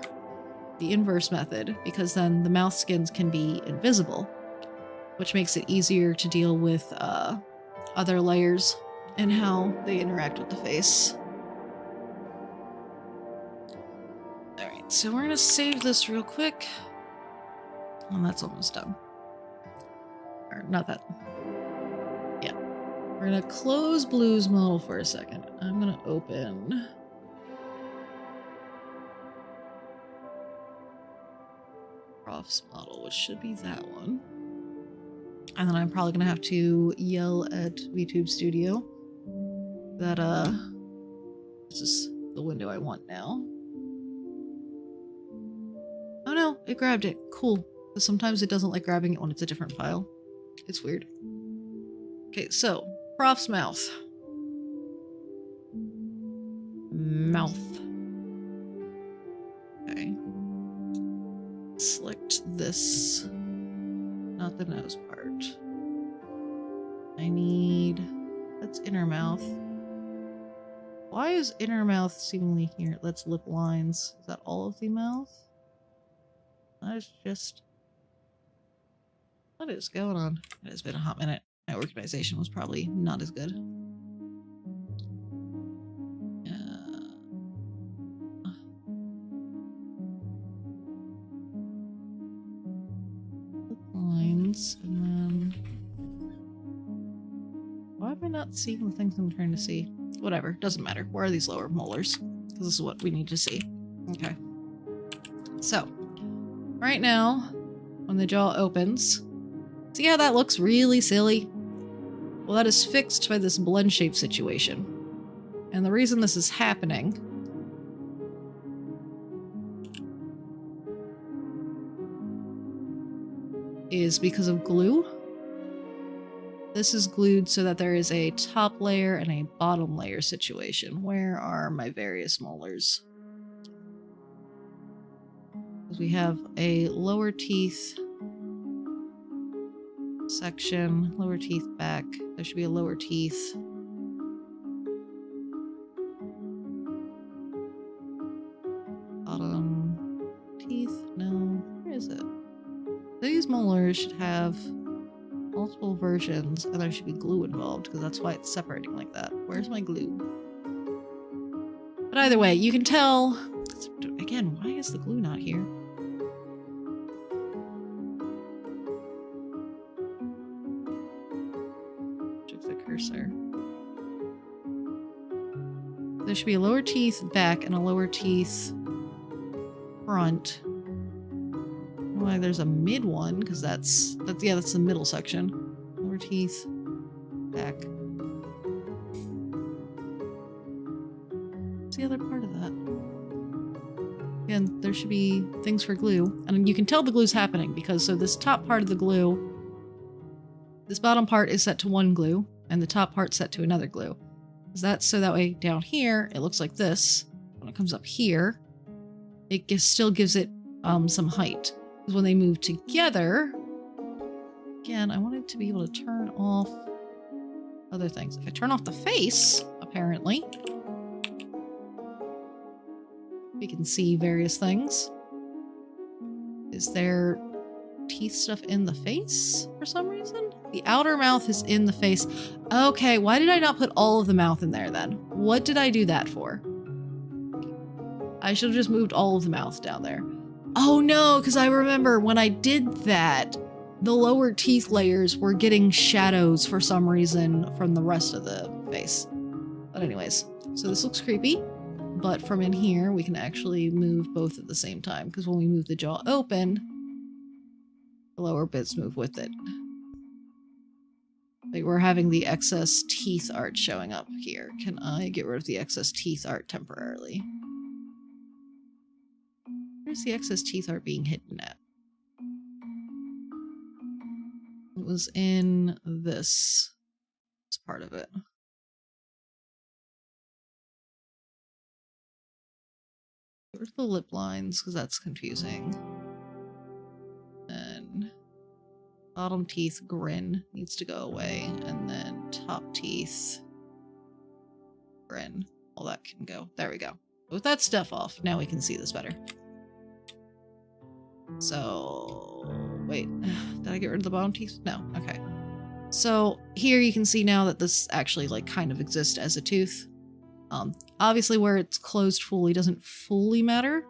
the inverse method, because then the mouth skins can be invisible, which makes it easier to deal with other layers and how they interact with the face. Alright, so we're gonna save this real quick. And that's almost done. Or not that. Yeah. We're gonna close Blue's model for a second. I'm gonna open Prof's model, which should be that one. And then I'm probably gonna have to yell at VTube Studio that this is the window I want now. Oh no, it grabbed it. Cool. Because sometimes it doesn't like grabbing it when it's a different file. It's weird. Okay, so Prof's mouth. Mouth. Okay. Select this, not the nose part. I need, that's inner mouth. Why is inner mouth seemingly here? That's lip lines. Is that all of the mouth? That is just, what is going on? It has been a hot minute. My organization was probably not as good. Lines, and then why am I not seeing the things I'm trying to see? Whatever, doesn't matter. Where are these lower molars? Because this is what we need to see. Okay. So, right now, when the jaw opens, see how that looks really silly? Well, that is fixed by this blend shape situation. And the reason this is happening is because of glue. This is glued so that there is a top layer and a bottom layer situation. Where are my various molars? We have a lower teeth section, lower teeth back. There should be a lower teeth. Bottom teeth? No. Where is it? These molars should have multiple versions, and there should be glue involved, because that's why it's separating like that. Where's my glue? But either way, you can tell... Again, why is the glue not here? cursor. There should be a lower teeth back and a lower teeth front. Why there's a mid one, because that's the middle section. Lower teeth back. What's the other part of that? Again, there should be things for glue, and you can tell the glue's happening because so this top part of the glue, this bottom part is set to one glue, and the top part's set to another glue. That's so that way down here it looks like this. When it comes up here, it still gives it some height. Because when they move together, again, I wanted to be able to turn off other things. If I turn off the face, apparently, we can see various things. Is there teeth stuff in the face for some reason? The outer mouth is in the face. Okay, why did I not put all of the mouth in there then? What did I do that for? I should have just moved all of the mouth down there. Oh no, because I remember when I did that, the lower teeth layers were getting shadows for some reason from the rest of the face. But anyways, so this looks creepy, but from in here, we can actually move both at the same time, because when we move the jaw open, the lower bits move with it. Like we're having the excess teeth art showing up here. Can I get rid of the excess teeth art temporarily? Where's the excess teeth art being hidden at? It was in this part of it. Where's the lip lines? Because that's confusing. And bottom teeth grin needs to go away. And then top teeth grin. All that can go. There we go. With that stuff off, now we can see this better. So, wait, did I get rid of the bottom teeth? No, okay. So here you can see now that this actually like kind of exists as a tooth. Obviously where it's closed fully doesn't fully matter,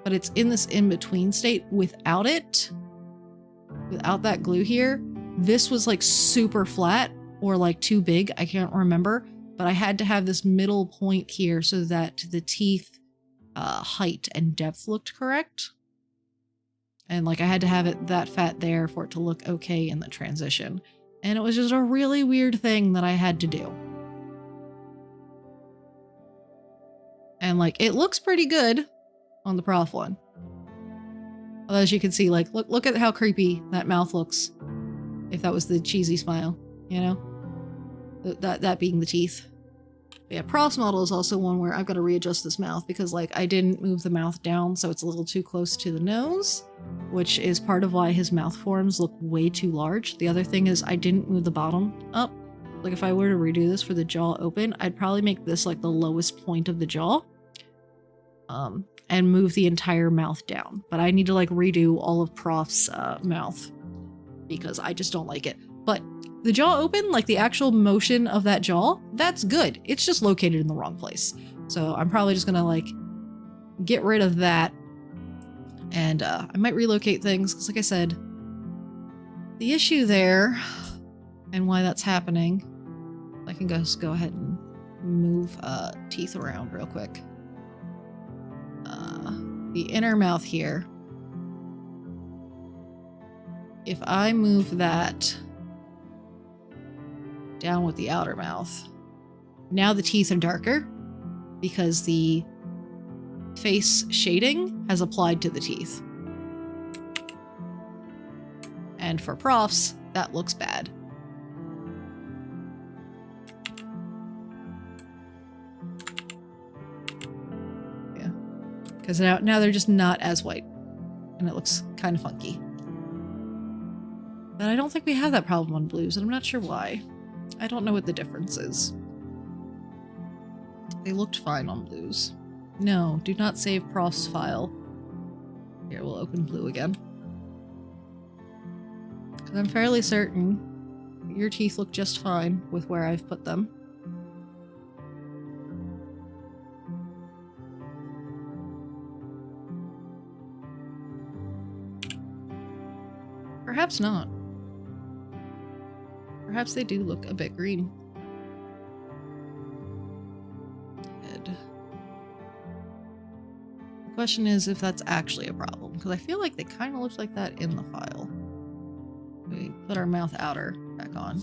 but it's in this in-between state. Without it, without that glue here, this was like super flat or like too big, I can't remember, but I had to have this middle point here so that the teeth height and depth looked correct. And like I had to have it that fat there for it to look okay in the transition. And it was just a really weird thing that I had to do. And like it looks pretty good on the prof one. Although as you can see, like look at how creepy that mouth looks. If that was the cheesy smile, you know? That being the teeth. Yeah, Prof's model is also one where I've got to readjust this mouth because like I didn't move the mouth down, so it's a little too close to the nose, which is part of why his mouth forms look way too large. The other thing is I didn't move the bottom up. Like if I were to redo this for the jaw open, I'd probably make this like the lowest point of the jaw, and move the entire mouth down. But I need to like redo all of Prof's mouth because I just don't like it. But the jaw open, like the actual motion of that jaw, that's good. It's just located in the wrong place. So I'm probably just gonna like get rid of that. And I might relocate things because like I said, the issue there and why that's happening, I can just go ahead and move teeth around real quick. The inner mouth here, if I move that down with the outer mouth, now the teeth are darker because the face shading has applied to the teeth. And for Profs, that looks bad. Yeah, because now they're just not as white and it looks kind of funky. But I don't think we have that problem on blues, and I'm not sure why. I don't know what the difference is. They looked fine on blues. No, do not save Prof's file. Here, we'll open blue again. Because I'm fairly certain your teeth look just fine with where I've put them. Perhaps not. Perhaps they do look a bit green. question is if that's actually a problem, because I feel like they kind of look like that in the file. We put our mouth outer back on.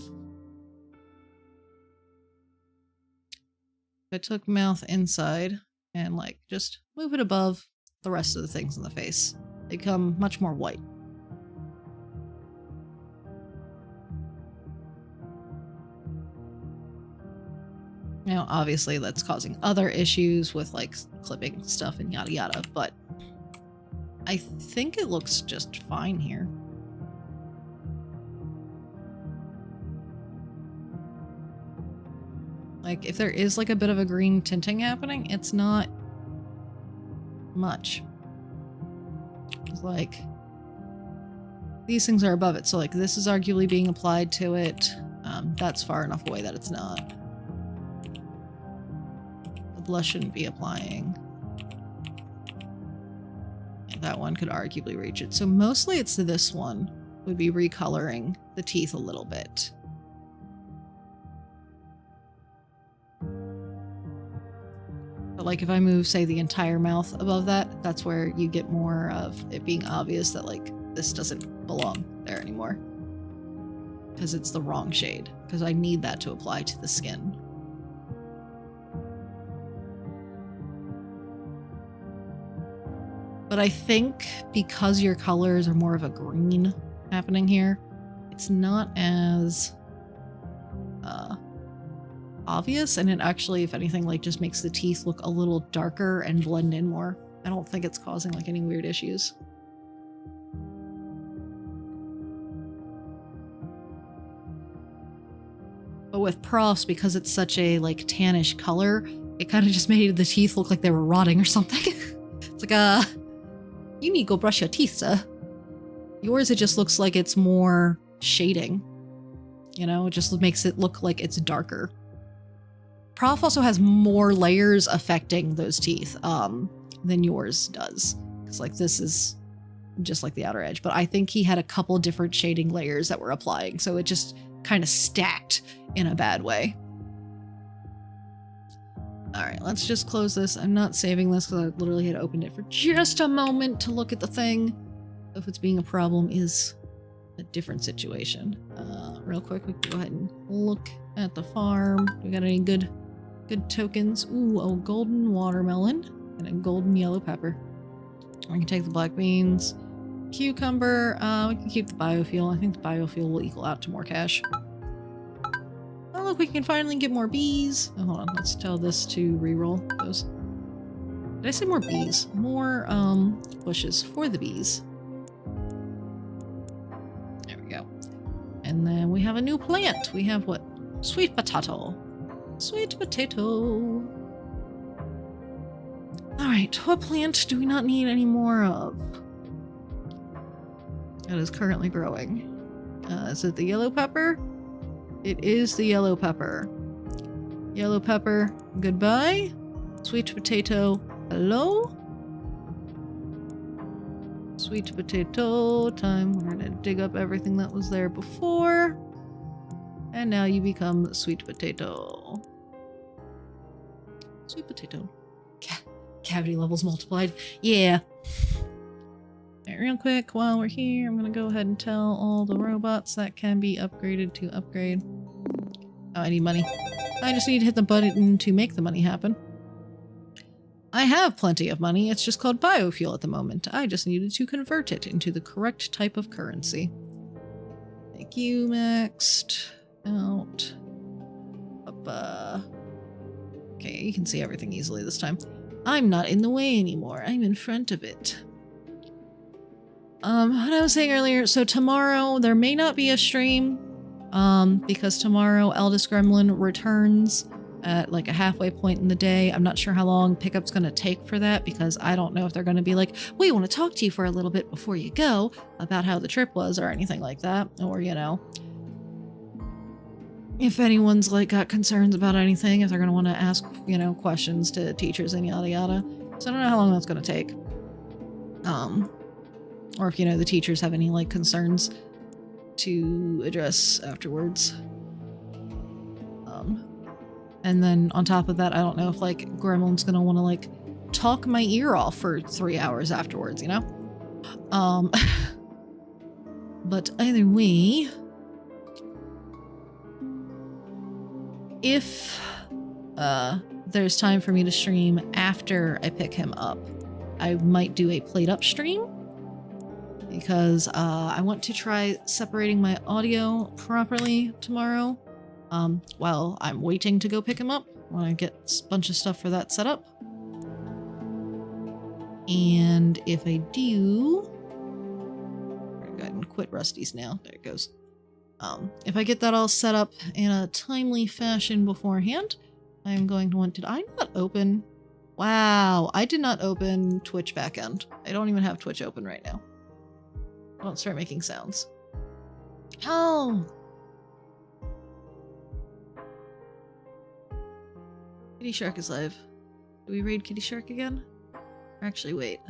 If I took mouth inside and like just move it above the rest of the things in the face, they become much more white. Now, obviously, that's causing other issues with, like, clipping stuff and yada yada, but I think it looks just fine here. Like, if there is, like, a bit of a green tinting happening, it's not much. It's like, these things are above it, so, like, this is arguably being applied to it. That's far enough away that it's not. Blush shouldn't be applying. And that one could arguably reach it. So mostly it's this one would be recoloring the teeth a little bit. But like if I move, say, the entire mouth above that, that's where you get more of it being obvious that like this doesn't belong there anymore. Because it's the wrong shade. Because I need that to apply to the skin. But I think because your colors are more of a green happening here, it's not as obvious, and it actually, if anything, like just makes the teeth look a little darker and blend in more. I don't think it's causing like any weird issues. But with profs, because it's such a like tannish color, it kind of just made the teeth look like they were rotting or something. It's like you need to go brush your teeth, sir. Yours, it just looks like it's more shading. You know, it just makes it look like it's darker. Prof also has more layers affecting those teeth than yours does. Because like this is just like the outer edge. But I think he had a couple different shading layers that were applying. So it just kind of stacked in a bad way. Alright, let's just close this. I'm not saving this because I literally had opened it for just a moment to look at the thing. If it's being a problem is a different situation. Real quick, we can go ahead and look at the farm. We got any good tokens? Ooh, a golden watermelon and a golden yellow pepper. We can take the black beans. Cucumber, we can keep the biofuel. I think the biofuel will equal out to more cash. Oh, look, we can finally get more bees. Oh, hold on, let's tell this to reroll those. Did I say more bees? More, bushes for the bees. There we go. And then we have a new plant. We have what? Sweet potato. Sweet potato. Alright, what plant do we not need any more of? That is currently growing. Is it the yellow pepper? It is the yellow pepper. Yellow pepper, goodbye. Sweet potato, hello? Sweet potato time. We're gonna dig up everything that was there before. And now you become sweet potato. Sweet potato. Cavity levels multiplied. Yeah. Alright, real quick, while we're here, I'm gonna go ahead and tell all the robots that can be upgraded to upgrade. Oh, I need money. I just need to hit the button to make the money happen. I have plenty of money, it's just called biofuel at the moment. I just needed to convert it into the correct type of currency. Thank you, maxed out. Up, okay, you can see everything easily this time. I'm not in the way anymore, I'm in front of it. What I was saying earlier, so tomorrow there may not be a stream, because tomorrow Eldest Gremlin returns at like a halfway point in the day. I'm not sure how long pickup's gonna take for that, because I don't know if they're gonna be like, we want to talk to you for a little bit before you go about how the trip was or anything like that, or you know, if anyone's like got concerns about anything, if they're gonna want to ask, you know, questions to teachers and yada yada. So I don't know how long that's gonna take. Or if, you know, the teachers have any, like, concerns to address afterwards. And then on top of that, I don't know if, like, Gremlin's gonna want to, like, talk my ear off for 3 hours afterwards, you know? But either way, if there's time for me to stream after I pick him up, I might do a plate up stream, because I want to try separating my audio properly tomorrow while I'm waiting to go pick him up. I want to get a bunch of stuff for that set up. And if I do... Go ahead and quit Rusty's now. There it goes. If I get that all set up in a timely fashion beforehand, I'm going to want... Did I not open... Wow, I did not open Twitch backend. I don't even have Twitch open right now. I won't start making sounds. Oh! Kitty Shark is live. Do we raid Kitty Shark again? Or actually, wait.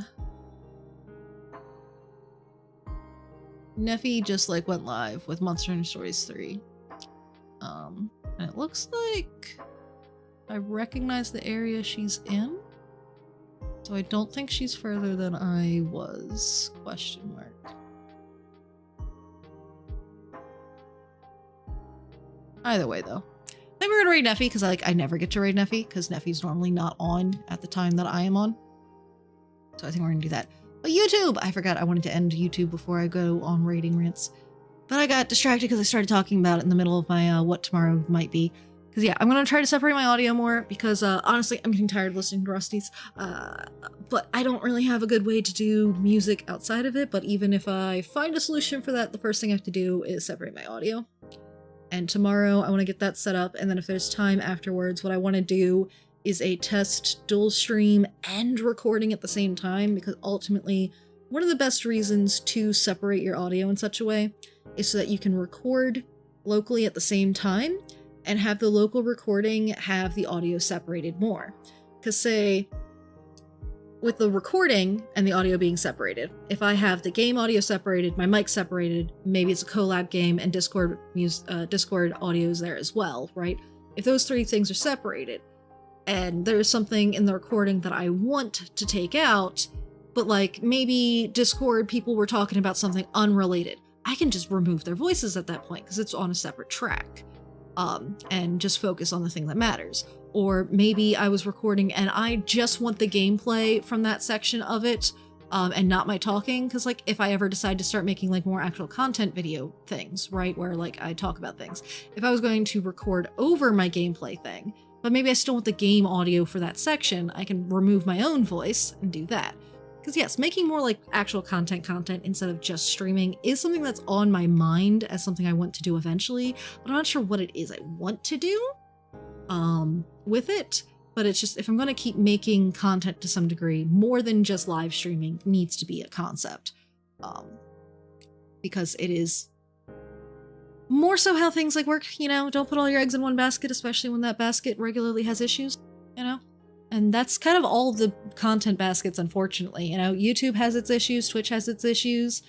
Neffy just like went live with Monster Hunter Stories 3. And it looks like I recognize the area she's in. So I don't think she's further than I was. Question mark. Either way, though. I think we're gonna raid Neffy, because I never get to raid Neffy, because Neffy's normally not on at the time that I am on. So I think we're gonna do that. But YouTube! I forgot I wanted to end YouTube before I go on raiding rants. But I got distracted because I started talking about it in the middle of my what tomorrow might be. Because yeah, I'm gonna try to separate my audio more, because honestly, I'm getting tired of listening to Rusty's. But I don't really have a good way to do music outside of it, but even if I find a solution for that, the first thing I have to do is separate my audio. And tomorrow I want to get that set up, and then if there's time afterwards, what I want to do is a test dual stream and recording at the same time, because ultimately one of the best reasons to separate your audio in such a way is so that you can record locally at the same time and have the local recording have the audio separated more. Because say, with the recording and the audio being separated, if I have the game audio separated, my mic separated, maybe it's a collab game and Discord audio is there as well, right? If those three things are separated, and there's something in the recording that I want to take out, but like maybe Discord people were talking about something unrelated, I can just remove their voices at that point because it's on a separate track, and just focus on the thing that matters. Or maybe I was recording and I just want the gameplay from that section of it, and not my talking, because like if I ever decide to start making like more actual content video things, right, where like I talk about things, if I was going to record over my gameplay thing, but maybe I still want the game audio for that section, I can remove my own voice and do that. Because yes, making more like actual content instead of just streaming is something that's on my mind as something I want to do eventually, but I'm not sure what it is I want to do with it. But it's just, if I'm going to keep making content to some degree, more than just live streaming needs to be a concept. Because it is more so how things like work, you know, don't put all your eggs in one basket, especially when that basket regularly has issues, you know? And that's kind of all the content baskets, unfortunately. You know, YouTube has its issues, Twitch has its issues,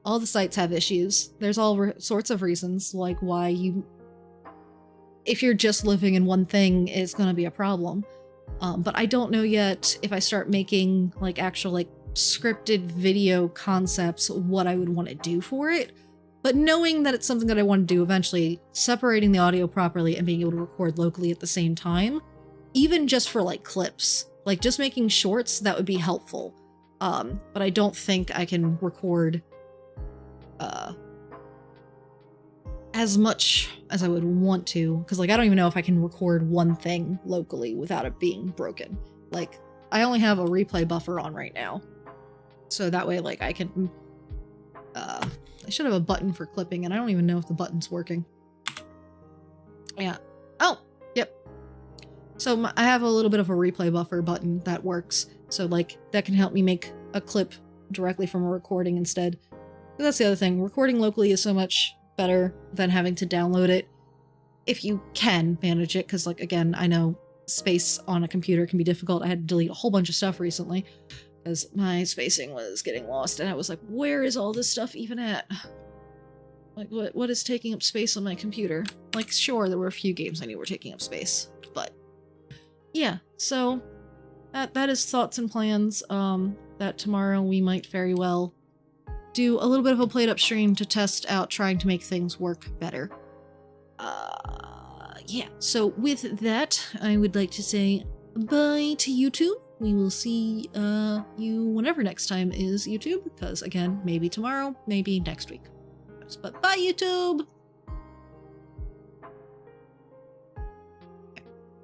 all the sites have issues. There's all sorts of reasons, like why you... If you're just living in one thing, it's going to be a problem. But I don't know yet if I start making like actual like scripted video concepts, what I would want to do for it. But knowing that it's something that I want to do eventually, separating the audio properly and being able to record locally at the same time, even just for like clips, like just making shorts, that would be helpful. But I don't think I can record as much as I would want to, because like I don't even know if I can record one thing locally without it being broken. Like I only have a replay buffer on right now, so that way like I can I should have a button for clipping, and I don't even know if the button's working. Yeah. Oh, yep. So I have a little bit of a replay buffer button that works, so like that can help me make a clip directly from a recording instead. But that's the other thing, recording locally is so much better than having to download it, if you can manage it, because like again, I know space on a computer can be difficult. I had to delete a whole bunch of stuff recently because my spacing was getting lost, and I was like, where is all this stuff even at? Like what is taking up space on my computer? Like sure, there were a few games I knew were taking up space, but yeah, so that is thoughts and plans. That tomorrow we might very well do a little bit of a played up stream to test out trying to make things work better. Yeah, so with that, I would like to say bye to YouTube. We will see you whenever next time is YouTube, because again, maybe tomorrow, maybe next week. But bye, YouTube!